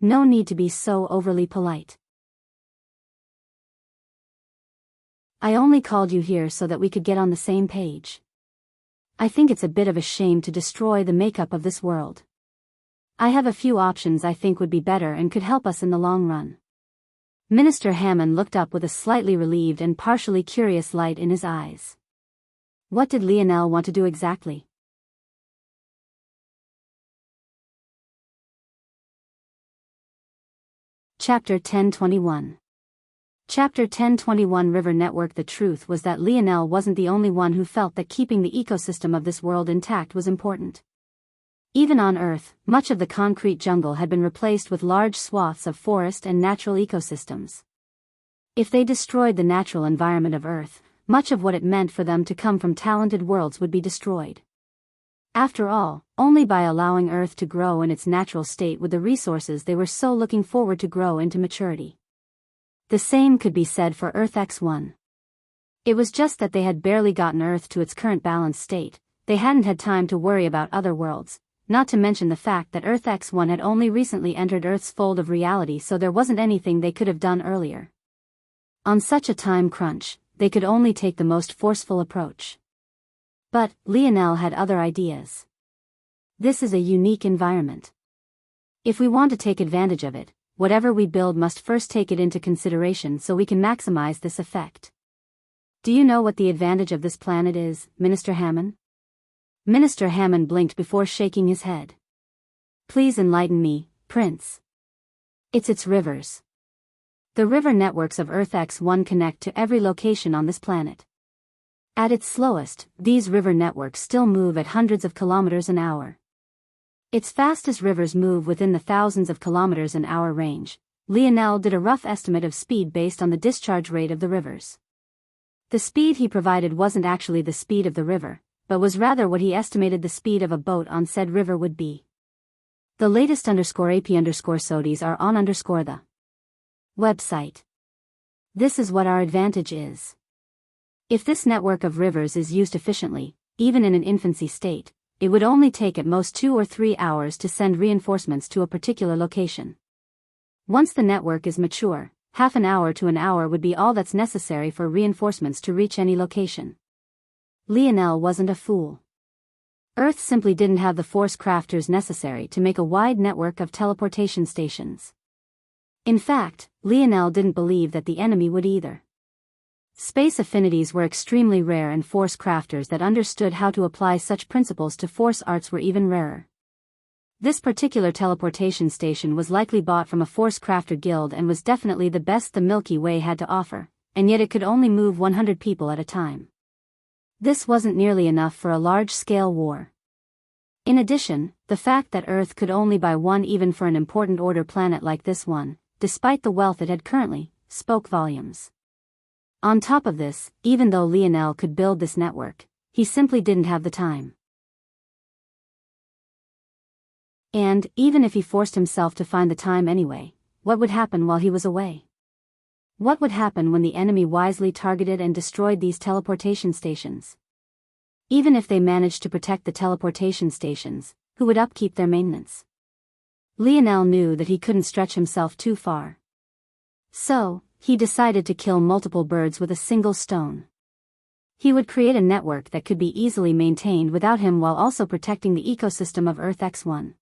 No need to be so overly polite. I only called you here so that we could get on the same page. I think it's a bit of a shame to destroy the makeup of this world. I have a few options I think would be better and could help us in the long run. Minister Hammond looked up with a slightly relieved and partially curious light in his eyes. What did Lionel want to do exactly? Chapter 1021. Chapter 1021 River Network. The truth was that Lionel wasn't the only one who felt that keeping the ecosystem of this world intact was important. Even on Earth, much of the concrete jungle had been replaced with large swaths of forest and natural ecosystems. If they destroyed the natural environment of Earth, much of what it meant for them to come from talented worlds would be destroyed. After all, only by allowing Earth to grow in its natural state would the resources they were so looking forward to grow into maturity. The same could be said for Earth X1. It was just that they had barely gotten Earth to its current balanced state. They hadn't had time to worry about other worlds, not to mention the fact that Earth X1 had only recently entered Earth's fold of reality, so there wasn't anything they could have done earlier. On such a time crunch, they could only take the most forceful approach. But Lionel had other ideas. This is a unique environment. If we want to take advantage of it, whatever we build must first take it into consideration so we can maximize this effect. Do you know what the advantage of this planet is, Minister Hammond? Minister Hammond blinked before shaking his head. Please enlighten me, Prince. It's its rivers. The river networks of Earth X1 connect to every location on this planet. At its slowest, these river networks still move at hundreds of kilometers an hour. Its fastest rivers move within the thousands of kilometers an hour range. Lionel did a rough estimate of speed based on the discharge rate of the rivers. The speed he provided wasn't actually the speed of the river, but was rather what he estimated the speed of a boat on said river would be. The latest _AP_SODIs are on the website. This is what our advantage is. If this network of rivers is used efficiently, even in an infancy state, it would only take at most 2 or 3 hours to send reinforcements to a particular location. Once the network is mature, half an hour to an hour would be all that's necessary for reinforcements to reach any location. Lionel wasn't a fool. Earth simply didn't have the force crafters necessary to make a wide network of teleportation stations. In fact, Lionel didn't believe that the enemy would either. Space affinities were extremely rare, and force crafters that understood how to apply such principles to force arts were even rarer. This particular teleportation station was likely bought from a force crafter guild and was definitely the best the Milky Way had to offer, and yet it could only move 100 people at a time. This wasn't nearly enough for a large-scale war. In addition, the fact that Earth could only buy one even for an important order planet like this one, despite the wealth it had currently, spoke volumes. On top of this, even though Lionel could build this network, he simply didn't have the time. And, even if he forced himself to find the time anyway, what would happen while he was away? What would happen when the enemy wisely targeted and destroyed these teleportation stations? Even if they managed to protect the teleportation stations, who would upkeep their maintenance? Lionel knew that he couldn't stretch himself too far. So, he decided to kill multiple birds with a single stone. He would create a network that could be easily maintained without him while also protecting the ecosystem of Earth X1.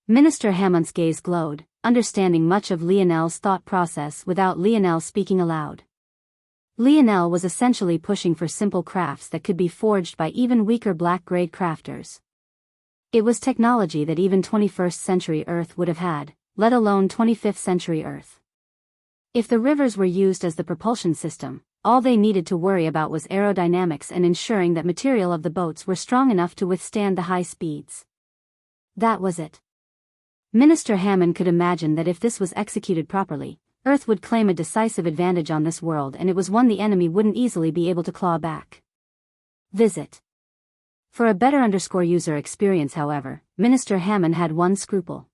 Minister Hammond's gaze glowed, understanding much of Lionel's thought process without Lionel speaking aloud. Lionel was essentially pushing for simple crafts that could be forged by even weaker black-grade crafters. It was technology that even 21st century Earth would have had, let alone 25th century Earth. If the rivers were used as the propulsion system, all they needed to worry about was aerodynamics and ensuring that material of the boats were strong enough to withstand the high speeds. That was it. Minister Hammond could imagine that if this was executed properly, Earth would claim a decisive advantage on this world, and it was one the enemy wouldn't easily be able to claw back. Visit. For a better user experience, however, Minister Hammond had one scruple.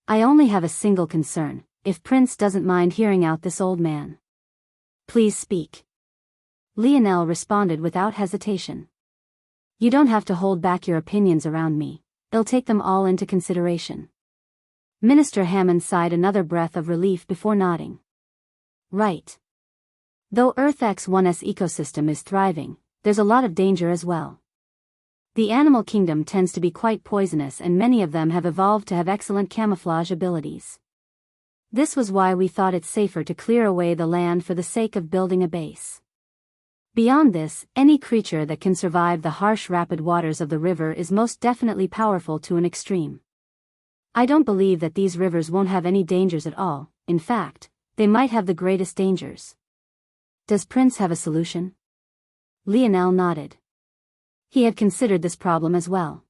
I only have a single concern. If Prince doesn't mind hearing out this old man. Please speak. Lionel responded without hesitation. You don't have to hold back your opinions around me. I'll take them all into consideration. Minister Hammond sighed another breath of relief before nodding. Right. Though Earth X1's ecosystem is thriving, there's a lot of danger as well. The animal kingdom tends to be quite poisonous, and many of them have evolved to have excellent camouflage abilities. This was why we thought it safer to clear away the land for the sake of building a base. Beyond this, any creature that can survive the harsh rapid waters of the river is most definitely powerful to an extreme. I don't believe that these rivers won't have any dangers at all. In fact, they might have the greatest dangers. Does Prince have a solution? Lionel nodded. He had considered this problem as well.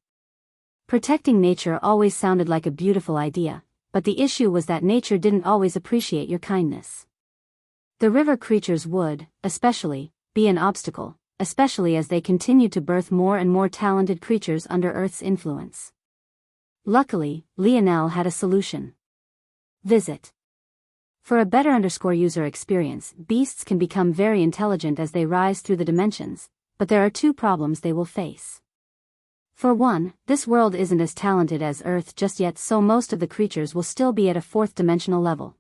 Protecting nature always sounded like a beautiful idea, but the issue was that nature didn't always appreciate your kindness. The river creatures would, especially, be an obstacle, especially as they continued to birth more and more talented creatures under Earth's influence. Luckily, Lionel had a solution. Visit. For a better user experience, beasts can become very intelligent as they rise through the dimensions, but there are two problems they will face. For one, this world isn't as talented as Earth just yet, so most of the creatures will still be at a fourth-dimensional level.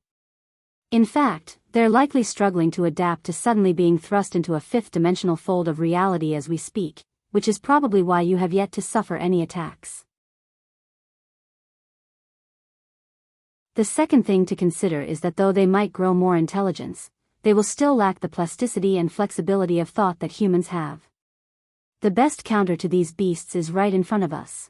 In fact, they're likely struggling to adapt to suddenly being thrust into a fifth-dimensional fold of reality as we speak, which is probably why you have yet to suffer any attacks. The second thing to consider is that though they might grow more intelligence, they will still lack the plasticity and flexibility of thought that humans have. The best counter to these beasts is right in front of us.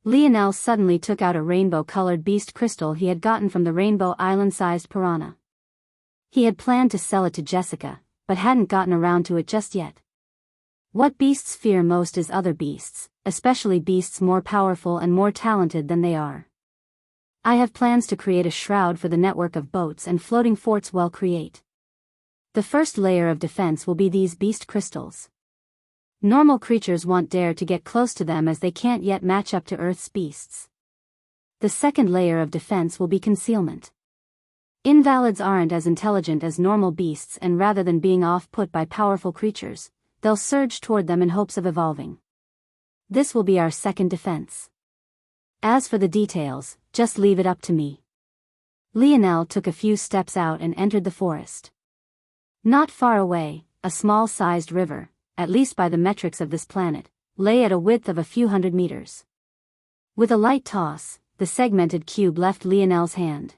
Lionel suddenly took out a rainbow-colored beast crystal he had gotten from the Rainbow Island-sized piranha. He had planned to sell it to Jessica, but hadn't gotten around to it just yet. What beasts fear most is other beasts, especially beasts more powerful and more talented than they are. I have plans to create a shroud for the network of boats and floating forts we'll create. The first layer of defense will be these beast crystals. Normal creatures won't dare to get close to them as they can't yet match up to Earth's beasts. The second layer of defense will be concealment. Invalids aren't as intelligent as normal beasts, and rather than being off-put by powerful creatures, they'll surge toward them in hopes of evolving. This will be our second defense. As for the details, just leave it up to me. Lionel took a few steps out and entered the forest. Not far away, a small-sized river, at least by the metrics of this planet, lay at a width of a few hundred meters. With a light toss, the segmented cube left Lionel's hand.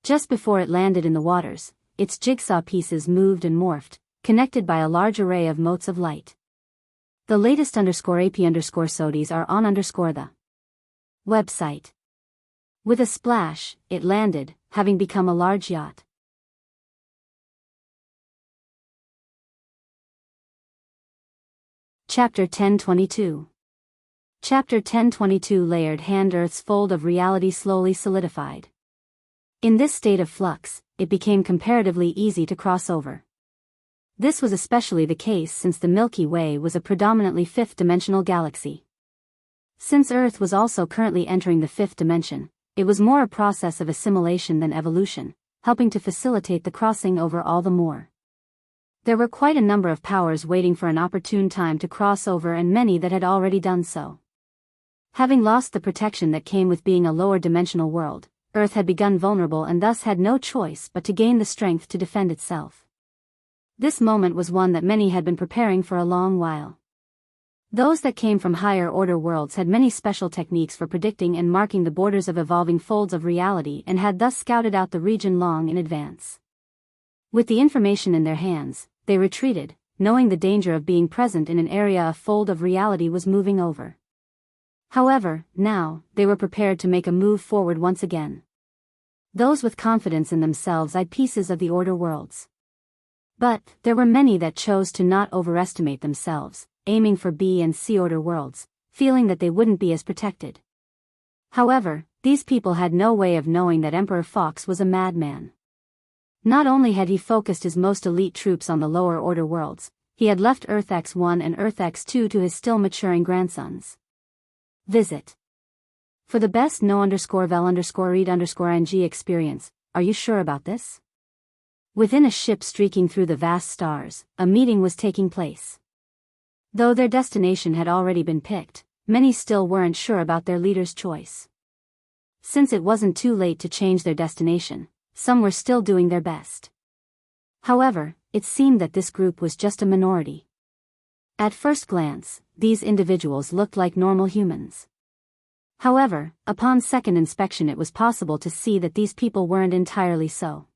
Just before it landed in the waters, its jigsaw pieces moved and morphed, connected by a large array of motes of light. The latest _AP_SODIs are on the website. With a splash, it landed, having become a large yacht. Chapter 1022. Chapter 1022. Layered hand. Earth's fold of reality slowly solidified. In this state of flux, it became comparatively easy to cross over. This was especially the case since the Milky Way was a predominantly fifth-dimensional galaxy. Since Earth was also currently entering the fifth dimension, it was more a process of assimilation than evolution, helping to facilitate the crossing over all the more. There were quite a number of powers waiting for an opportune time to cross over, and many that had already done so. Having lost the protection that came with being a lower-dimensional world, Earth had begun vulnerable and thus had no choice but to gain the strength to defend itself. This moment was one that many had been preparing for a long while. Those that came from higher-order worlds had many special techniques for predicting and marking the borders of evolving folds of reality, and had thus scouted out the region long in advance. With the information in their hands, they retreated, knowing the danger of being present in an area a fold of reality was moving over. However, now, they were prepared to make a move forward once again. Those with confidence in themselves eyed pieces of the order worlds. But, there were many that chose to not overestimate themselves, aiming for B and C order worlds, feeling that they wouldn't be as protected. However, these people had no way of knowing that Emperor Fox was a madman. Not only had he focused his most elite troops on the lower order worlds, he had left Earth X1 and Earth X2 to his still maturing grandsons. Visit. For the best no_vel_read_ng experience, are you sure about this? Within a ship streaking through the vast stars, a meeting was taking place. Though their destination had already been picked, many still weren't sure about their leader's choice. Since it wasn't too late to change their destination, some were still doing their best. However, it seemed that this group was just a minority. At first glance, these individuals looked like normal humans. However, upon second inspection it was possible to see that these people weren't entirely so.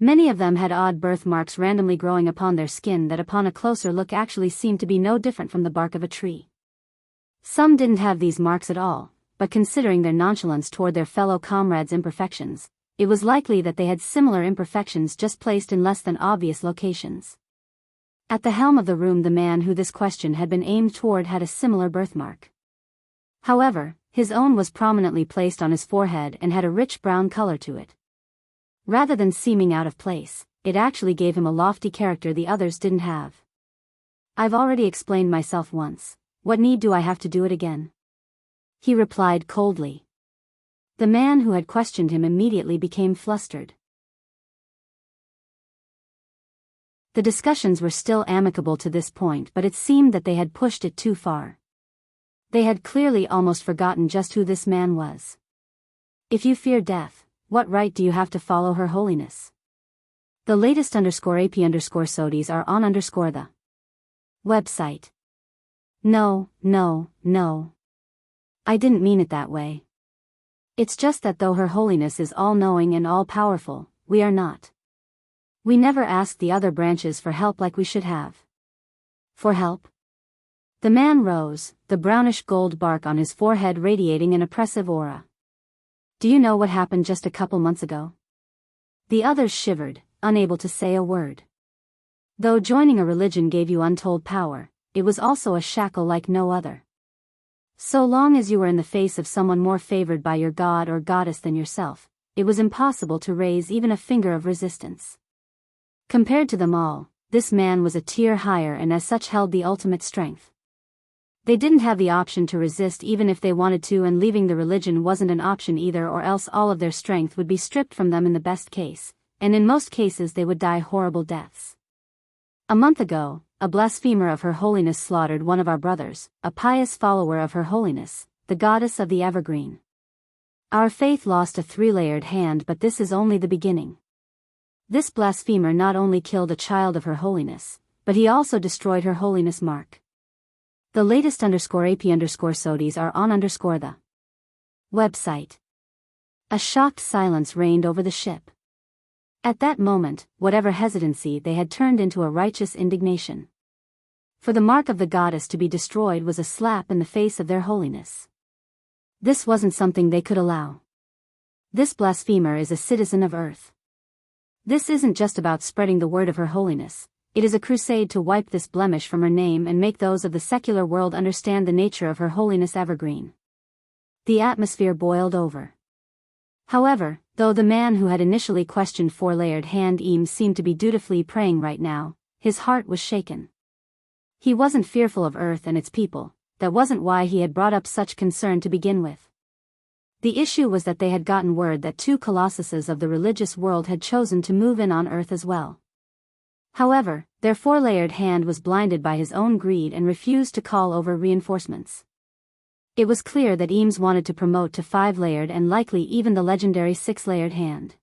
Many of them had odd birthmarks randomly growing upon their skin that upon a closer look actually seemed to be no different from the bark of a tree. Some didn't have these marks at all, but considering their nonchalance toward their fellow comrades' imperfections, it was likely that they had similar imperfections just placed in less than obvious locations. At the helm of the room, the man who this question had been aimed toward had a similar birthmark. However, his own was prominently placed on his forehead and had a rich brown color to it. Rather than seeming out of place, it actually gave him a lofty character the others didn't have. "I've already explained myself once. What need do I have to do it again?" he replied coldly. The man who had questioned him immediately became flustered. The discussions were still amicable to this point, but it seemed that they had pushed it too far. They had clearly almost forgotten just who this man was. "If you fear death, what right do you have to follow Her Holiness?" The latest _AP_SODIs are on the website. No. I didn't mean it that way. It's just that though Her Holiness is all-knowing and all-powerful, we are not. We never asked the other branches for help like we should have. For help? The man rose, the brownish gold bark on his forehead radiating an oppressive aura. Do you know what happened just a couple months ago? The others shivered, unable to say a word. Though joining a religion gave you untold power, it was also a shackle like no other. So long as you were in the face of someone more favored by your god or goddess than yourself, it was impossible to raise even a finger of resistance. Compared to them all, this man was a tier higher and as such held the ultimate strength. They didn't have the option to resist even if they wanted to, and leaving the religion wasn't an option either, or else all of their strength would be stripped from them in the best case, and in most cases they would die horrible deaths. A month ago, a blasphemer of Her Holiness slaughtered one of our brothers, a pious follower of Her Holiness, the goddess of the evergreen. Our faith lost a 3-layered hand, but this is only the beginning. This blasphemer not only killed a child of Her Holiness, but he also destroyed Her Holiness mark. The latest _AP_SODIs are on the website. A shocked silence reigned over the ship. At that moment, whatever hesitancy they had turned into a righteous indignation. For the mark of the goddess to be destroyed was a slap in the face of their holiness. This wasn't something they could allow. This blasphemer is a citizen of Earth. This isn't just about spreading the word of Her Holiness, it is a crusade to wipe this blemish from her name and make those of the secular world understand the nature of Her Holiness Evergreen. The atmosphere boiled over. However, though the man who had initially questioned 4-layered hand Eames seemed to be dutifully praying right now, his heart was shaken. He wasn't fearful of Earth and its people, that wasn't why he had brought up such concern to begin with. The issue was that they had gotten word that 2 colossuses of the religious world had chosen to move in on Earth as well. However, their 4-layered hand was blinded by his own greed and refused to call over reinforcements. It was clear that Eames wanted to promote to 5-layered and likely even the legendary 6-layered hand.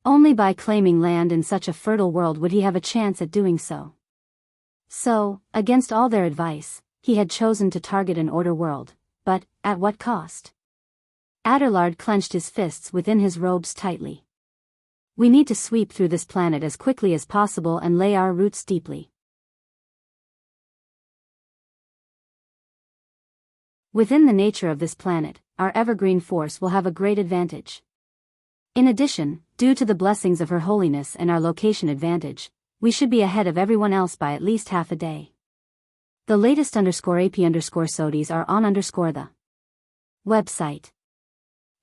Only by claiming land in such a fertile world would he have a chance at doing so. So, against all their advice, he had chosen to target an order world, but at what cost? Adelard clenched his fists within his robes tightly. We need to sweep through this planet as quickly as possible and lay our roots deeply. Within the nature of this planet, our evergreen force will have a great advantage. In addition, due to the blessings of Her Holiness and our location advantage, we should be ahead of everyone else by at least half a day. The latest _AP_SODIs are on the website.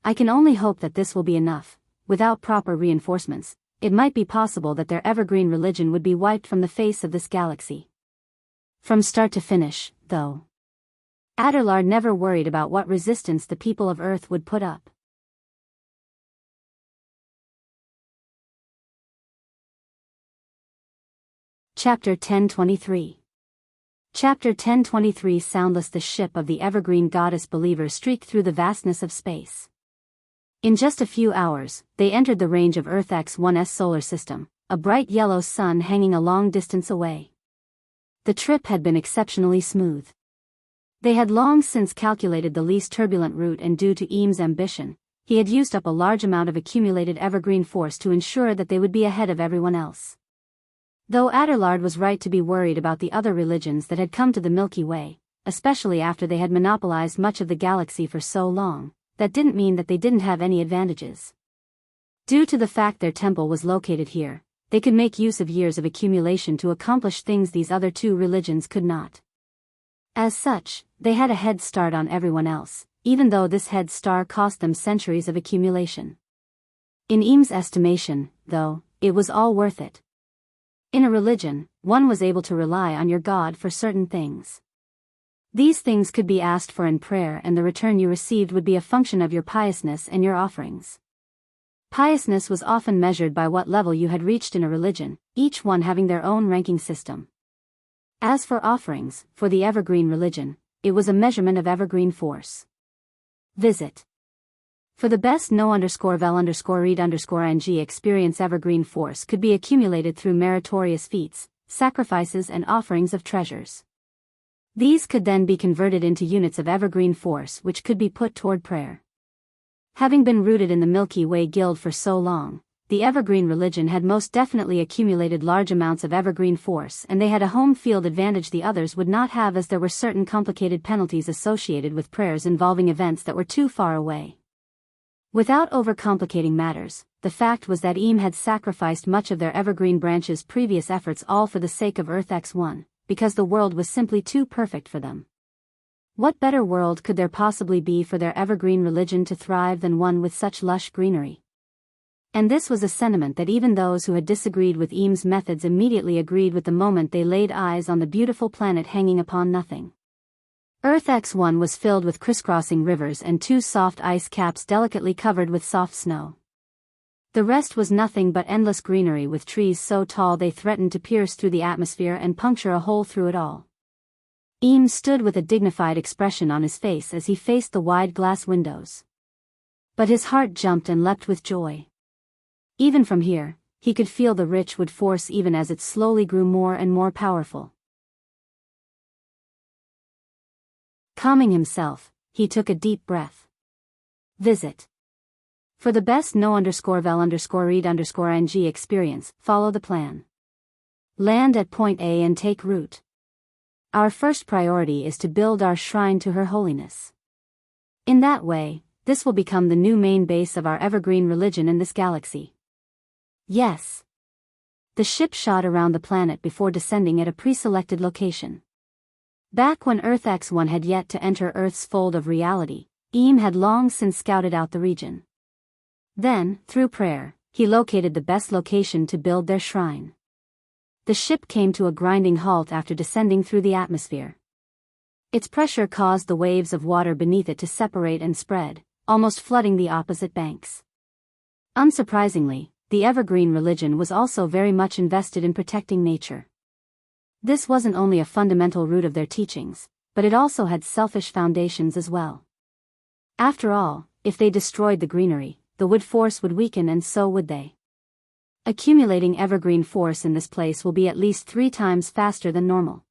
I can only hope that this will be enough. Without proper reinforcements, it might be possible that their evergreen religion would be wiped from the face of this galaxy. From start to finish, though. Adelard never worried about what resistance the people of Earth would put up. Chapter 1023. Chapter 1023. Soundless the ship of the evergreen goddess believer streaked through the vastness of space. In just a few hours, they entered the range of Earth X1's solar system, a bright yellow sun hanging a long distance away. The trip had been exceptionally smooth. They had long since calculated the least turbulent route, and due to Eames' ambition, he had used up a large amount of accumulated evergreen force to ensure that they would be ahead of everyone else. Though Adelard was right to be worried about the other religions that had come to the Milky Way, especially after they had monopolized much of the galaxy for so long, that didn't mean that they didn't have any advantages. Due to the fact their temple was located here, they could make use of years of accumulation to accomplish things these other 2 religions could not. As such, they had a head start on everyone else, even though this head start cost them centuries of accumulation. In Eames' estimation, though, it was all worth it. In a religion, one was able to rely on your god for certain things. These things could be asked for in prayer, and the return you received would be a function of your piousness and your offerings. Piousness was often measured by what level you had reached in a religion, each one having their own ranking system. As for offerings, for the evergreen religion, it was a measurement of evergreen force. Visit. For the best no_vel_read_ing experience, evergreen force could be accumulated through meritorious feats, sacrifices and offerings of treasures. These could then be converted into units of evergreen force which could be put toward prayer. Having been rooted in the Milky Way Guild for so long, the evergreen religion had most definitely accumulated large amounts of evergreen force, and they had a home field advantage the others would not have, as there were certain complicated penalties associated with prayers involving events that were too far away. Without overcomplicating matters, the fact was that Eam had sacrificed much of their evergreen branches' previous efforts all for the sake of Earth X1, because the world was simply too perfect for them. What better world could there possibly be for their evergreen religion to thrive than one with such lush greenery? And this was a sentiment that even those who had disagreed with Eam's methods immediately agreed with the moment they laid eyes on the beautiful planet hanging upon nothing. Earth X1 was filled with crisscrossing rivers and 2 soft ice caps delicately covered with soft snow. The rest was nothing but endless greenery, with trees so tall they threatened to pierce through the atmosphere and puncture a hole through it all. Eam stood with a dignified expression on his face as he faced the wide glass windows. But his heart jumped and leapt with joy. Even from here, he could feel the rich wood force even as it slowly grew more and more powerful. Calming himself, he took a deep breath. Visit. For the best no_vel_read_ng experience, follow the plan. Land at point A and take root. Our first priority is to build our shrine to Her Holiness. In that way, this will become the new main base of our evergreen religion in this galaxy. Yes. The ship shot around the planet before descending at a pre-selected location. Back when Earth X1 had yet to enter Earth's fold of reality, Eam had long since scouted out the region. Then, through prayer, he located the best location to build their shrine. The ship came to a grinding halt after descending through the atmosphere. Its pressure caused the waves of water beneath it to separate and spread, almost flooding the opposite banks. Unsurprisingly, the evergreen religion was also very much invested in protecting nature. This wasn't only a fundamental root of their teachings, but it also had selfish foundations as well. After all, if they destroyed the greenery, the wood force would weaken, and so would they. Accumulating evergreen force in this place will be at least 3 times faster than normal.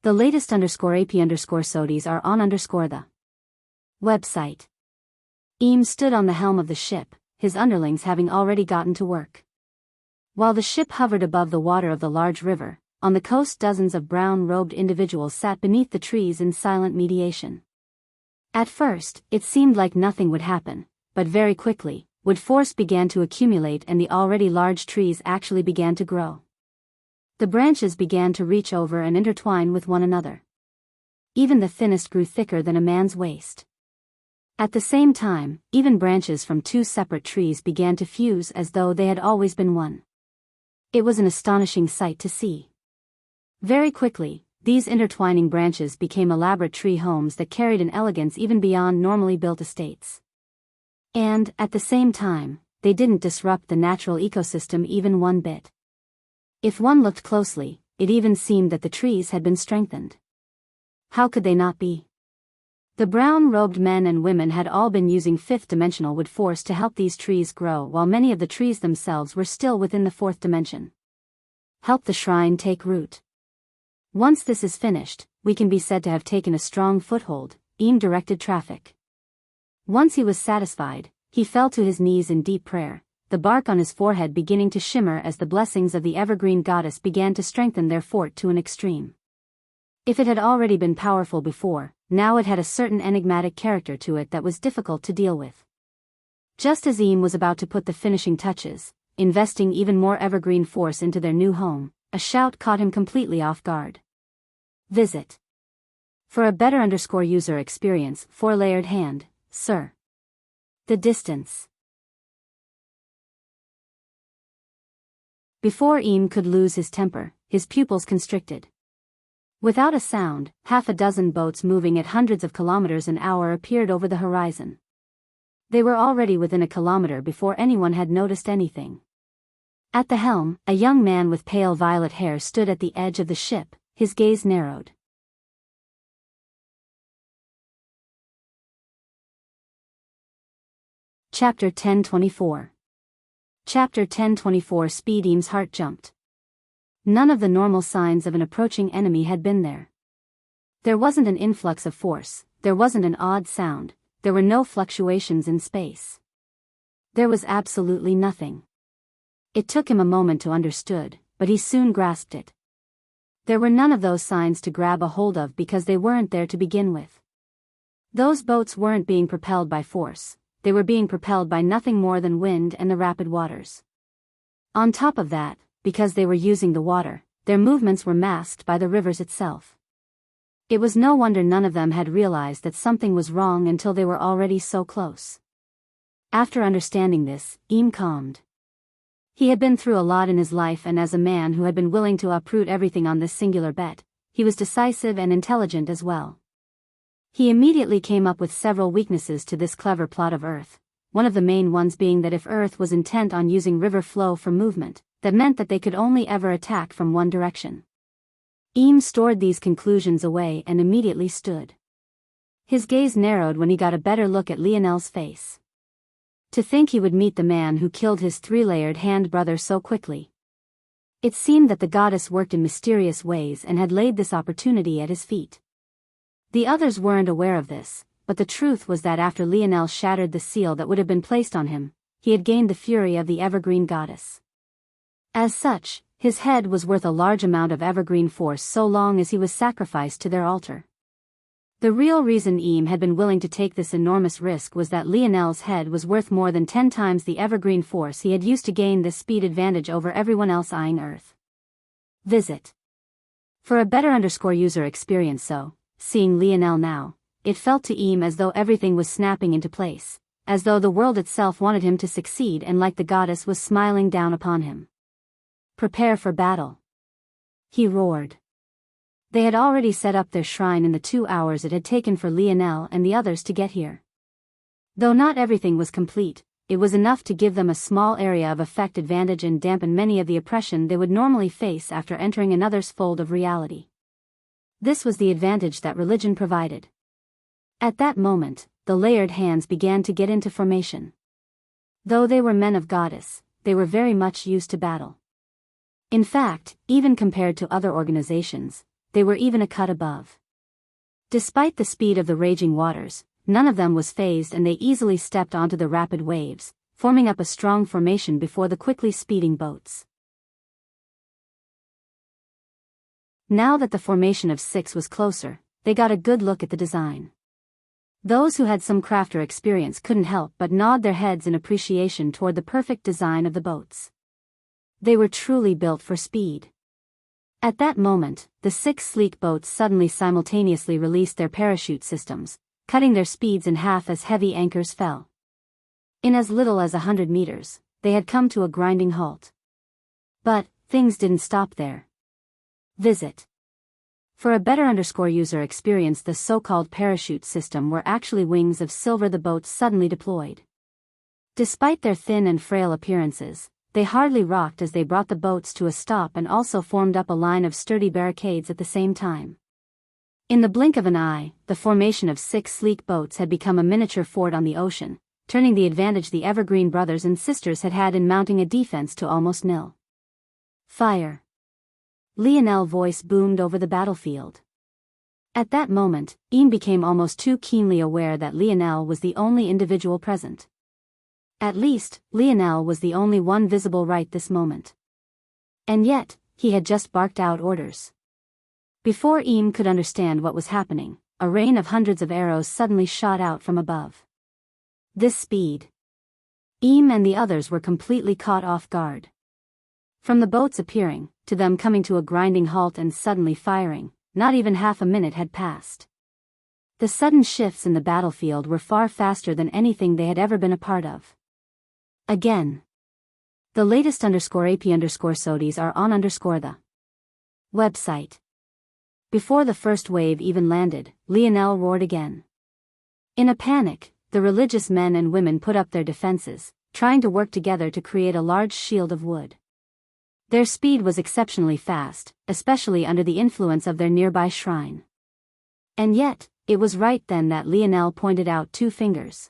The latest _AP_SODIs are on the website. Eam stood on the helm of the ship, his underlings having already gotten to work. While the ship hovered above the water of the large river, on the coast dozens of brown-robed individuals sat beneath the trees in silent mediation. At first, it seemed like nothing would happen, but very quickly, wood force began to accumulate and the already large trees actually began to grow. The branches began to reach over and intertwine with one another. Even the thinnest grew thicker than a man's waist. At the same time, even branches from 2 separate trees began to fuse as though they had always been one. It was an astonishing sight to see. Very quickly, these intertwining branches became elaborate tree homes that carried an elegance even beyond normally built estates. And, at the same time, they didn't disrupt the natural ecosystem even one bit. If one looked closely, it even seemed that the trees had been strengthened. How could they not be? The brown-robed men and women had all been using 5th-dimensional wood force to help these trees grow, while many of the trees themselves were still within the 4th dimension. Help the shrine take root. Once this is finished, we can be said to have taken a strong foothold, Eam directed traffic. Once he was satisfied, he fell to his knees in deep prayer, the bark on his forehead beginning to shimmer as the blessings of the evergreen goddess began to strengthen their fort to an extreme. If it had already been powerful before, now it had a certain enigmatic character to it that was difficult to deal with. Just as Eam was about to put the finishing touches, investing even more evergreen force into their new home, a shout caught him completely off guard. Visit. For a better _user experience, 4-layered hand, sir. The distance. Before Eam could lose his temper, his pupils constricted. Without a sound, 6 boats moving at hundreds of kilometers an hour appeared over the horizon. They were already within a kilometer before anyone had noticed anything. At the helm, a young man with pale violet hair stood at the edge of the ship, his gaze narrowed. Chapter 1024. Chapter 1024. Speed. Eam's heart jumped. None of the normal signs of an approaching enemy had been there. There wasn't an influx of force, there wasn't an odd sound, there were no fluctuations in space. There was absolutely nothing. It took him a moment to understood, but he soon grasped it. There were none of those signs to grab a hold of because they weren't there to begin with. Those boats weren't being propelled by force, they were being propelled by nothing more than wind and the rapid waters. On top of that, because they were using the water, their movements were masked by the rivers itself. It was no wonder none of them had realized that something was wrong until they were already so close. After understanding this, Im calmed. He had been through a lot in his life, and as a man who had been willing to uproot everything on this singular bet, he was decisive and intelligent as well. He immediately came up with several weaknesses to this clever plot of Earth, one of the main ones being that if Earth was intent on using river flow for movement, that meant that they could only ever attack from one direction. Im stored these conclusions away and immediately stood. His gaze narrowed when he got a better look at Lionel's face. To think he would meet the man who killed his three-layered hand-brother so quickly. It seemed that the goddess worked in mysterious ways and had laid this opportunity at his feet. The others weren't aware of this, but the truth was that after Lionel shattered the seal that would have been placed on him, he had gained the fury of the evergreen goddess. As such, his head was worth a large amount of evergreen force so long as he was sacrificed to their altar. The real reason Im had been willing to take this enormous risk was that Lionel's head was worth more than 10 times the evergreen force he had used to gain this speed advantage over everyone else eyeing Earth. Visit. For a better user experience seeing Lionel now, it felt to Im as though everything was snapping into place, as though the world itself wanted him to succeed and like the goddess was smiling down upon him. Prepare for battle. He roared. They had already set up their shrine in the 2 hours it had taken for Lionel and the others to get here. Though not everything was complete, it was enough to give them a small area of effect advantage and dampen many of the oppression they would normally face after entering another's fold of reality. This was the advantage that religion provided. At that moment, the layered hands began to get into formation. Though they were men of goddess, they were very much used to battle. In fact, even compared to other organizations, they were even a cut above. Despite the speed of the raging waters, none of them was fazed and they easily stepped onto the rapid waves, forming up a strong formation before the quickly speeding boats. Now that the formation of 6 was closer, they got a good look at the design. Those who had some craft or experience couldn't help but nod their heads in appreciation toward the perfect design of the boats. They were truly built for speed. At that moment, the 6 sleek boats suddenly simultaneously released their parachute systems, cutting their speeds in half as heavy anchors fell. In as little as 100 meters, they had come to a grinding halt. But things didn't stop there. Visit. For a better user experience, the so-called parachute system were actually wings of silver the boats suddenly deployed. Despite their thin and frail appearances, they hardly rocked as they brought the boats to a stop and also formed up a line of sturdy barricades at the same time. In the blink of an eye, the formation of 6 sleek boats had become a miniature fort on the ocean, turning the advantage the Evergreen brothers and sisters had had in mounting a defense to almost nil. Fire! Lionel's voice boomed over the battlefield. At that moment, Im became almost too keenly aware that Lionel was the only individual present. At least, Lionel was the only one visible right this moment. And yet, he had just barked out orders. Before Im could understand what was happening, a rain of hundreds of arrows suddenly shot out from above. This speed. Im and the others were completely caught off guard. From the boats appearing, to them coming to a grinding halt and suddenly firing, not even half a minute had passed. The sudden shifts in the battlefield were far faster than anything they had ever been a part of. Again. The latest _AP_SODIs are on the website. Before the first wave even landed, Lionel roared again. In a panic, the religious men and women put up their defenses, trying to work together to create a large shield of wood. Their speed was exceptionally fast, especially under the influence of their nearby shrine. And yet, it was right then that Lionel pointed out 2 fingers.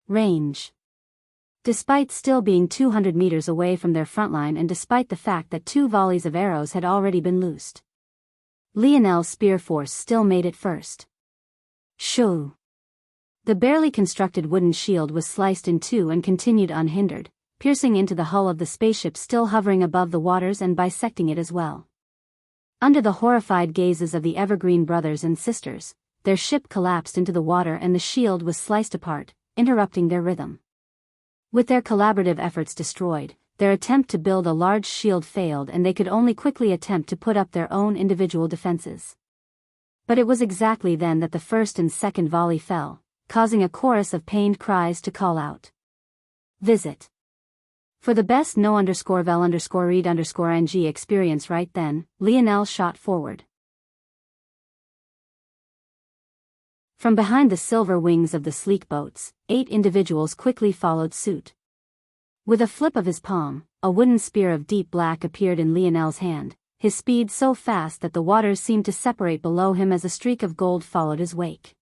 Range. Despite still being 200 meters away from their front line and despite the fact that 2 volleys of arrows had already been loosed, Lionel's spear force still made it first. Shoo! The barely constructed wooden shield was sliced in 2 and continued unhindered, piercing into the hull of the spaceship still hovering above the waters and bisecting it as well. Under the horrified gazes of the Evergreen brothers and sisters, their ship collapsed into the water and the shield was sliced apart, interrupting their rhythm. With their collaborative efforts destroyed, their attempt to build a large shield failed and they could only quickly attempt to put up their own individual defenses. But it was exactly then that the first and second volley fell, causing a chorus of pained cries to call out. Visit. For the best no_vel_read_ng experience right then, Lionel shot forward. From behind the silver wings of the sleek boats, 8 individuals quickly followed suit. With a flip of his palm, a wooden spear of deep black appeared in Lionel's hand, his speed so fast that the waters seemed to separate below him as a streak of gold followed his wake.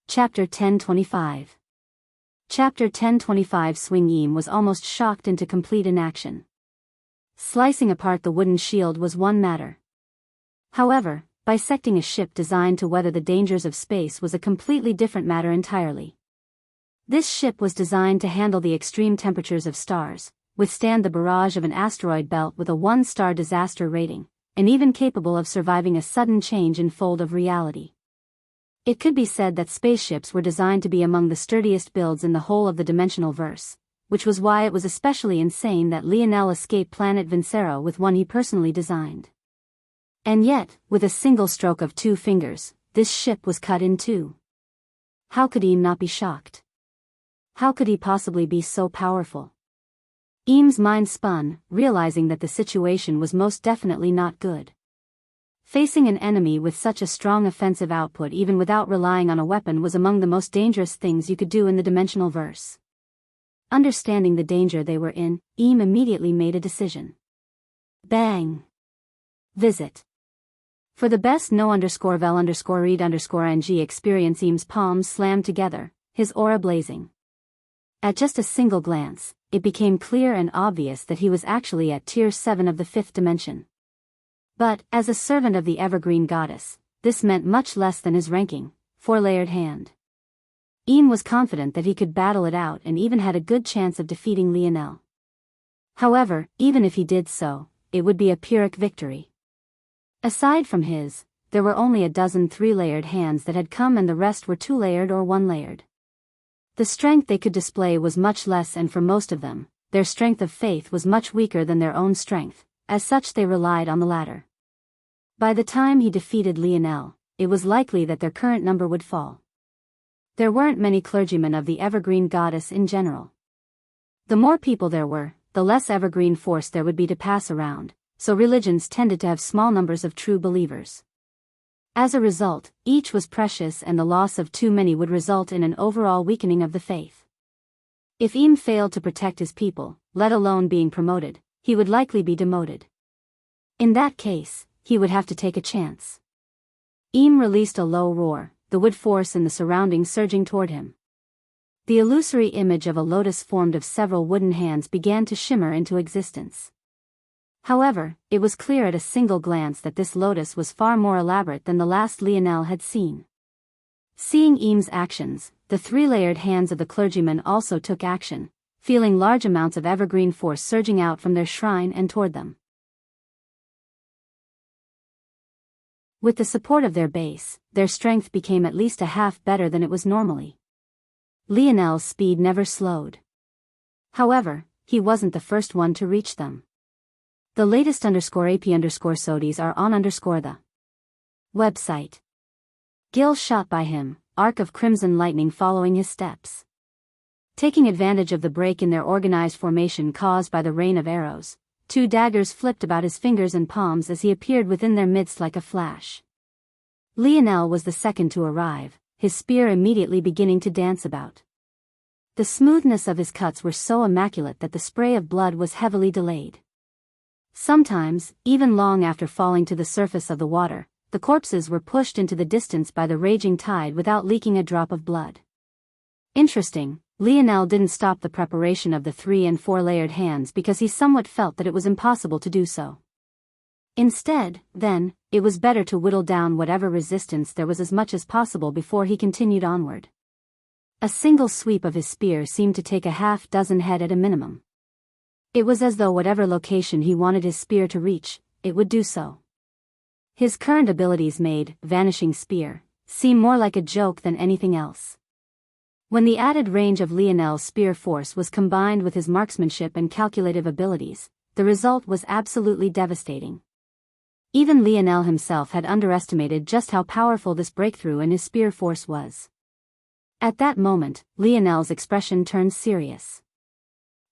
Chapter 1025. Chapter 1025. Swing Yim was almost shocked into complete inaction. Slicing apart the wooden shield was one matter. However, bisecting a ship designed to weather the dangers of space was a completely different matter entirely. This ship was designed to handle the extreme temperatures of stars, withstand the barrage of an asteroid belt with a 1-star disaster rating, and even capable of surviving a sudden change in fold of reality. It could be said that spaceships were designed to be among the sturdiest builds in the whole of the dimensional verse, which was why it was especially insane that Lionel escaped planet Vincero with one he personally designed. And yet, with a single stroke of 2 fingers, this ship was cut in 2. How could Yim not be shocked? How could he possibly be so powerful? Yim's mind spun, realizing that the situation was most definitely not good. Facing an enemy with such a strong offensive output even without relying on a weapon was among the most dangerous things you could do in the dimensional verse. Understanding the danger they were in, Yim immediately made a decision. Bang! Visit. For the best no_vel_read_ng experience, Yim's palms slammed together, his aura blazing. At just a single glance, it became clear and obvious that he was actually at Tier 7 of the 5th dimension. But, as a servant of the Evergreen Goddess, this meant much less than his ranking, 4-layered hand. Yim was confident that he could battle it out and even had a good chance of defeating Lionel. However, even if he did so, it would be a Pyrrhic victory. Aside from his, there were only a dozen 3-layered hands that had come and the rest were 2-layered or 1-layered. The strength they could display was much less, and for most of them, their strength of faith was much weaker than their own strength. As such, they relied on the latter. By the time he defeated Lionel, it was likely that their current number would fall. There weren't many clergymen of the Evergreen Goddess in general. The more people there were, the less evergreen force there would be to pass around, so religions tended to have small numbers of true believers. As a result, each was precious and the loss of too many would result in an overall weakening of the faith. If Yim failed to protect his people, let alone being promoted, he would likely be demoted. In that case, he would have to take a chance. Yim released a low roar, the wood force in the surroundings surging toward him. The illusory image of a lotus formed of several wooden hands began to shimmer into existence. However, it was clear at a single glance that this lotus was far more elaborate than the last Lionel had seen. Seeing Yim's actions, the 3-layered hands of the clergymen also took action, feeling large amounts of evergreen force surging out from their shrine and toward them. With the support of their base, their strength became at least a half better than it was normally. Lionel's speed never slowed. However, he wasn't the first one to reach them. The latest _AP_SODIs are on the website. Gil shot by him, arc of crimson lightning following his steps. Taking advantage of the break in their organized formation caused by the rain of arrows, 2 daggers flipped about his fingers and palms as he appeared within their midst like a flash. Lionel was the second to arrive, his spear immediately beginning to dance about. The smoothness of his cuts were so immaculate that the spray of blood was heavily delayed. Sometimes, even long after falling to the surface of the water, the corpses were pushed into the distance by the raging tide without leaking a drop of blood. Interesting, Lionel didn't stop the preparation of the 3- and 4-layered hands because he somewhat felt that it was impossible to do so. Instead, then, it was better to whittle down whatever resistance there was as much as possible before he continued onward. A single sweep of his spear seemed to take a half-dozen head at a minimum. It was as though whatever location he wanted his spear to reach, it would do so. His current abilities made Vanishing Spear seem more like a joke than anything else. When the added range of Lionel's spear force was combined with his marksmanship and calculative abilities, the result was absolutely devastating. Even Lionel himself had underestimated just how powerful this breakthrough in his spear force was. At that moment, Lionel's expression turned serious.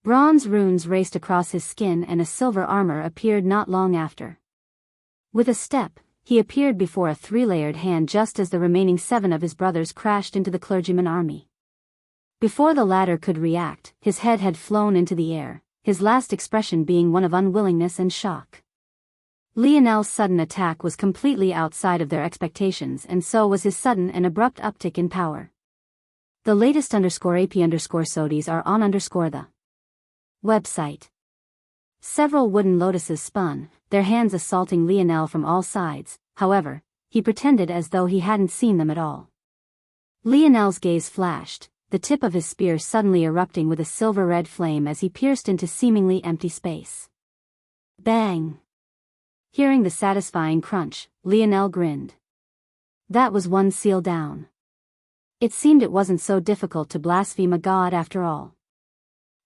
Bronze runes raced across his skin and a silver armor appeared not long after. With a step, he appeared before a three-layered hand just as the remaining 7 of his brothers crashed into the clergyman army. Before the latter could react, his head had flown into the air, his last expression being one of unwillingness and shock. Lionel's sudden attack was completely outside of their expectations, and so was his sudden and abrupt uptick in power. The latest _AP_SODIES are on the website. Several wooden lotuses spun, their hands assaulting Lionel from all sides. However, he pretended as though he hadn't seen them at all. Lionel's gaze flashed, the tip of his spear suddenly erupting with a silver-red flame as he pierced into seemingly empty space. Bang! Hearing the satisfying crunch, Lionel grinned. That was one seal down. It seemed it wasn't so difficult to blaspheme a god after all.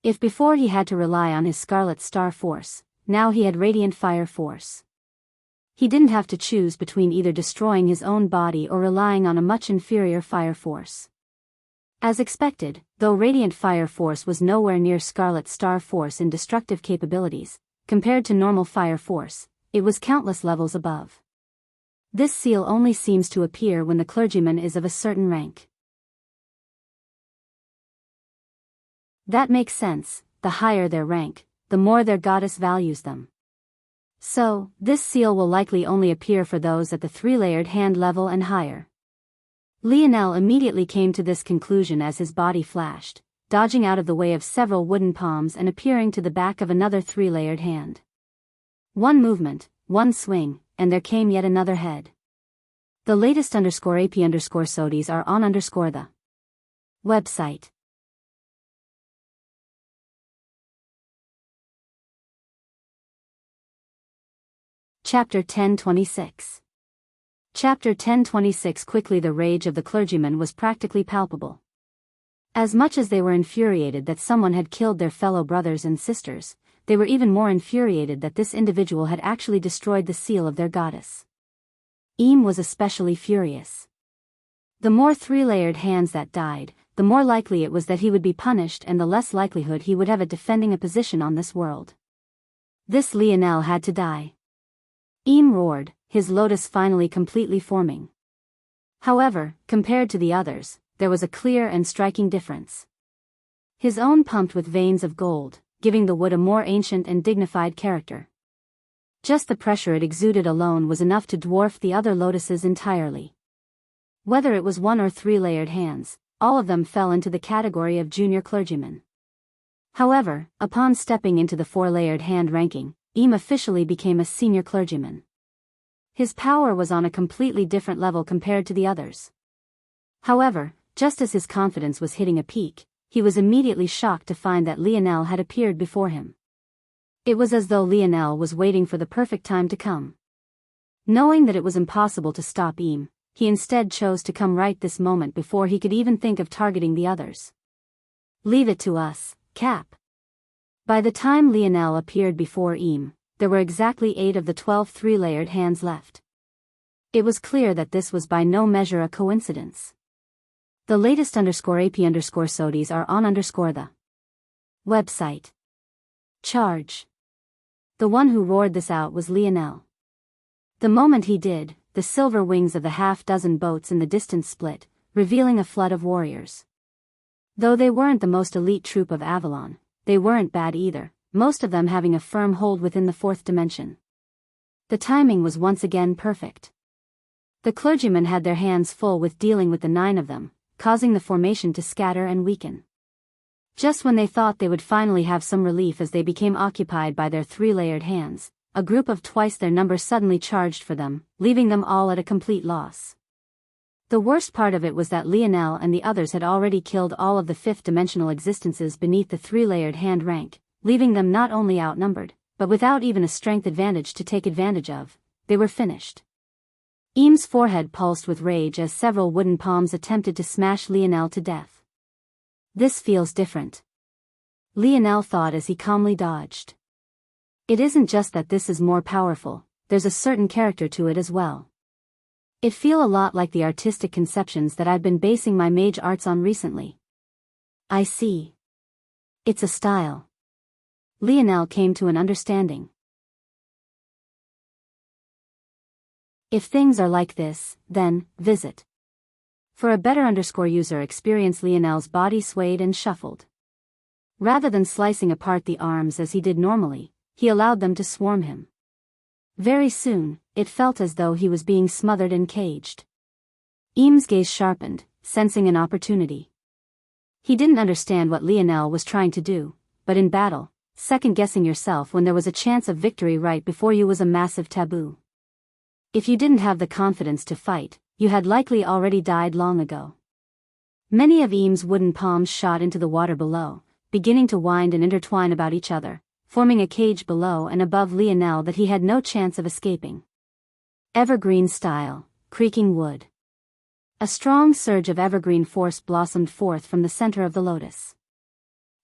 If before he had to rely on his Scarlet Star Force, now he had Radiant Fire Force. He didn't have to choose between either destroying his own body or relying on a much inferior Fire Force. As expected, though Radiant Fire Force was nowhere near Scarlet Star Force in destructive capabilities, compared to normal Fire Force, it was countless levels above. This seal only seems to appear when the clergyman is of a certain rank. That makes sense, the higher their rank, the more their goddess values them. So, this seal will likely only appear for those at the 3-layered hand level and higher. Lionel immediately came to this conclusion as his body flashed, dodging out of the way of several wooden palms and appearing to the back of another 3-layered hand. One movement, one swing, and there came yet another head. The latest _AP_SODIES are on the website. Chapter 1026. Chapter 1026. Quickly the rage of the clergyman was practically palpable. As much as they were infuriated that someone had killed their fellow brothers and sisters, they were even more infuriated that this individual had actually destroyed the seal of their goddess. Eam was especially furious. The more 3-layered hands that died, the more likely it was that he would be punished and the less likelihood he would have at defending a position on this world. This Lionel had to die. Eam roared, his lotus finally completely forming. However, compared to the others, there was a clear and striking difference. His own pumped with veins of gold, giving the wood a more ancient and dignified character. Just the pressure it exuded alone was enough to dwarf the other lotuses entirely. Whether it was 1 or 3-layered hands, all of them fell into the category of junior clergymen. However, upon stepping into the 4-layered hand ranking, Eam officially became a senior clergyman. His power was on a completely different level compared to the others. However, just as his confidence was hitting a peak, he was immediately shocked to find that Lionel had appeared before him. It was as though Lionel was waiting for the perfect time to come. Knowing that it was impossible to stop Eam, he instead chose to come right this moment before he could even think of targeting the others. Leave it to us, Cap. By the time Lionel appeared before Eam, there were exactly 8 of the 12 3-layered hands left. It was clear that this was by no measure a coincidence. The latest _AP_SODIES are on the website. Charge. The one who roared this out was Lionel. The moment he did, the silver wings of the half-dozen boats in the distance split, revealing a flood of warriors. Though they weren't the most elite troop of Avalon, they weren't bad either, most of them having a firm hold within the 4th dimension. The timing was once again perfect. The clergymen had their hands full with dealing with the 9 of them, causing the formation to scatter and weaken. Just when they thought they would finally have some relief as they became occupied by their 3-layered hands, a group of twice their number suddenly charged for them, leaving them all at a complete loss. The worst part of it was that Lionel and the others had already killed all of the fifth-dimensional existences beneath the three-layered hand rank, leaving them not only outnumbered, but without even a strength advantage to take advantage of. They were finished. Eames' forehead pulsed with rage as several wooden palms attempted to smash Lionel to death. This feels different, Lionel thought as he calmly dodged. It isn't just that this is more powerful, there's a certain character to it as well. It feel a lot like the artistic conceptions that I've been basing my mage arts on recently. I see. It's a style. Lionel came to an understanding. If things are like this, then, visit. For a better user experience, Lionel's body swayed and shuffled. Rather than slicing apart the arms as he did normally, he allowed them to swarm him. Very soon, it felt as though he was being smothered and caged. Eames' gaze sharpened, sensing an opportunity. He didn't understand what Lionel was trying to do, but in battle, second-guessing yourself when there was a chance of victory right before you was a massive taboo. If you didn't have the confidence to fight, you had likely already died long ago. Many of Eames' wooden palms shot into the water below, beginning to wind and intertwine about each other, forming a cage below and above Lionel that he had no chance of escaping. Evergreen style, creaking wood. A strong surge of evergreen force blossomed forth from the center of the lotus.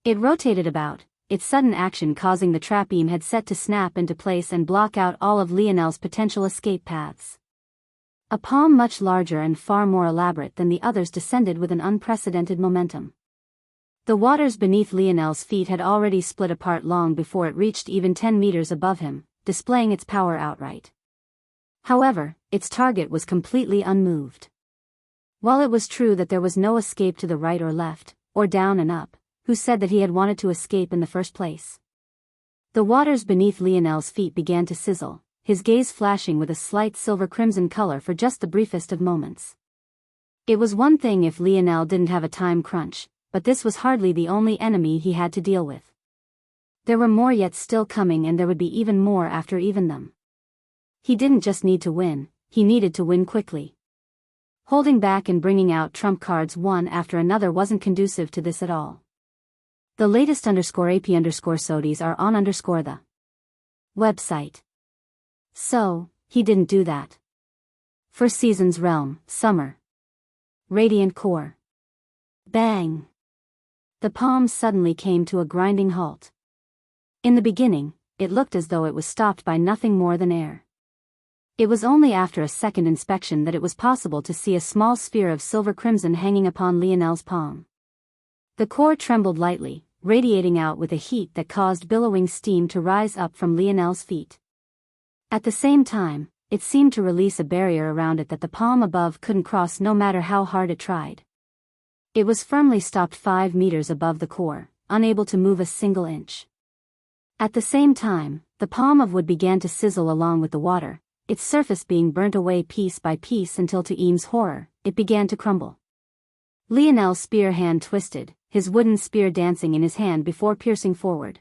It rotated about, its sudden action causing the trap Eames had set to snap into place and block out all of Lionel's potential escape paths. A palm much larger and far more elaborate than the others descended with an unprecedented momentum. The waters beneath Lionel's feet had already split apart long before it reached even 10 meters above him, displaying its power outright. However, its target was completely unmoved. While it was true that there was no escape to the right or left, or down and up, who said that he had wanted to escape in the first place? The waters beneath Lionel's feet began to sizzle, his gaze flashing with a slight silver-crimson color for just the briefest of moments. It was one thing if Lionel didn't have a time crunch, but this was hardly the only enemy he had to deal with. There were more yet still coming, and there would be even more after even them. He didn't just need to win, he needed to win quickly. Holding back and bringing out trump cards one after another wasn't conducive to this at all. The latest _AP_SODIes are on the website. So, he didn't do that. For Seasons Realm, Summer. Radiant Core. Bang! The palm suddenly came to a grinding halt. In the beginning, it looked as though it was stopped by nothing more than air. It was only after a second inspection that it was possible to see a small sphere of silver crimson hanging upon Lionel's palm. The core trembled lightly, radiating out with a heat that caused billowing steam to rise up from Lionel's feet. At the same time, it seemed to release a barrier around it that the palm above couldn't cross no matter how hard it tried. It was firmly stopped 5 meters above the core, unable to move a single inch. At the same time, the palm of wood began to sizzle along with the water, its surface being burnt away piece by piece until, to Eames' horror, it began to crumble. Lionel's spear hand twisted, his wooden spear dancing in his hand before piercing forward.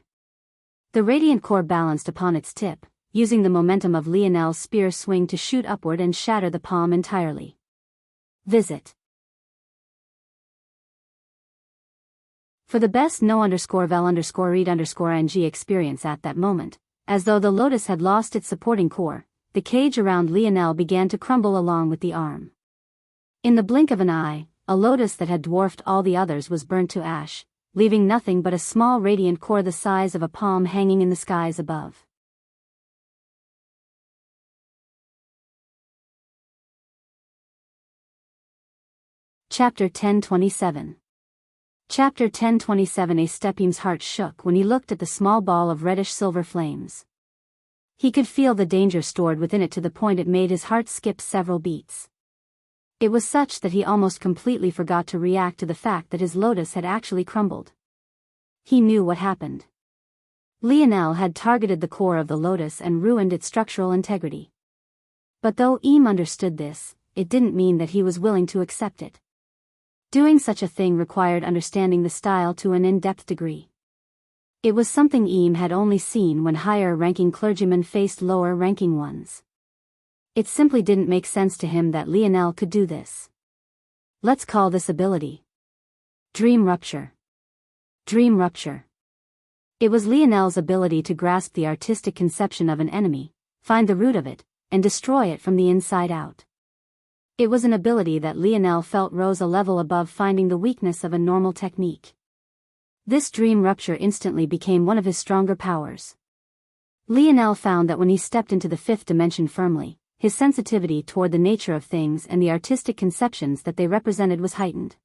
The radiant core balanced upon its tip, using the momentum of Lionel's spear swing to shoot upward and shatter the palm entirely. Visit. For the best no_vel_read_ing experience at that moment, as though the lotus had lost its supporting core, the cage around Lionel began to crumble along with the arm. In the blink of an eye, a lotus that had dwarfed all the others was burnt to ash, leaving nothing but a small radiant core the size of a palm hanging in the skies above. Chapter 1027. Chapter 1027. A Stepim's heart shook when he looked at the small ball of reddish-silver flames. He could feel the danger stored within it to the point it made his heart skip several beats. It was such that he almost completely forgot to react to the fact that his lotus had actually crumbled. He knew what happened. Lionel had targeted the core of the lotus and ruined its structural integrity. But though Eames understood this, it didn't mean that he was willing to accept it. Doing such a thing required understanding the style to an in-depth degree. It was something Eam had only seen when higher-ranking clergymen faced lower-ranking ones. It simply didn't make sense to him that Lionel could do this. Let's call this ability Dream Rupture. Dream Rupture. It was Lionel's ability to grasp the artistic conception of an enemy, find the root of it, and destroy it from the inside out. It was an ability that Lionel felt rose a level above finding the weakness of a normal technique. This dream rupture instantly became one of his stronger powers. Lionel found that when he stepped into the fifth dimension firmly, his sensitivity toward the nature of things and the artistic conceptions that they represented was heightened.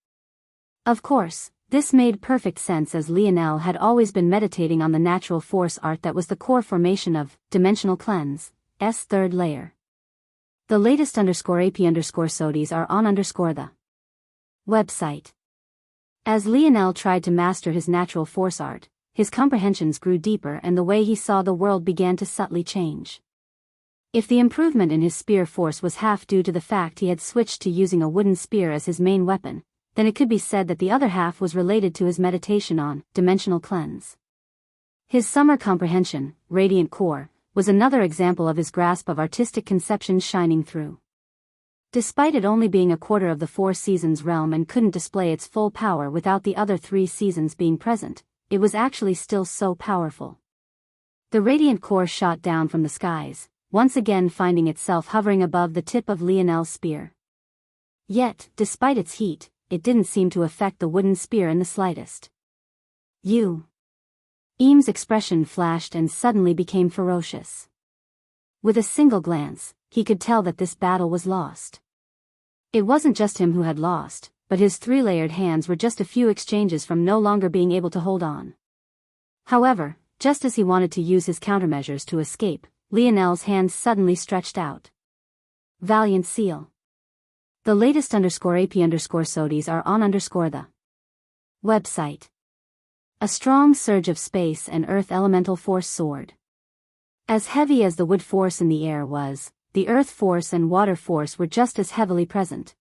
Of course, this made perfect sense as Lionel had always been meditating on the natural force art that was the core formation of Dimensional Cleanse's third layer. The latest _AP_SODIs are on the website. As Lionel tried to master his natural force art, his comprehensions grew deeper and the way he saw the world began to subtly change. If the improvement in his spear force was half due to the fact he had switched to using a wooden spear as his main weapon, then it could be said that the other half was related to his meditation on Dimensional Cleanse. His summer comprehension, Radiant Core, was another example of his grasp of artistic conceptions shining through. Despite it only being a quarter of the 4 seasons realm and couldn't display its full power without the other 3 seasons being present, it was actually still so powerful. The Radiant Core shot down from the skies, once again finding itself hovering above the tip of Lionel's spear. Yet, despite its heat, it didn't seem to affect the wooden spear in the slightest. Eam's expression flashed and suddenly became ferocious. With a single glance, he could tell that this battle was lost. It wasn't just him who had lost, but his 3-layered hands were just a few exchanges from no longer being able to hold on. However, just as he wanted to use his countermeasures to escape, Lionel's hands suddenly stretched out. Valiant Seal. The latest _AP_SODIs are on the website. A strong surge of space and earth elemental force soared. As heavy as the wood force in the air was, the earth force and water force were just as heavily present.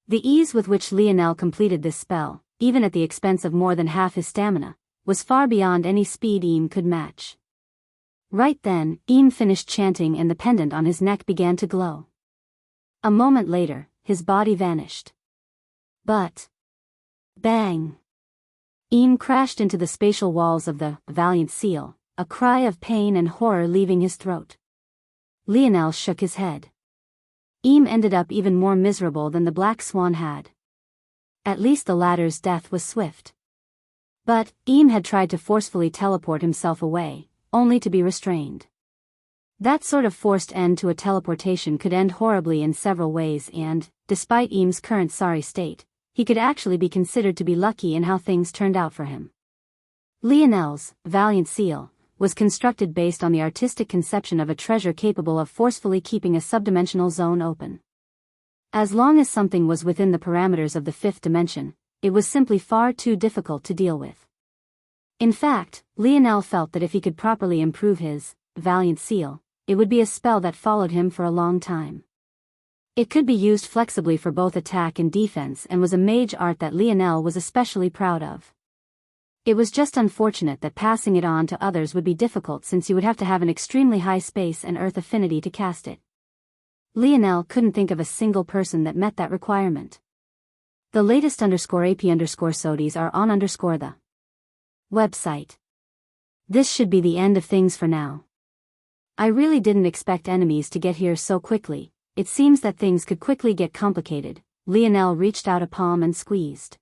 The ease with which Lionel completed this spell, even at the expense of more than half his stamina, was far beyond any speed Eam could match. Right then, Eam finished chanting and the pendant on his neck began to glow. A moment later, his body vanished. But bang! Eam crashed into the spatial walls of the Valiant Seal, a cry of pain and horror leaving his throat. Lionel shook his head. Eam ended up even more miserable than the Black Swan had. At least the latter's death was swift. But Eam had tried to forcefully teleport himself away, only to be restrained. That sort of forced end to a teleportation could end horribly in several ways and, despite Eam's current sorry state, he could actually be considered to be lucky in how things turned out for him. Lionel's Valiant Seal was constructed based on the artistic conception of a treasure capable of forcefully keeping a subdimensional zone open. As long as something was within the parameters of the 5th dimension, it was simply far too difficult to deal with. In fact, Lionel felt that if he could properly improve his Valiant Seal, it would be a spell that followed him for a long time. It could be used flexibly for both attack and defense and was a mage art that Lionel was especially proud of. It was just unfortunate that passing it on to others would be difficult since you would have to have an extremely high space and earth affinity to cast it. Lionel couldn't think of a single person that met that requirement. The latest _AP_SODIs are on the website. This should be the end of things for now. I really didn't expect enemies to get here so quickly. It seems that things could quickly get complicated. Lionel reached out a palm and squeezed.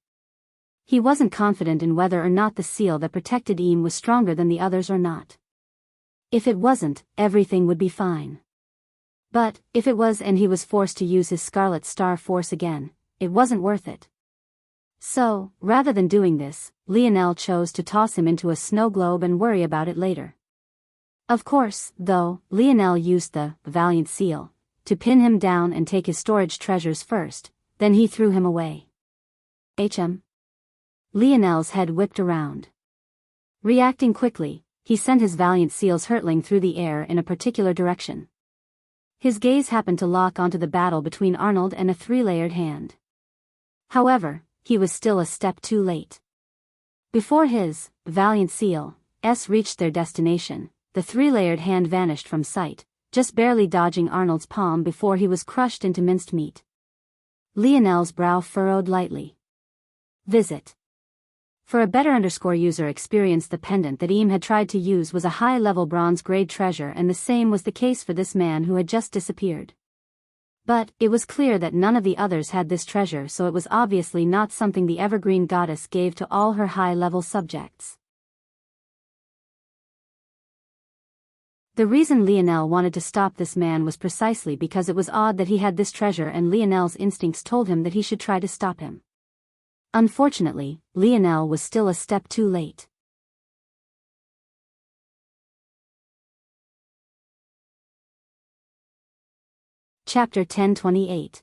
He wasn't confident in whether or not the seal that protected Eam was stronger than the others or not. If it wasn't, everything would be fine. But, if it was and he was forced to use his Scarlet Star Force again, it wasn't worth it. So, rather than doing this, Lionel chose to toss him into a snow globe and worry about it later. Of course, though, Lionel used the Valiant Seal to pin him down and take his storage treasures first, then he threw him away. Lionel's head whipped around. Reacting quickly, he sent his Valiant Seals hurtling through the air in a particular direction. His gaze happened to lock onto the battle between Arnold and a 3-layered hand. However, he was still a step too late. Before his valiant seal reached their destination, the three-layered hand vanished from sight, just barely dodging Arnold's palm before he was crushed into minced meat. Lionel's brow furrowed lightly. Visit. For a better user experienced the pendant that Eam had tried to use was a high-level bronze-grade treasure, and the same was the case for this man who had just disappeared. But it was clear that none of the others had this treasure, so it was obviously not something the evergreen goddess gave to all her high-level subjects. The reason Lionel wanted to stop this man was precisely because it was odd that he had this treasure, and Lionel's instincts told him that he should try to stop him. Unfortunately, Lionel was still a step too late. Chapter 1028.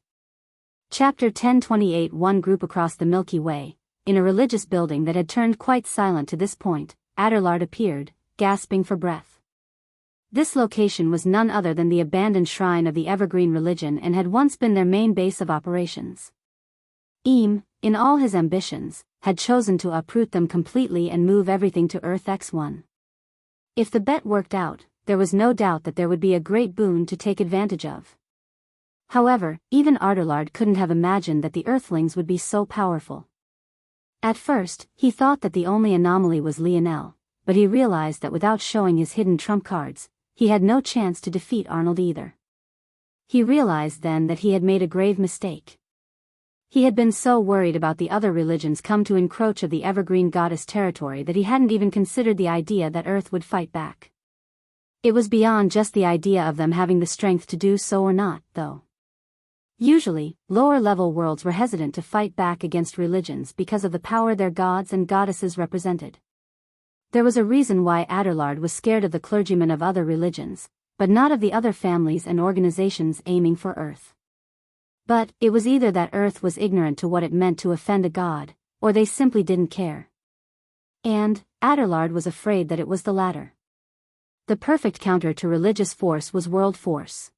Chapter 1028. One group across the Milky Way, in a religious building that had turned quite silent to this point, Adelard appeared, gasping for breath. This location was none other than the abandoned shrine of the Evergreen religion and had once been their main base of operations. Eam, in all his ambitions, had chosen to uproot them completely and move everything to Earth X1. If the bet worked out, there was no doubt that there would be a great boon to take advantage of. However, even Adelard couldn't have imagined that the Earthlings would be so powerful. At first, he thought that the only anomaly was Lionel, but he realized that without showing his hidden trump cards, he had no chance to defeat Arnold either. He realized then that he had made a grave mistake. He had been so worried about the other religions come to encroach of the Evergreen Goddess territory that he hadn't even considered the idea that Earth would fight back. It was beyond just the idea of them having the strength to do so or not, though. Usually, lower-level worlds were hesitant to fight back against religions because of the power their gods and goddesses represented. There was a reason why Adelard was scared of the clergymen of other religions, but not of the other families and organizations aiming for Earth. But it was either that Earth was ignorant to what it meant to offend a god, or they simply didn't care. And Adelard was afraid that it was the latter. The perfect counter to religious force was world force.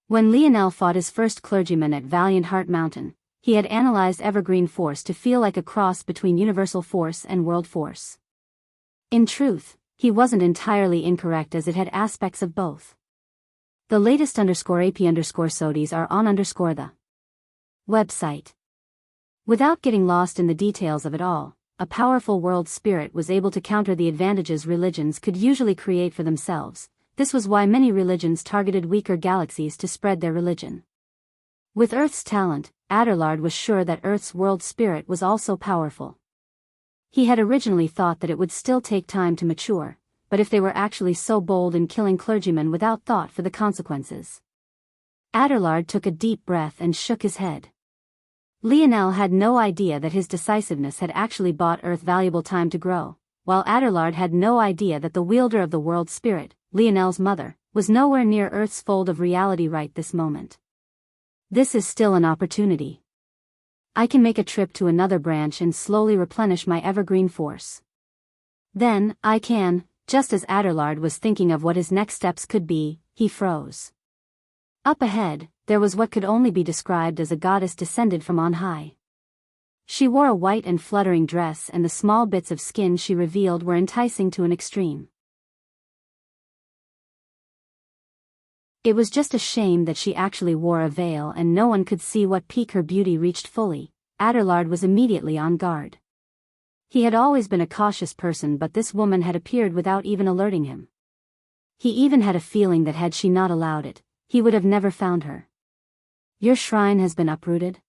When Lionel fought his first clergyman at Valiant Heart Mountain, he had analyzed Evergreen force to feel like a cross between universal force and world force. In truth, he wasn't entirely incorrect, as it had aspects of both. The latest _AP_SODIs are on the website. Without getting lost in the details of it all, a powerful world spirit was able to counter the advantages religions could usually create for themselves. This was why many religions targeted weaker galaxies to spread their religion. With Earth's talent, Adelard was sure that Earth's world spirit was also powerful. He had originally thought that it would still take time to mature, but if they were actually so bold in killing clergymen without thought for the consequences. Adelard took a deep breath and shook his head. Lionel had no idea that his decisiveness had actually bought Earth valuable time to grow, while Adelard had no idea that the wielder of the world spirit, Lionel's mother, was nowhere near Earth's fold of reality right this moment. This is still an opportunity. I can make a trip to another branch and slowly replenish my evergreen force. Then, I can. Just as Adelard was thinking of what his next steps could be, he froze. Up ahead, there was what could only be described as a goddess descended from on high. She wore a white and fluttering dress, and the small bits of skin she revealed were enticing to an extreme. It was just a shame that she actually wore a veil and no one could see what peak her beauty reached fully. Adelard was immediately on guard. He had always been a cautious person, but this woman had appeared without even alerting him. He even had a feeling that had she not allowed it, he would have never found her. "Your shrine has been uprooted?"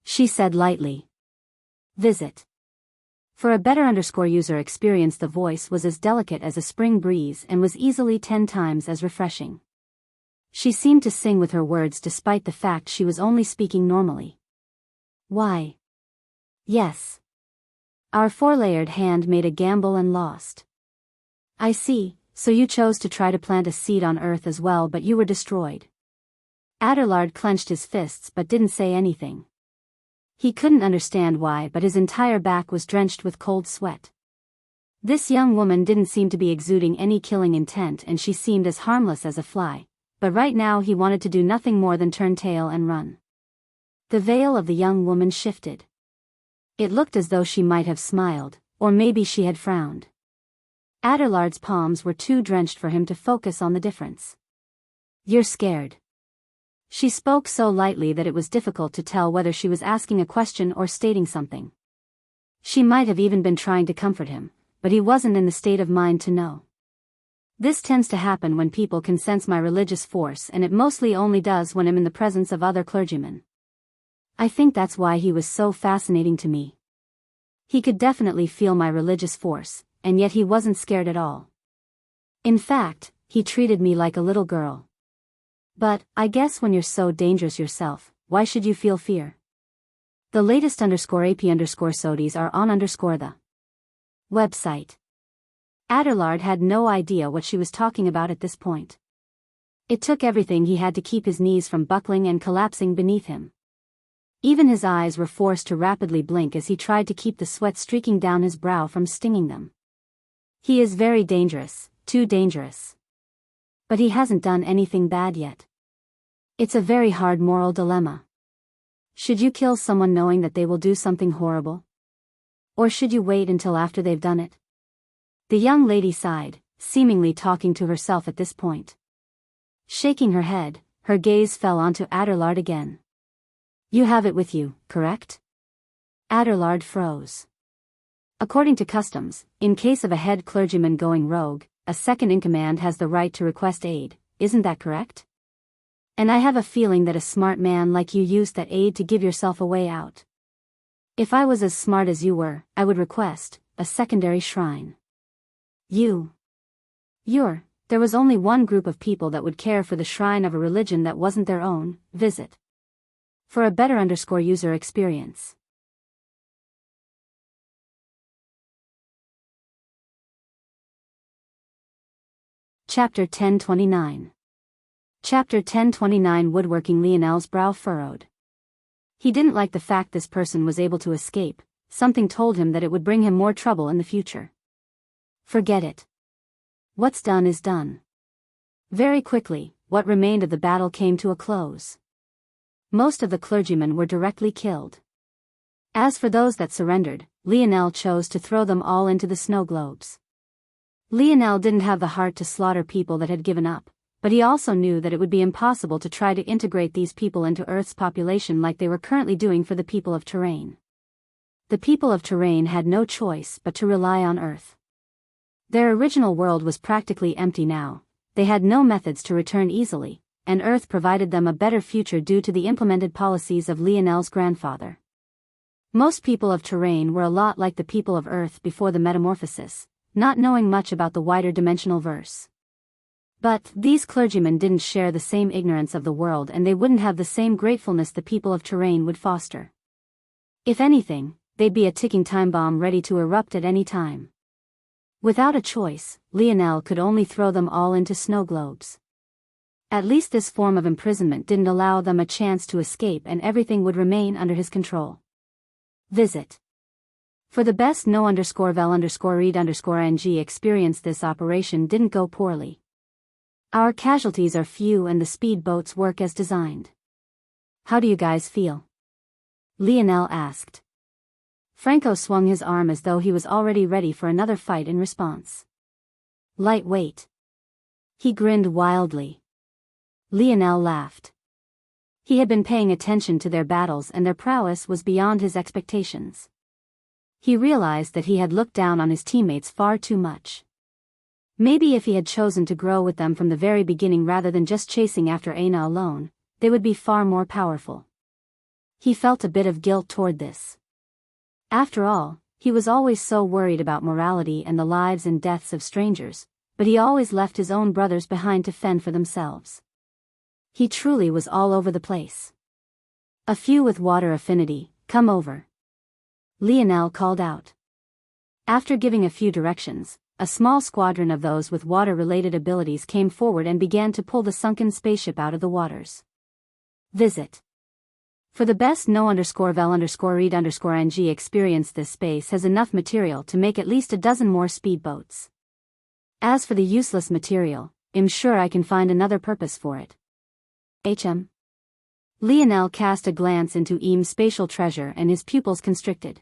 she said lightly. "Visit." For a better user experience, the voice was as delicate as a spring breeze and was easily 10 times as refreshing. She seemed to sing with her words despite the fact she was only speaking normally. "Why? Yes. Our 4-layered hand made a gamble and lost." "I see, so you chose to try to plant a seed on Earth as well, but you were destroyed." Adelard clenched his fists but didn't say anything. He couldn't understand why, but his entire back was drenched with cold sweat. This young woman didn't seem to be exuding any killing intent, and she seemed as harmless as a fly, but right now he wanted to do nothing more than turn tail and run. The veil of the young woman shifted. It looked as though she might have smiled, Or maybe she had frowned. Adelard's palms were too drenched for him to focus on the difference. "You're scared." She spoke so lightly that it was difficult to tell whether she was asking a question or stating something. She might have even been trying to comfort him, but he wasn't in the state of mind to know. "This tends to happen when people can sense my religious force, and it mostly only does when I'm in the presence of other clergymen. I think that's why he was so fascinating to me. He could definitely feel my religious force, and yet he wasn't scared at all. In fact, he treated me like a little girl. But, I guess when you're so dangerous yourself, why should you feel fear? The latest _AP_SODIs are on _the website." Adelard had no idea what she was talking about at this point. It took everything he had to keep his knees from buckling and collapsing beneath him. Even his eyes were forced to rapidly blink as he tried to keep the sweat streaking down his brow from stinging them. "He is very dangerous, too dangerous. But he hasn't done anything bad yet. It's a very hard moral dilemma. Should you kill someone knowing that they will do something horrible? Or should you wait until after they've done it?" The young lady sighed, seemingly talking to herself at this point. Shaking her head, her gaze fell onto Adelard again. "You have it with you, correct?" Adelard froze. According to customs, in case of a head clergyman going rogue, a second-in-command has the right to request aid, isn't that correct? "And I have a feeling that a smart man like you used that aid to give yourself a way out. If I was as smart as you were, I would request a secondary shrine." There was only one group of people that would care for the shrine of a religion that wasn't their own. Visit for a better user experience. Chapter 1029. Chapter 1029. Woodworking. Lionel's brow furrowed. He didn't like the fact this person was able to escape. Something told him that it would bring him more trouble in the future. Forget it. What's done is done. Very quickly, what remained of the battle came to a close. Most of the clergymen were directly killed. As for those that surrendered, Lionel chose to throw them all into the snow globes. Lionel didn't have the heart to slaughter people that had given up, but he also knew that it would be impossible to try to integrate these people into Earth's population like they were currently doing for the people of Terrain. The people of Terrain had no choice but to rely on Earth. Their original world was practically empty now. They had no methods to return easily, and Earth provided them a better future due to the implemented policies of Lionel's grandfather. Most people of Terrain were a lot like the people of Earth before the metamorphosis, not knowing much about the wider dimensional verse. But these clergymen didn't share the same ignorance of the world, and they wouldn't have the same gratefulness the people of Terrain would foster. If anything, they'd be a ticking time bomb ready to erupt at any time. Without a choice, Lionel could only throw them all into snow globes. At least this form of imprisonment didn't allow them a chance to escape, and everything would remain under his control. Visit for the best. No_vel_read_ng experience. This operation didn't go poorly. Our casualties are few and the speedboats work as designed. How do you guys feel? Lionel asked. Franco swung his arm as though he was already ready for another fight in response. Lightweight. He grinned wildly. Lionel laughed. He had been paying attention to their battles, and their prowess was beyond his expectations. He realized that he had looked down on his teammates far too much. Maybe if he had chosen to grow with them from the very beginning rather than just chasing after Aina alone, they would be far more powerful. He felt a bit of guilt toward this. After all, he was always so worried about morality and the lives and deaths of strangers, but he always left his own brothers behind to fend for themselves. He truly was all over the place. A few with water affinity, come over. Lionel called out. After giving a few directions, a small squadron of those with water-related abilities came forward and began to pull the sunken spaceship out of the waters. Visit for the best. No_vel_read_ng experience. This space has enough material to make at least a dozen more speedboats. As for the useless material, I'm sure I can find another purpose for it. Lionel cast a glance into Eam's spatial treasure and his pupils constricted.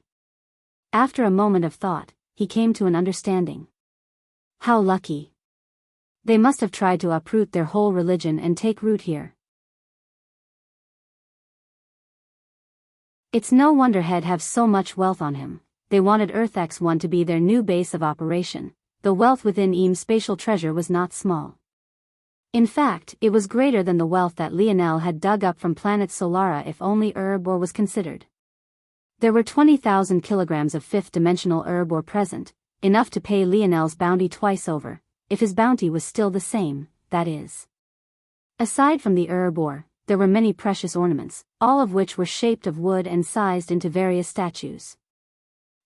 After a moment of thought, he came to an understanding. How lucky. They must have tried to uproot their whole religion and take root here. It's no wonder he'd have so much wealth on him. They wanted Earth X1 to be their new base of operation. The wealth within Eam's spatial treasure was not small. In fact, it was greater than the wealth that Lionel had dug up from planet Solara if only herb ore was considered. There were 20,000 kilograms of fifth-dimensional herb ore present, enough to pay Lionel's bounty twice over, if his bounty was still the same, that is. Aside from the herb ore, there were many precious ornaments, all of which were shaped of wood and sized into various statues.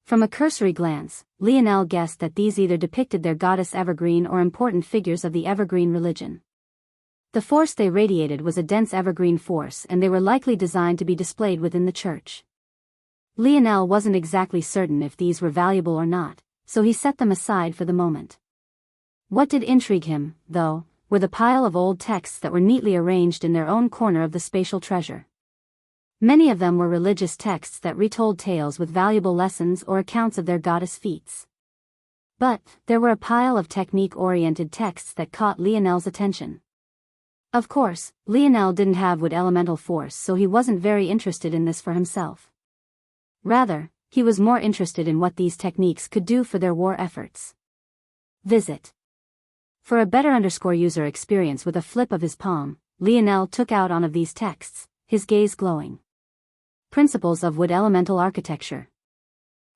From a cursory glance, Lionel guessed that these either depicted their goddess Evergreen or important figures of the Evergreen religion. The force they radiated was a dense Evergreen force, and they were likely designed to be displayed within the church. Lionel wasn't exactly certain if these were valuable or not, so he set them aside for the moment. What did intrigue him, though, were the pile of old texts that were neatly arranged in their own corner of the spatial treasure. Many of them were religious texts that retold tales with valuable lessons or accounts of their goddess feats. But there were a pile of technique-oriented texts that caught Lionel's attention. Of course, Lionel didn't have wood elemental force, so he wasn't very interested in this for himself. Rather, he was more interested in what these techniques could do for their war efforts. Visit. For a better user experience with a flip of his palm, Lionel took out one of these texts, his gaze glowing. Principles of Wood Elemental Architecture.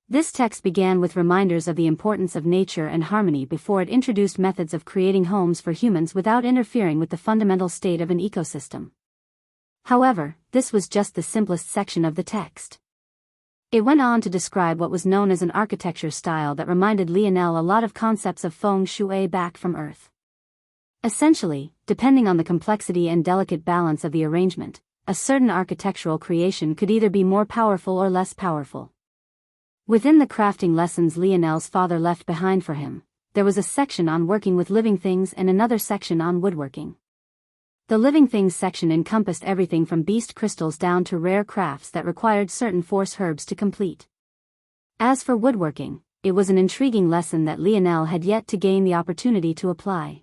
This text began with reminders of the importance of nature and harmony before it introduced methods of creating homes for humans without interfering with the fundamental state of an ecosystem. However, this was just the simplest section of the text. It went on to describe what was known as an architecture style that reminded Lionel a lot of concepts of feng shui back from Earth. Essentially, depending on the complexity and delicate balance of the arrangement, a certain architectural creation could either be more powerful or less powerful. Within the crafting lessons Lionel's father left behind for him, there was a section on working with living things and another section on woodworking. The living things section encompassed everything from beast crystals down to rare crafts that required certain force herbs to complete. As for woodworking, it was an intriguing lesson that Lionel had yet to gain the opportunity to apply.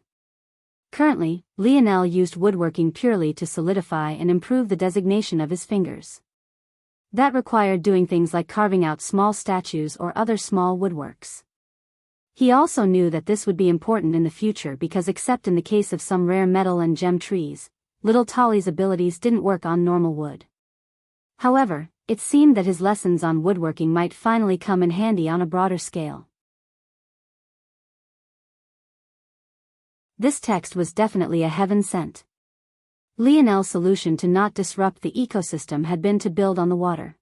Currently, Lionel used woodworking purely to solidify and improve the designation of his fingers. That required doing things like carving out small statues or other small woodworks. He also knew that this would be important in the future because except in the case of some rare metal and gem trees, little Tolly's abilities didn't work on normal wood. However, it seemed that his lessons on woodworking might finally come in handy on a broader scale. This text was definitely a heaven sent. Lionel's solution to not disrupt the ecosystem had been to build on the water.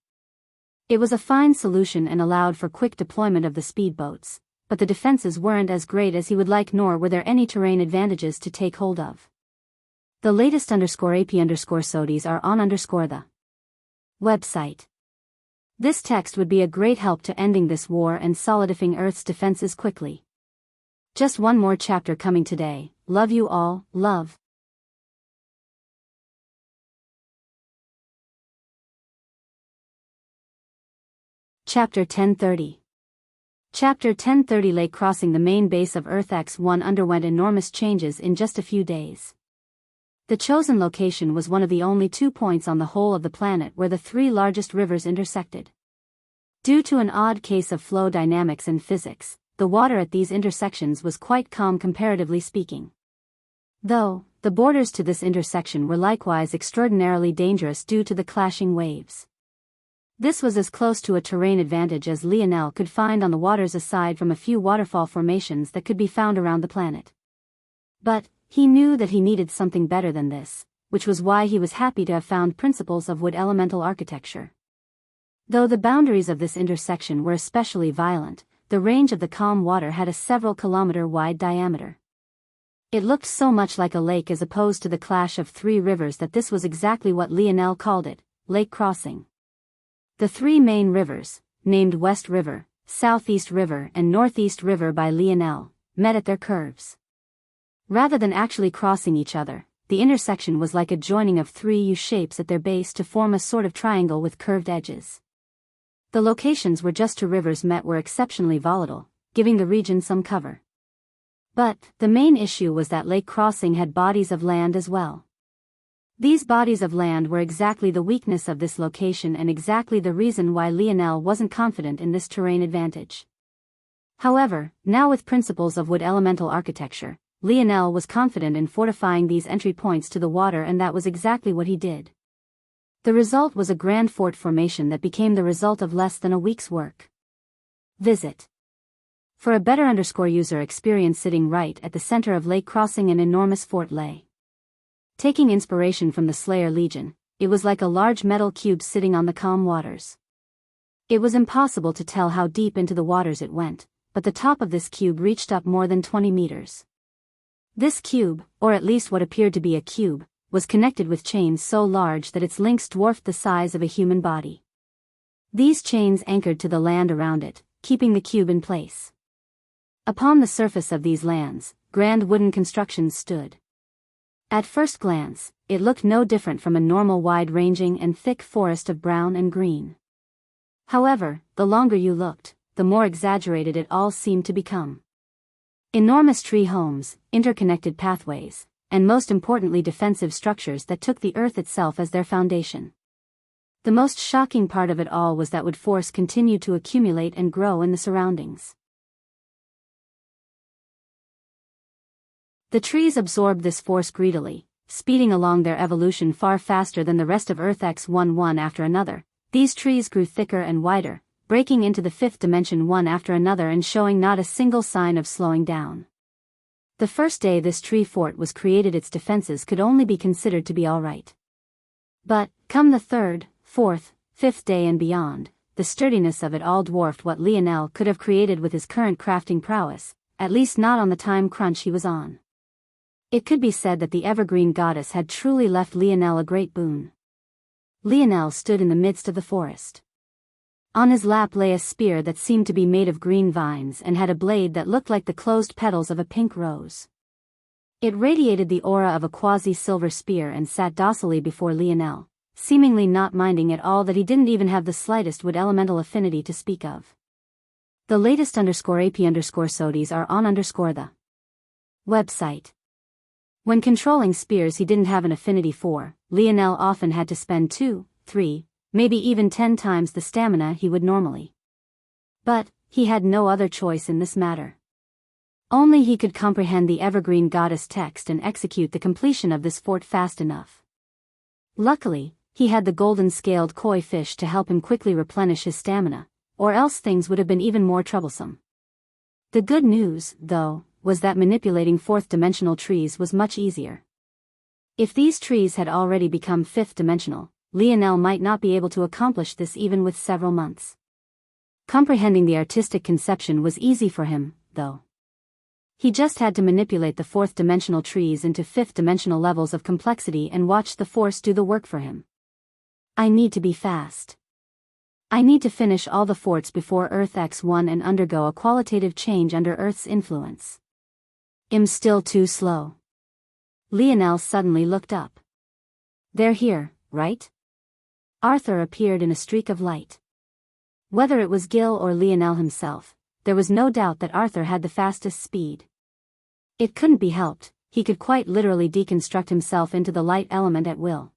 It was a fine solution and allowed for quick deployment of the speedboats, but the defenses weren't as great as he would like, nor were there any terrain advantages to take hold of. The latest _AP_SODIs are on the website. This text would be a great help to ending this war and solidifying Earth's defenses quickly. Just one more chapter coming today. Love you all, love. Chapter 1030. Chapter 1030. Lake crossing. The main base of Earth X1 underwent enormous changes in just a few days. The chosen location was one of the only 2 points on the whole of the planet where the 3 largest rivers intersected. Due to an odd case of flow dynamics and physics, the water at these intersections was quite calm comparatively speaking. Though, the borders to this intersection were likewise extraordinarily dangerous due to the clashing waves. This was as close to a terrain advantage as Lionel could find on the waters aside from a few waterfall formations that could be found around the planet. But he knew that he needed something better than this, which was why he was happy to have found principles of wood elemental architecture. Though the boundaries of this intersection were especially violent, the range of the calm water had a several kilometer-wide diameter. It looked so much like a lake as opposed to the clash of 3 rivers that this was exactly what Lionel called it, lake crossing. The 3 main rivers, named West River, Southeast River and Northeast River by Lionel, met at their curves. Rather than actually crossing each other, the intersection was like a joining of 3 U-shapes at their base to form a sort of triangle with curved edges. The locations where just 2 rivers met were exceptionally volatile, giving the region some cover. But the main issue was that Lake Crossing had bodies of land as well. These bodies of land were exactly the weakness of this location and exactly the reason why Lionel wasn't confident in this terrain advantage. However, now with principles of wood elemental architecture, Lionel was confident in fortifying these entry points to the water, and that was exactly what he did. The result was a grand fort formation that became the result of less than a week's work. Visit. For a better user experience, sitting right at the center of Lake Crossing, an enormous fort lay. Taking inspiration from the Slayer Legion, it was like a large metal cube sitting on the calm waters. It was impossible to tell how deep into the waters it went, but the top of this cube reached up more than 20 meters. This cube, or at least what appeared to be a cube, was connected with chains so large that its links dwarfed the size of a human body. These chains anchored to the land around it, keeping the cube in place. Upon the surface of these lands, grand wooden constructions stood. At first glance, it looked no different from a normal wide-ranging and thick forest of brown and green. However, the longer you looked, the more exaggerated it all seemed to become. Enormous tree homes, interconnected pathways, and most importantly defensive structures that took the earth itself as their foundation. The most shocking part of it all was that wood force continued to accumulate and grow in the surroundings. The trees absorbed this force greedily, speeding along their evolution far faster than the rest of Earth one after another. These trees grew thicker and wider, breaking into the fifth dimension one after another and showing not a single sign of slowing down. The first day this tree fort was created, its defenses could only be considered to be alright. But, come the third, fourth, fifth day and beyond, the sturdiness of it all dwarfed what Lionel could have created with his current crafting prowess, at least not on the time crunch he was on. It could be said that the evergreen goddess had truly left Lionel a great boon. Lionel stood in the midst of the forest. On his lap lay a spear that seemed to be made of green vines and had a blade that looked like the closed petals of a pink rose. It radiated the aura of a quasi-silver spear and sat docilely before Lionel, seemingly not minding at all that he didn't even have the slightest wood elemental affinity to speak of. The latest _AP_SODIs are on the website. When controlling spears he didn't have an affinity for, Lionel often had to spend 2, 3, maybe even 10 times the stamina he would normally. But, he had no other choice in this matter. Only he could comprehend the evergreen goddess text and execute the completion of this fort fast enough. Luckily, he had the golden scaled koi fish to help him quickly replenish his stamina, or else things would have been even more troublesome. The good news, though, was that manipulating fourth-dimensional trees was much easier. If these trees had already become fifth-dimensional, Lionel might not be able to accomplish this even with several months. Comprehending the artistic conception was easy for him, though. He just had to manipulate the fourth-dimensional trees into fifth-dimensional levels of complexity and watch the force do the work for him. I need to be fast. I need to finish all the forts before Earth X1 and undergo a qualitative change under Earth's influence. I'm still too slow. Lionel suddenly looked up. They're here, right? Arthur appeared in a streak of light. Whether it was Gil or Lionel himself, there was no doubt that Arthur had the fastest speed. It couldn't be helped, he could quite literally deconstruct himself into the light element at will.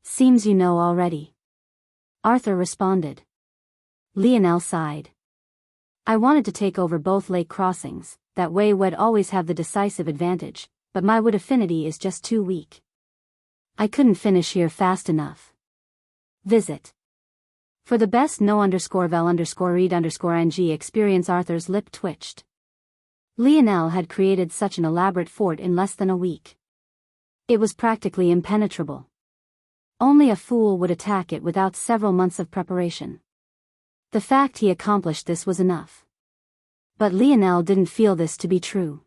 Seems you know already. Arthur responded. Lionel sighed. I wanted to take over both lake crossings, that way we'd always have the decisive advantage, but my wood affinity is just too weak. I couldn't finish here fast enough. Visit. For the best no_vel_read_ng experience. Arthur's lip twitched. Lionel had created such an elaborate fort in less than a week. It was practically impenetrable. Only a fool would attack it without several months of preparation. The fact he accomplished this was enough. But Lionel didn't feel this to be true.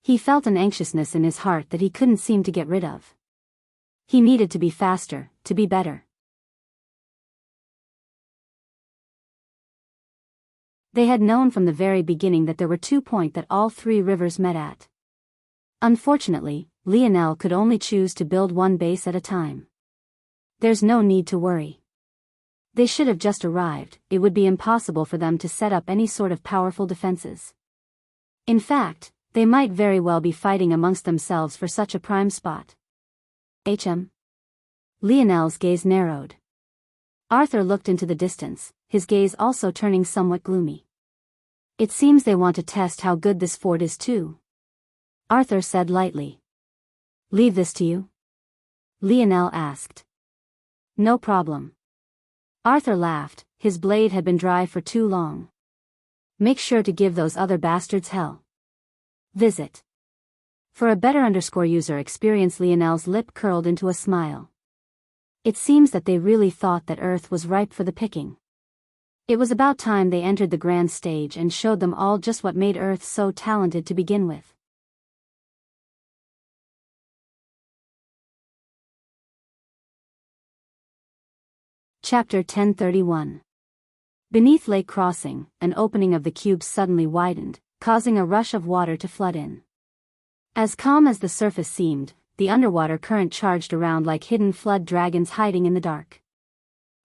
He felt an anxiousness in his heart that he couldn't seem to get rid of. He needed to be faster, to be better. They had known from the very beginning that there were 2 points that all 3 rivers met at. Unfortunately, Lionel could only choose to build one base at a time. There's no need to worry. They should have just arrived. It would be impossible for them to set up any sort of powerful defenses. In fact, they might very well be fighting amongst themselves for such a prime spot. Lionel's gaze narrowed. Arthur looked into the distance, his gaze also turning somewhat gloomy. It seems they want to test how good this fort is too. Arthur said lightly. Leave this to you? Lionel asked. No problem. Arthur laughed, his blade had been dry for too long. Make sure to give those other bastards hell. Visit. For a better user experience, Lionel's lip curled into a smile. It seems that they really thought that Earth was ripe for the picking. It was about time they entered the grand stage and showed them all just what made Earth so talented to begin with. Chapter 1031. Beneath Lake Crossing, an opening of the cube suddenly widened, causing a rush of water to flood in. As calm as the surface seemed, the underwater current charged around like hidden flood dragons hiding in the dark.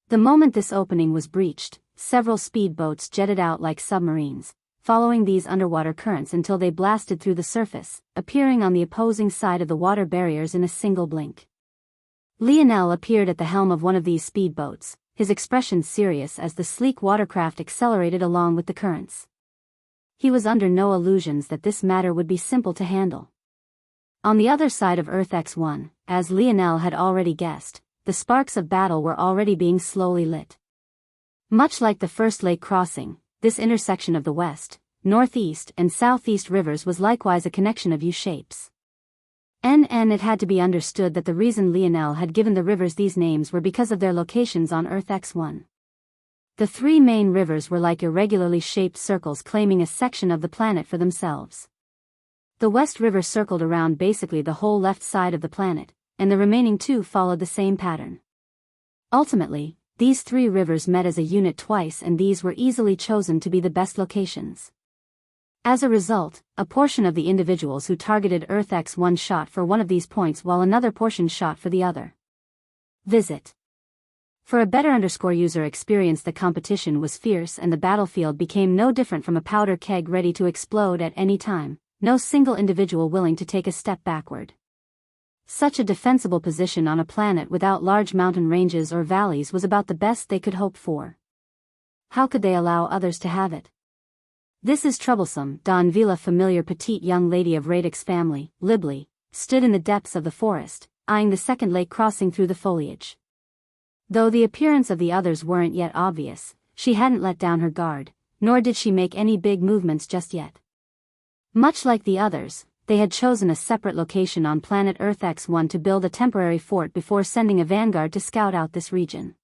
The moment this opening was breached, several speedboats jetted out like submarines, following these underwater currents until they blasted through the surface, appearing on the opposing side of the water barriers in a single blink. Lionel appeared at the helm of one of these speedboats, his expression serious as the sleek watercraft accelerated along with the currents. He was under no illusions that this matter would be simple to handle. On the other side of Earth X1, as Lionel had already guessed, the sparks of battle were already being slowly lit. Much like the first lake crossing, this intersection of the west, northeast and southeast rivers was likewise a connection of U-shapes. It had to be understood that the reason Lionel had given the rivers these names were because of their locations on Earth X1. The three main rivers were like irregularly shaped circles claiming a section of the planet for themselves. The West River circled around basically the whole left side of the planet, and the remaining two followed the same pattern. Ultimately, these three rivers met as a unit twice, and these were easily chosen to be the best locations. As a result, a portion of the individuals who targeted Earth X1 shot for one of these points while another portion shot for the other. Visit. For a better user experience, the competition was fierce and the battlefield became no different from a powder keg ready to explode at any time, no single individual willing to take a step backward. Such a defensible position on a planet without large mountain ranges or valleys was about the best they could hope for. How could they allow others to have it? This is troublesome. Don Vila, familiar petite young lady of Radix family, Libli, stood in the depths of the forest, eyeing the second lake crossing through the foliage. Though the appearance of the others weren't yet obvious, she hadn't let down her guard, nor did she make any big movements just yet. Much like the others, they had chosen a separate location on planet Earth X1 to build a temporary fort before sending a vanguard to scout out this region.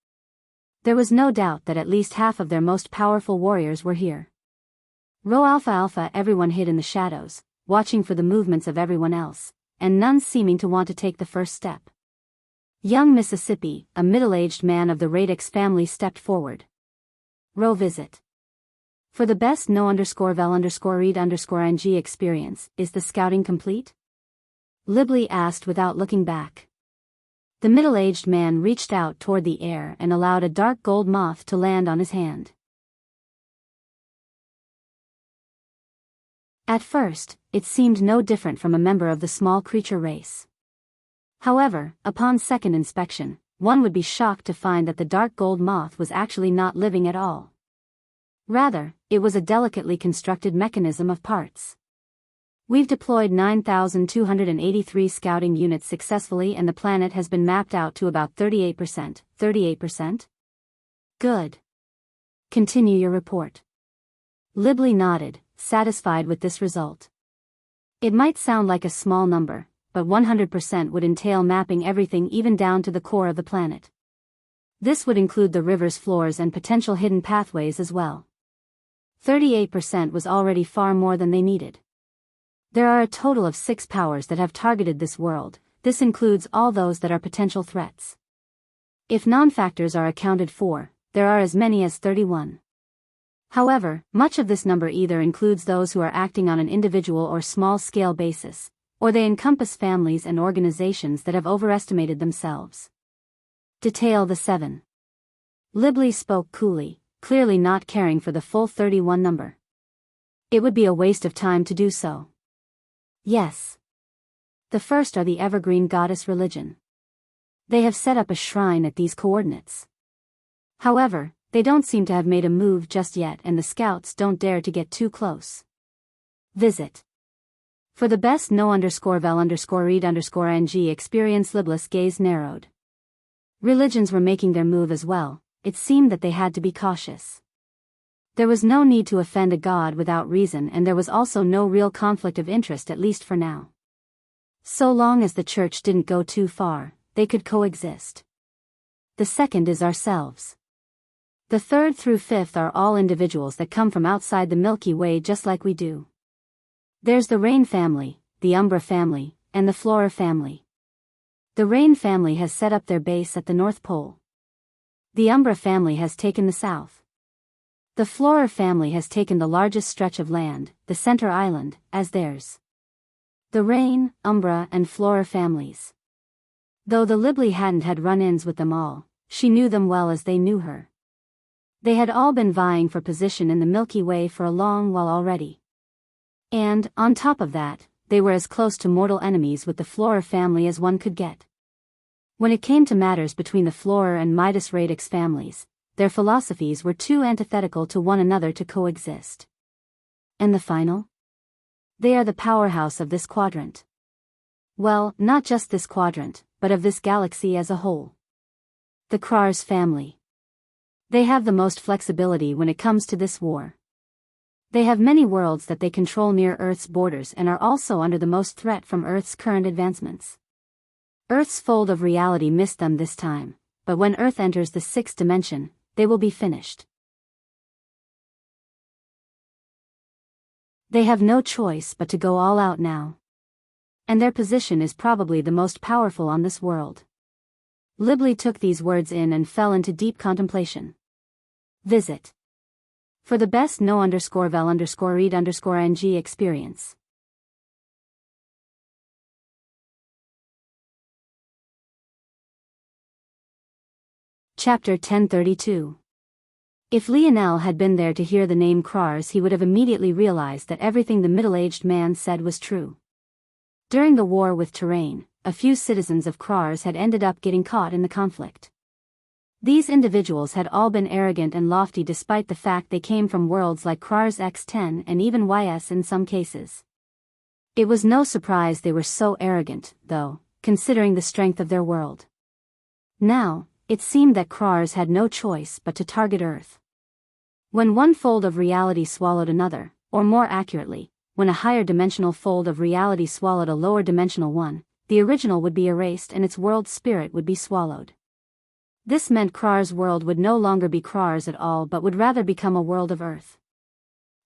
There was no doubt that at least half of their most powerful warriors were here. Rho Alpha Alpha, everyone hid in the shadows, watching for the movements of everyone else, and none seeming to want to take the first step. Young Mississippi, a middle-aged man of the Radix family, stepped forward. Rho, visit. For the best no_vel_read_ing experience, is the scouting complete? Libli asked without looking back. The middle-aged man reached out toward the air and allowed a dark gold moth to land on his hand. At first, it seemed no different from a member of the small creature race. However, upon second inspection, one would be shocked to find that the dark gold moth was actually not living at all. Rather, it was a delicately constructed mechanism of parts. We've deployed 9,283 scouting units successfully, and the planet has been mapped out to about 38%. 38%? Good. Continue your report. Libli nodded, satisfied with this result. It might sound like a small number, but 100% would entail mapping everything even down to the core of the planet. This would include the river's floors and potential hidden pathways as well. 38% was already far more than they needed. There are a total of 6 powers that have targeted this world. This includes all those that are potential threats. If non-factors are accounted for, there are as many as 31. However, much of this number either includes those who are acting on an individual or small-scale basis, or they encompass families and organizations that have overestimated themselves. Detail the 7. Libli spoke coolly, clearly not caring for the full 31 number. It would be a waste of time to do so. Yes. The first are the evergreen goddess religion. They have set up a shrine at these coordinates. However, they don't seem to have made a move just yet, and the scouts don't dare to get too close. Visit. For the best no_vel_read_ng experience. Liblis' gaze narrowed. Religions were making their move as well. It seemed that they had to be cautious. There was no need to offend a god without reason, and there was also no real conflict of interest, at least for now. So long as the church didn't go too far, they could coexist. The second is ourselves. The third through fifth are all individuals that come from outside the Milky Way, just like we do. There's the Rain family, the Umbra family, and the Flora family. The Rain family has set up their base at the North Pole. The Umbra family has taken the south. The Flora family has taken the largest stretch of land, the center island, as theirs. The Rain, Umbra, and Flora families. Though the Libli hadn't had run-ins with them all, she knew them well as they knew her. They had all been vying for position in the Milky Way for a long while already. And, on top of that, they were as close to mortal enemies with the Flora family as one could get. When it came to matters between the Flora and Midas Radix families, their philosophies were too antithetical to one another to coexist. And the final? They are the powerhouse of this quadrant. Well, not just this quadrant, but of this galaxy as a whole. The Krars family. They have the most flexibility when it comes to this war. They have many worlds that they control near Earth's borders and are also under the most threat from Earth's current advancements. Earth's fold of reality missed them this time, but when Earth enters the sixth dimension, they will be finished. They have no choice but to go all out now. And their position is probably the most powerful on this world. Libli took these words in and fell into deep contemplation. Visit. For the best no_vel_read_ng experience. Chapter 1032. If Lionel had been there to hear the name Krars, he would have immediately realized that everything the middle-aged man said was true. During the war with Terrain, a few citizens of Krars had ended up getting caught in the conflict. These individuals had all been arrogant and lofty despite the fact they came from worlds like Krars X10 and even YS in some cases. It was no surprise they were so arrogant, though, considering the strength of their world. Now, it seemed that Krars had no choice but to target Earth. When one fold of reality swallowed another, or more accurately, when a higher dimensional fold of reality swallowed a lower dimensional one, the original would be erased and its world spirit would be swallowed. This meant Krars' world would no longer be Krars at all but would rather become a world of Earth.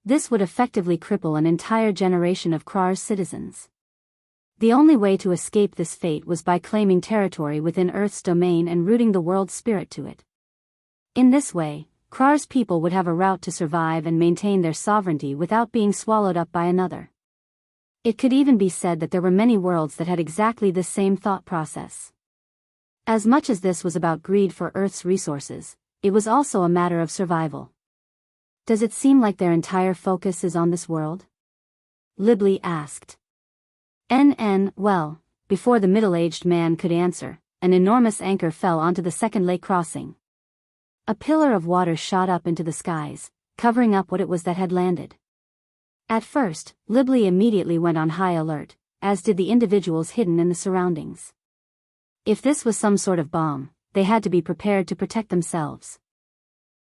This would effectively cripple an entire generation of Krars citizens. The only way to escape this fate was by claiming territory within Earth's domain and rooting the world spirit to it. In this way, Krars people would have a route to survive and maintain their sovereignty without being swallowed up by another. It could even be said that there were many worlds that had exactly this same thought process. As much as this was about greed for Earth's resources, it was also a matter of survival. Does it seem like their entire focus is on this world? Libli asked. Well, before the middle-aged man could answer, an enormous anchor fell onto the second lake crossing. A pillar of water shot up into the skies, covering up what it was that had landed. At first, Libli immediately went on high alert, as did the individuals hidden in the surroundings. If this was some sort of bomb, they had to be prepared to protect themselves.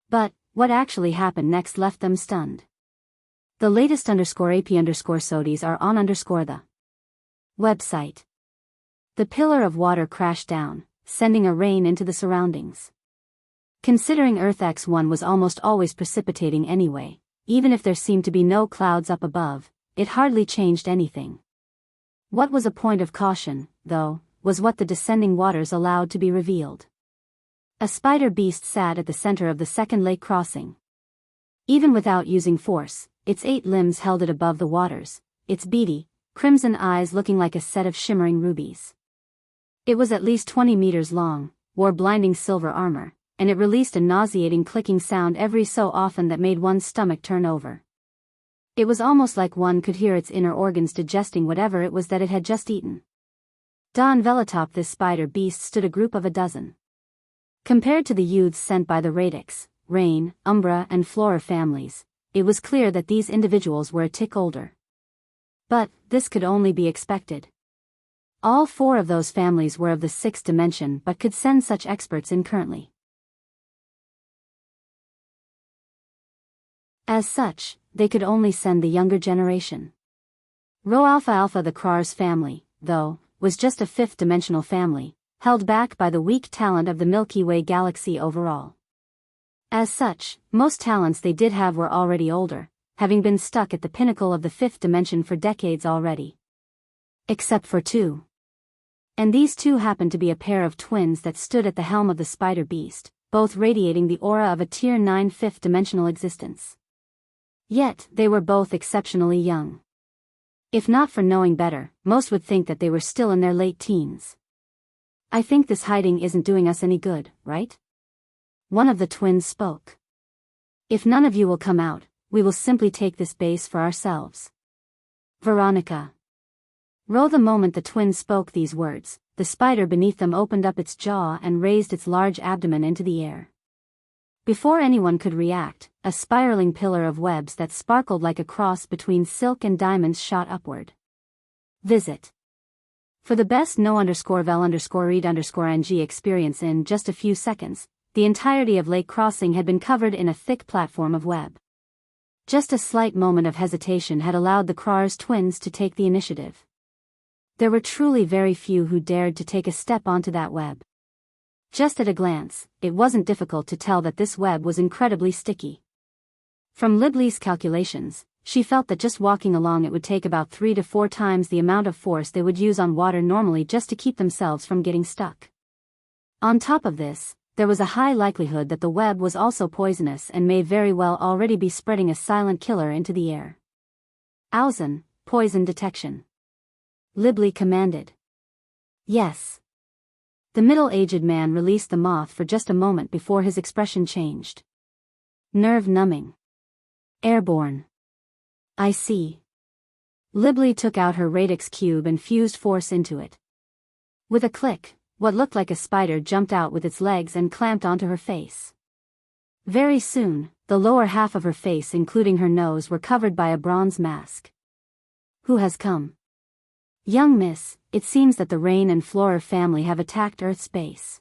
But, what actually happened next left them stunned. The latest _AP_SODIs are on _the website. The pillar of water crashed down, sending a rain into the surroundings. Considering Earth X1 was almost always precipitating anyway, even if there seemed to be no clouds up above, it hardly changed anything. What was a point of caution, though, was what the descending waters allowed to be revealed. A spider beast sat at the center of the second lake crossing. Even without using force, its 8 limbs held it above the waters, its beady, crimson eyes looking like a set of shimmering rubies. It was at least 20 meters long, wore blinding silver armor, and it released a nauseating clicking sound every so often that made one's stomach turn over. It was almost like one could hear its inner organs digesting whatever it was that it had just eaten. Don Velatop, this spider beast, stood a group of a dozen. Compared to the youths sent by the radix, rain, umbra and flora families, it was clear that these individuals were a tick older. But this could only be expected. All 4 of those families were of the 6th dimension but could send such experts in currently. As such, they could only send the younger generation. Rho Alpha Alpha, the Krar's family, though, was just a 5th dimensional family, held back by the weak talent of the Milky Way galaxy overall. As such, most talents they did have were already older, having been stuck at the pinnacle of the 5th dimension for decades already. Except for 2. And these 2 happened to be a pair of twins that stood at the helm of the spider beast, both radiating the aura of a Tier 9 5th dimensional existence. Yet, they were both exceptionally young. If not for knowing better, most would think that they were still in their late teens. I think this hiding isn't doing us any good, right? One of the twins spoke. If none of you will come out, we will simply take this base for ourselves. Veronica. Rho. The moment the twins spoke these words, the spider beneath them opened up its jaw and raised its large abdomen into the air. Before anyone could react, a spiraling pillar of webs that sparkled like a cross between silk and diamonds shot upward. Visit. For the best no_vel_read_ng experience in just a few seconds, the entirety of Lake Crossing had been covered in a thick platform of web. Just a slight moment of hesitation had allowed the Krar's twins to take the initiative. There were truly very few who dared to take a step onto that web. Just at a glance, it wasn't difficult to tell that this web was incredibly sticky. From Libley's calculations, she felt that just walking along it would take about 3 to 4 times the amount of force they would use on water normally just to keep themselves from getting stuck. On top of this, there was a high likelihood that the web was also poisonous and may very well already be spreading a silent killer into the air. Ausen, poison detection. Libley commanded. Yes. The middle-aged man released the moth for just a moment before his expression changed. Nerve-numbing. Airborne. I see. Libley took out her radix cube and fused force into it. With a click, what looked like a spider jumped out with its legs and clamped onto her face. Very soon, the lower half of her face including her nose were covered by a bronze mask. Who has come? Young miss, it seems that the Rain and Flora family have attacked Earth's base.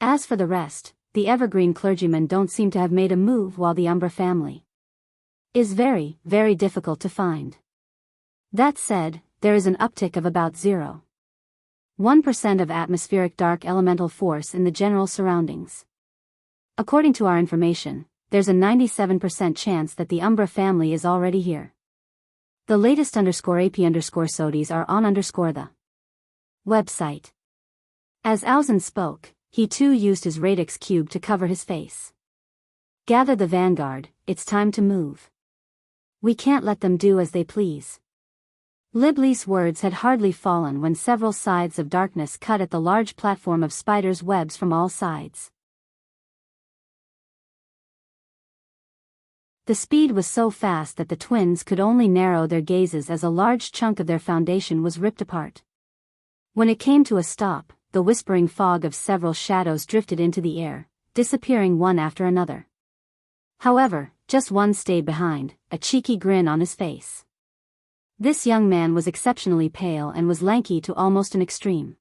As for the rest, the evergreen clergymen don't seem to have made a move while the Umbra family is very, very difficult to find. That said, there is an uptick of about 0.1% of atmospheric dark elemental force in the general surroundings. According to our information, there's a 97% chance that the Umbra family is already here. The latest _AP_SODIs are on the website. As Ausen spoke, he too used his radix cube to cover his face. Gather the vanguard, it's time to move. We can't let them do as they please. Libley's words had hardly fallen when several scythes of darkness cut at the large platform of spiders' webs from all sides. The speed was so fast that the twins could only narrow their gazes as a large chunk of their foundation was ripped apart. When it came to a stop, the whispering fog of several shadows drifted into the air, disappearing one after another. However, just one stayed behind, a cheeky grin on his face. This young man was exceptionally pale and was lanky to almost an extreme.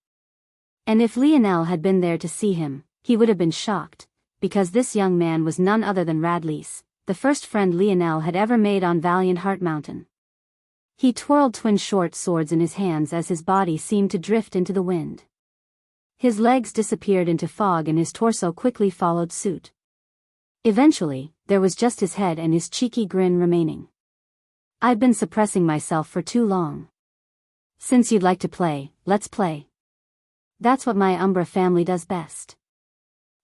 And if Lionel had been there to see him, he would have been shocked, because this young man was none other than Radlease, the first friend Lionel had ever made on Valiant Heart Mountain. He twirled twin short swords in his hands as his body seemed to drift into the wind. His legs disappeared into fog and his torso quickly followed suit. Eventually, there was just his head and his cheeky grin remaining. I've been suppressing myself for too long. Since you'd like to play, let's play. That's what my Umbra family does best.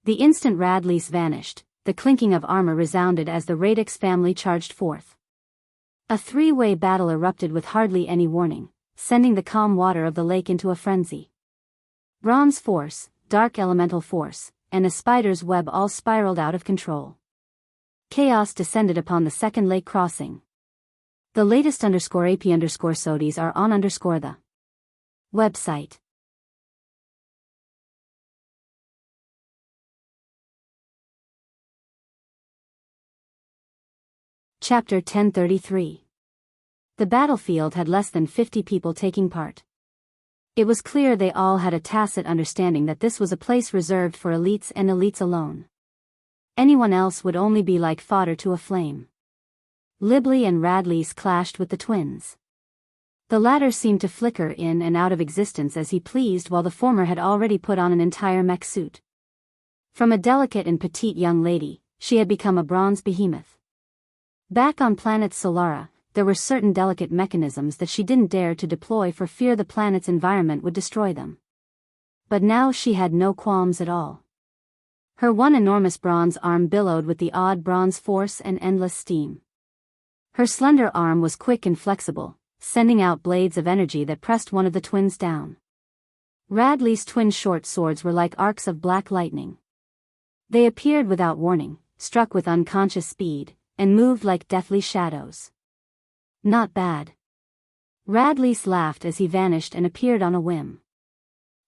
The instant Radlease vanished, the clinking of armor resounded as the Radix family charged forth. A three-way battle erupted with hardly any warning, sending the calm water of the lake into a frenzy. Bronze force, dark elemental force, and a spider's web all spiraled out of control. Chaos descended upon the second lake crossing. The latest _AP_SODIs are on the website. Chapter 1033. The battlefield had less than 50 people taking part. It was clear they all had a tacit understanding that this was a place reserved for elites and elites alone. Anyone else would only be like fodder to a flame. Libley and Radley's clashed with the twins. The latter seemed to flicker in and out of existence as he pleased, while the former had already put on an entire mech suit. From a delicate and petite young lady, she had become a bronze behemoth. Back on planet Solara, there were certain delicate mechanisms that she didn't dare to deploy for fear the planet's environment would destroy them. But now she had no qualms at all. Her one enormous bronze arm billowed with the odd bronze force and endless steam. Her slender arm was quick and flexible, sending out blades of energy that pressed one of the twins down. Radley's twin short swords were like arcs of black lightning. They appeared without warning, struck with unconscious speed, and moved like deathly shadows. Not bad. Radley's laughed as he vanished and appeared on a whim.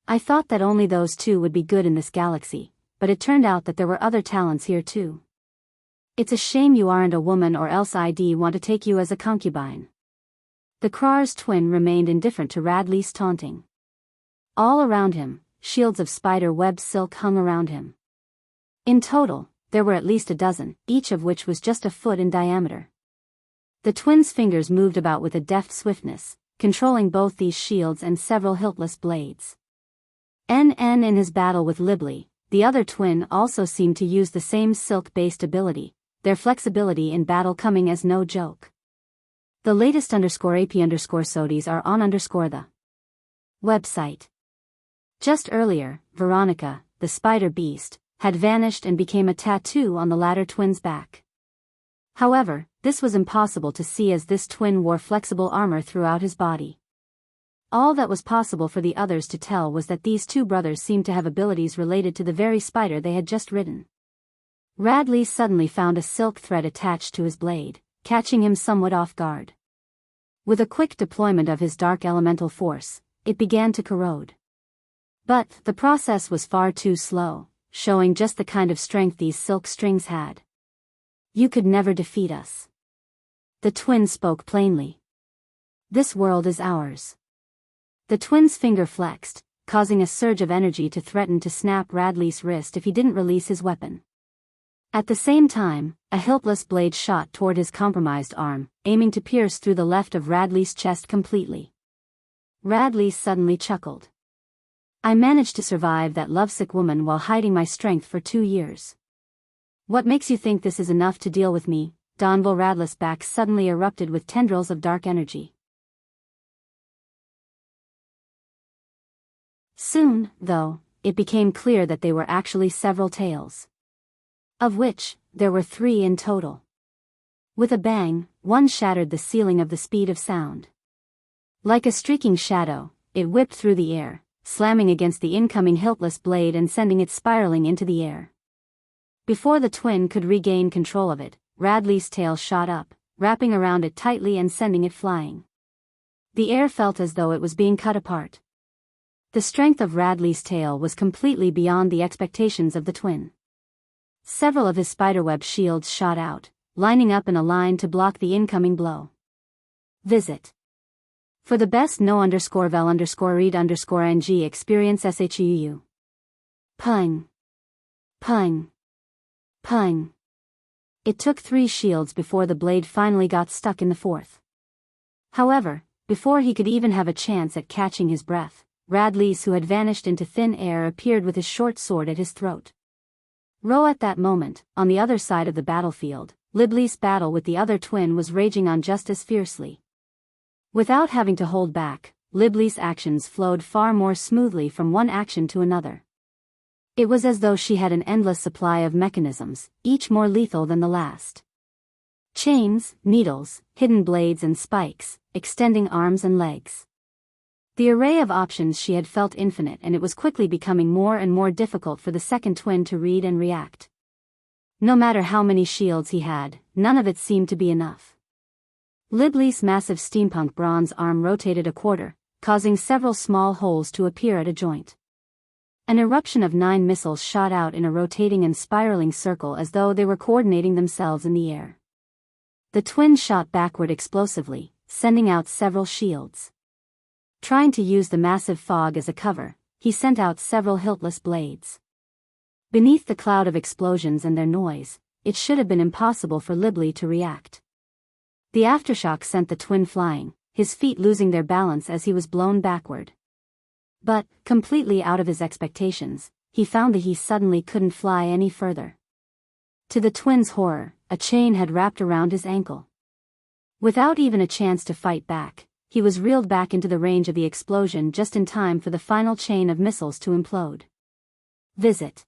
I thought that only those two would be good in this galaxy, but it turned out that there were other talents here too. It's a shame you aren't a woman, or else I'd want to take you as a concubine. The Krar's twin remained indifferent to Radley's taunting. All around him, shields of spider web silk hung around him. In total, there were at least a dozen, each of which was just a foot in diameter. The twins' fingers moved about with a deft swiftness, controlling both these shields and several hiltless blades. In his battle with Libley, the other twin also seemed to use the same silk-based ability, their flexibility in battle coming as no joke. The latest _AP_SODIs are on the website. Just earlier, Veronica, the spider beast, had vanished and became a tattoo on the latter twin's back. However, this was impossible to see as this twin wore flexible armor throughout his body. All that was possible for the others to tell was that these two brothers seemed to have abilities related to the very spider they had just ridden. Radley suddenly found a silk thread attached to his blade, catching him somewhat off guard. With a quick deployment of his dark elemental force, it began to corrode. But the process was far too slow, showing just the kind of strength these silk strings had. You could never defeat us. The twin spoke plainly. This world is ours. The twin's finger flexed, causing a surge of energy to threaten to snap Radley's wrist if he didn't release his weapon. At the same time, a hiltless blade shot toward his compromised arm, aiming to pierce through the left of Radley's chest completely. Radley suddenly chuckled. I managed to survive that lovesick woman while hiding my strength for 2 years. What makes you think this is enough to deal with me? Donville Radley's back suddenly erupted with tendrils of dark energy. Soon, though, it became clear that they were actually several tails. Of which, there were 3 in total. With a bang, one shattered the ceiling of the speed of sound. Like a streaking shadow, it whipped through the air, slamming against the incoming hiltless blade and sending it spiraling into the air. Before the twin could regain control of it, Radley's tail shot up, wrapping around it tightly and sending it flying. The air felt as though it was being cut apart. The strength of Radley's tail was completely beyond the expectations of the twin. Several of his spiderweb shields shot out, lining up in a line to block the incoming blow. Visit. For the best no_vel_read_ng experience SHUU. Pung. Pung. Pung. It took 3 shields before the blade finally got stuck in the 4th. However, before he could even have a chance at catching his breath, Radley's, who had vanished into thin air, appeared with his short sword at his throat. At that moment, on the other side of the battlefield, Libley's battle with the other twin was raging on just as fiercely. Without having to hold back, Libley's actions flowed far more smoothly from one action to another. It was as though she had an endless supply of mechanisms, each more lethal than the last. Chains, needles, hidden blades and spikes, extending arms and legs. The array of options she had felt infinite, and it was quickly becoming more and more difficult for the second twin to read and react. No matter how many shields he had, none of it seemed to be enough. Libly's massive steampunk bronze arm rotated a quarter, causing several small holes to appear at a joint. An eruption of 9 missiles shot out in a rotating and spiraling circle as though they were coordinating themselves in the air. The twins shot backward explosively, sending out several shields. Trying to use the massive fog as a cover, he sent out several hiltless blades. Beneath the cloud of explosions and their noise, it should have been impossible for Libly to react. The aftershock sent the twin flying, his feet losing their balance as he was blown backward. But, completely out of his expectations, he found that he suddenly couldn't fly any further. To the twins' horror, a chain had wrapped around his ankle. Without even a chance to fight back, he was reeled back into the range of the explosion just in time for the final chain of missiles to implode. Visit.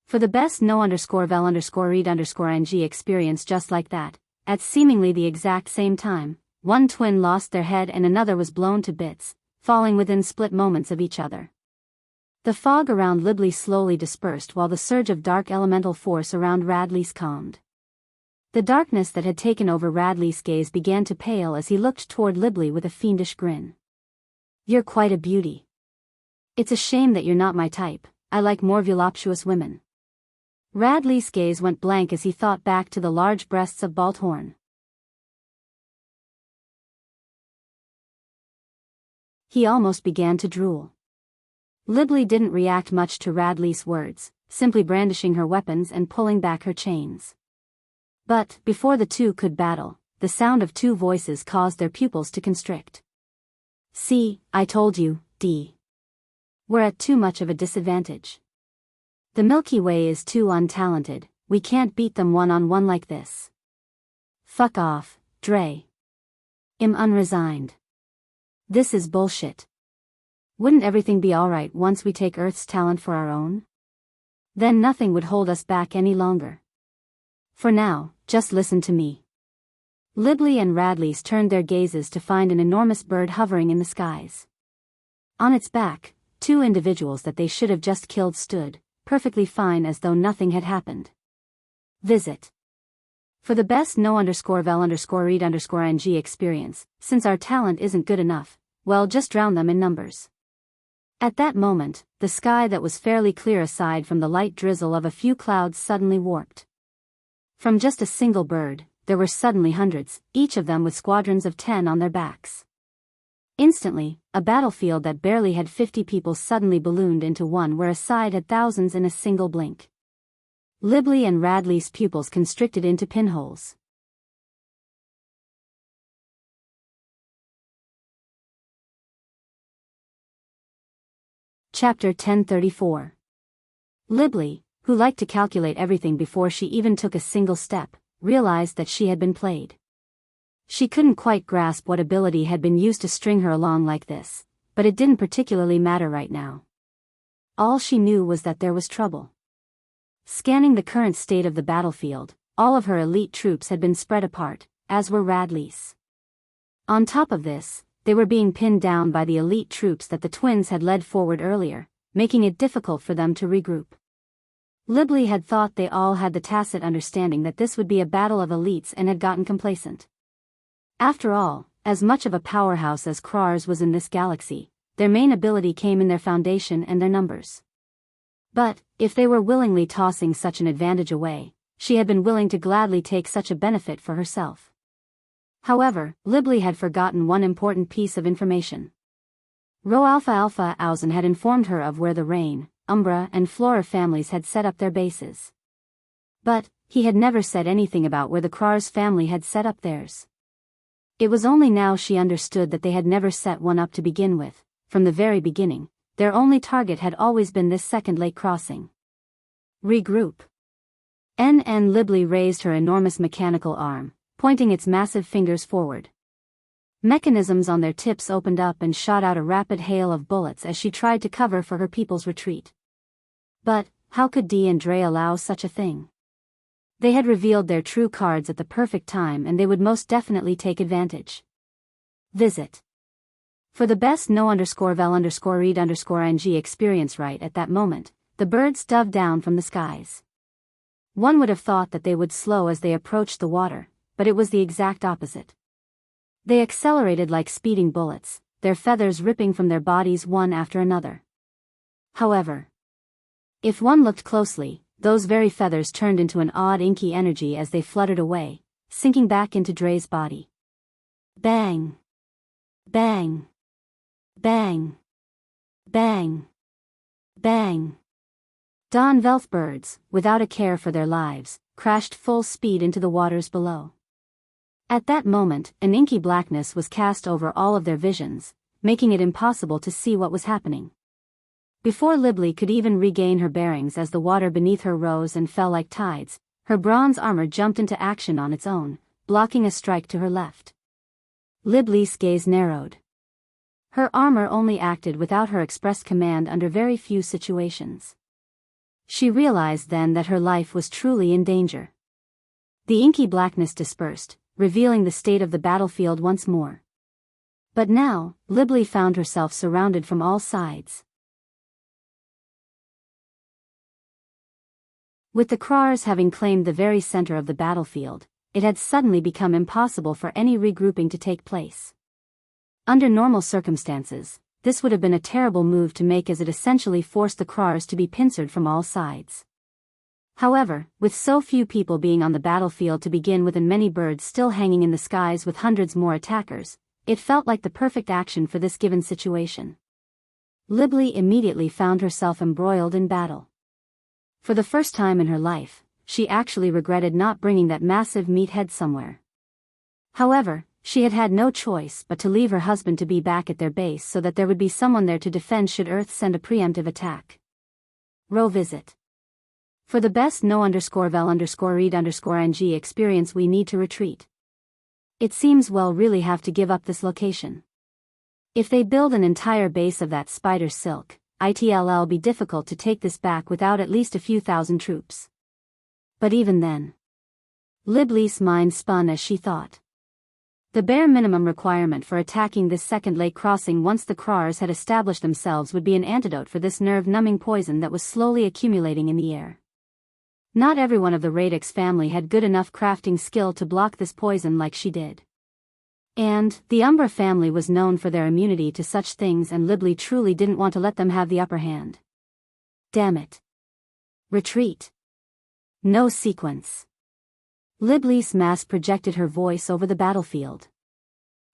For the best no_vel_read_ing experience just like that, at seemingly the exact same time, one twin lost their head and another was blown to bits, falling within split moments of each other. The fog around Libly slowly dispersed while the surge of dark elemental force around Radley's calmed. The darkness that had taken over Radley's gaze began to pale as he looked toward Libly with a fiendish grin. "You're quite a beauty. It's a shame that you're not my type. I like more voluptuous women." Radley's gaze went blank as he thought back to the large breasts of Balthorn. He almost began to drool. Libly didn't react much to Radley's words, simply brandishing her weapons and pulling back her chains. But, before the two could battle, the sound of 2 voices caused their pupils to constrict. "See, I told you, D. We're at too much of a disadvantage. The Milky Way is too untalented, we can't beat them one-on-one like this." "Fuck off, Dre. I'm unresigned. This is bullshit. Wouldn't everything be alright once we take Earth's talent for our own? Then nothing would hold us back any longer. For now, just listen to me." Libly and Radley's turned their gazes to find an enormous bird hovering in the skies. On its back, 2 individuals that they should have just killed stood, perfectly fine as though nothing had happened. Visit. For the best no_vel_read_ing experience, since our talent isn't good enough, well, just drown them in numbers. At that moment, the sky that was fairly clear aside from the light drizzle of a few clouds suddenly warped. From just a single bird, there were suddenly hundreds, each of them with squadrons of 10 on their backs. Instantly, a battlefield that barely had 50 people suddenly ballooned into one where a side had thousands in a single blink. Libly and Radley's pupils constricted into pinholes. Chapter 1034. Libly, who liked to calculate everything before she even took a single step, realized that she had been played. She couldn't quite grasp what ability had been used to string her along like this, but it didn't particularly matter right now. All she knew was that there was trouble. Scanning the current state of the battlefield, all of her elite troops had been spread apart, as were Radley's. On top of this, they were being pinned down by the elite troops that the twins had led forward earlier, making it difficult for them to regroup. Libly had thought they all had the tacit understanding that this would be a battle of elites and had gotten complacent. After all, as much of a powerhouse as Krars was in this galaxy, their main ability came in their foundation and their numbers. But, if they were willingly tossing such an advantage away, she had been willing to gladly take such a benefit for herself. However, Libly had forgotten one important piece of information. Rho Alpha Alpha Ausen had informed her of where the Rain, Umbra and Flora families had set up their bases. But, he had never said anything about where the Krars family had set up theirs. It was only now she understood that they had never set one up to begin with. From the very beginning, their only target had always been this second lake crossing. Regroup. Libly raised her enormous mechanical arm, pointing its massive fingers forward. Mechanisms on their tips opened up and shot out a rapid hail of bullets as she tried to cover for her people's retreat. But, how could Dee and Dre allow such a thing? They had revealed their true cards at the perfect time and they would most definitely take advantage. Visit. For the best no_vel_read_ng experience right at that moment, the birds dove down from the skies. One would have thought that they would slow as they approached the water, but it was the exact opposite. They accelerated like speeding bullets, their feathers ripping from their bodies one after another. However, if one looked closely, those very feathers turned into an odd inky energy as they fluttered away, sinking back into Dre's body. Bang! Bang! Bang! Bang! Bang! Don Velth birds, without a care for their lives, crashed full speed into the waters below. At that moment, an inky blackness was cast over all of their visions, making it impossible to see what was happening. Before Libli could even regain her bearings as the water beneath her rose and fell like tides, her bronze armor jumped into action on its own, blocking a strike to her left. Libli's gaze narrowed. Her armor only acted without her express command under very few situations. She realized then that her life was truly in danger. The inky blackness dispersed, revealing the state of the battlefield once more. But now, Libli found herself surrounded from all sides. With the Krars having claimed the very center of the battlefield, it had suddenly become impossible for any regrouping to take place. Under normal circumstances, this would have been a terrible move to make as it essentially forced the Krars to be pincered from all sides. However, with so few people being on the battlefield to begin with and many birds still hanging in the skies with hundreds more attackers, it felt like the perfect action for this given situation. Libli immediately found herself embroiled in battle. For the first time in her life, she actually regretted not bringing that massive meathead somewhere. However, she had had no choice but to leave her husband to be back at their base so that there would be someone there to defend should Earth send a preemptive attack. Row visit. For the best no_vel_read_ng experience we need to retreat. It seems we'll really have to give up this location. If they build an entire base of that spider silk, it'll be difficult to take this back without at least a few thousand troops. But even then, Libli's mind spun as she thought. The bare minimum requirement for attacking this second lake crossing once the Krars had established themselves would be an antidote for this nerve-numbing poison that was slowly accumulating in the air. Not everyone of the Radix family had good enough crafting skill to block this poison like she did. And the Umbra family was known for their immunity to such things, and Libli truly didn't want to let them have the upper hand. Damn it. Retreat. No sequence. Libli's mask projected her voice over the battlefield.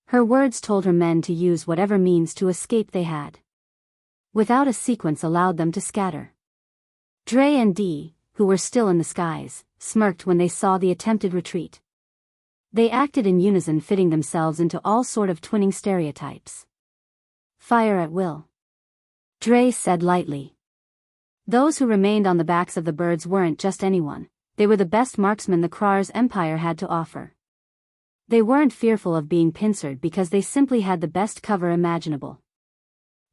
Her words told her men to use whatever means to escape they had. Without a sequence allowed them to scatter. Dre and Dee, who were still in the skies, smirked when they saw the attempted retreat. They acted in unison, fitting themselves into all sort of twinning stereotypes. Fire at will. Dre said lightly. Those who remained on the backs of the birds weren't just anyone. They were the best marksmen the Krars Empire had to offer. They weren't fearful of being pincered because they simply had the best cover imaginable.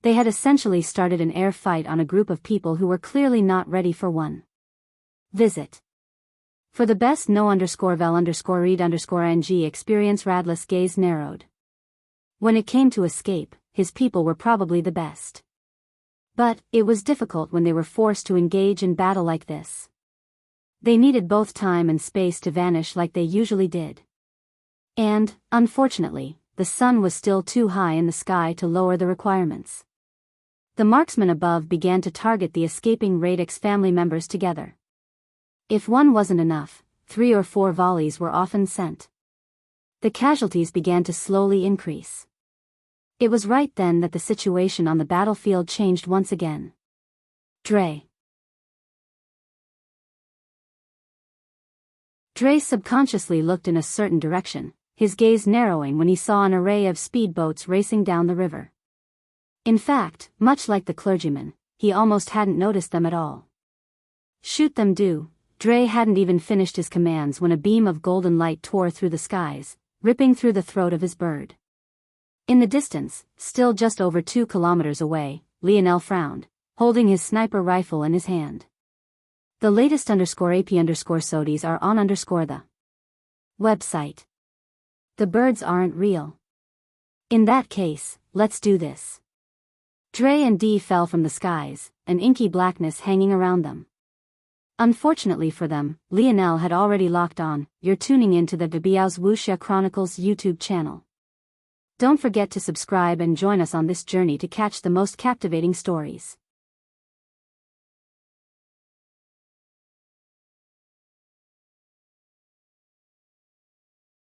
They had essentially started an air fight on a group of people who were clearly not ready for one. Visit. For the best no_vel_read_ng experience, Radlis' gaze narrowed. When it came to escape, his people were probably the best. But it was difficult when they were forced to engage in battle like this. They needed both time and space to vanish like they usually did. And, unfortunately, the sun was still too high in the sky to lower the requirements. The marksmen above began to target the escaping Radix family members together. If one wasn't enough, 3 or 4 volleys were often sent. The casualties began to slowly increase. It was right then that the situation on the battlefield changed once again. Dre subconsciously looked in a certain direction, his gaze narrowing when he saw an array of speedboats racing down the river. In fact, much like the clergyman, he almost hadn't noticed them at all. Shoot them, do. Dre hadn't even finished his commands when a beam of golden light tore through the skies, ripping through the throat of his bird. In the distance, still just over 2 kilometers away, Lionel frowned, holding his sniper rifle in his hand. The latest _AP_SODIs are on the website. The birds aren't real. In that case, let's do this. Dre and Dee fell from the skies, an inky blackness hanging around them. Unfortunately for them, Lionel had already locked on. You're tuning into the Biyao's Wuxia Chronicles YouTube channel. Don't forget to subscribe and join us on this journey to catch the most captivating stories.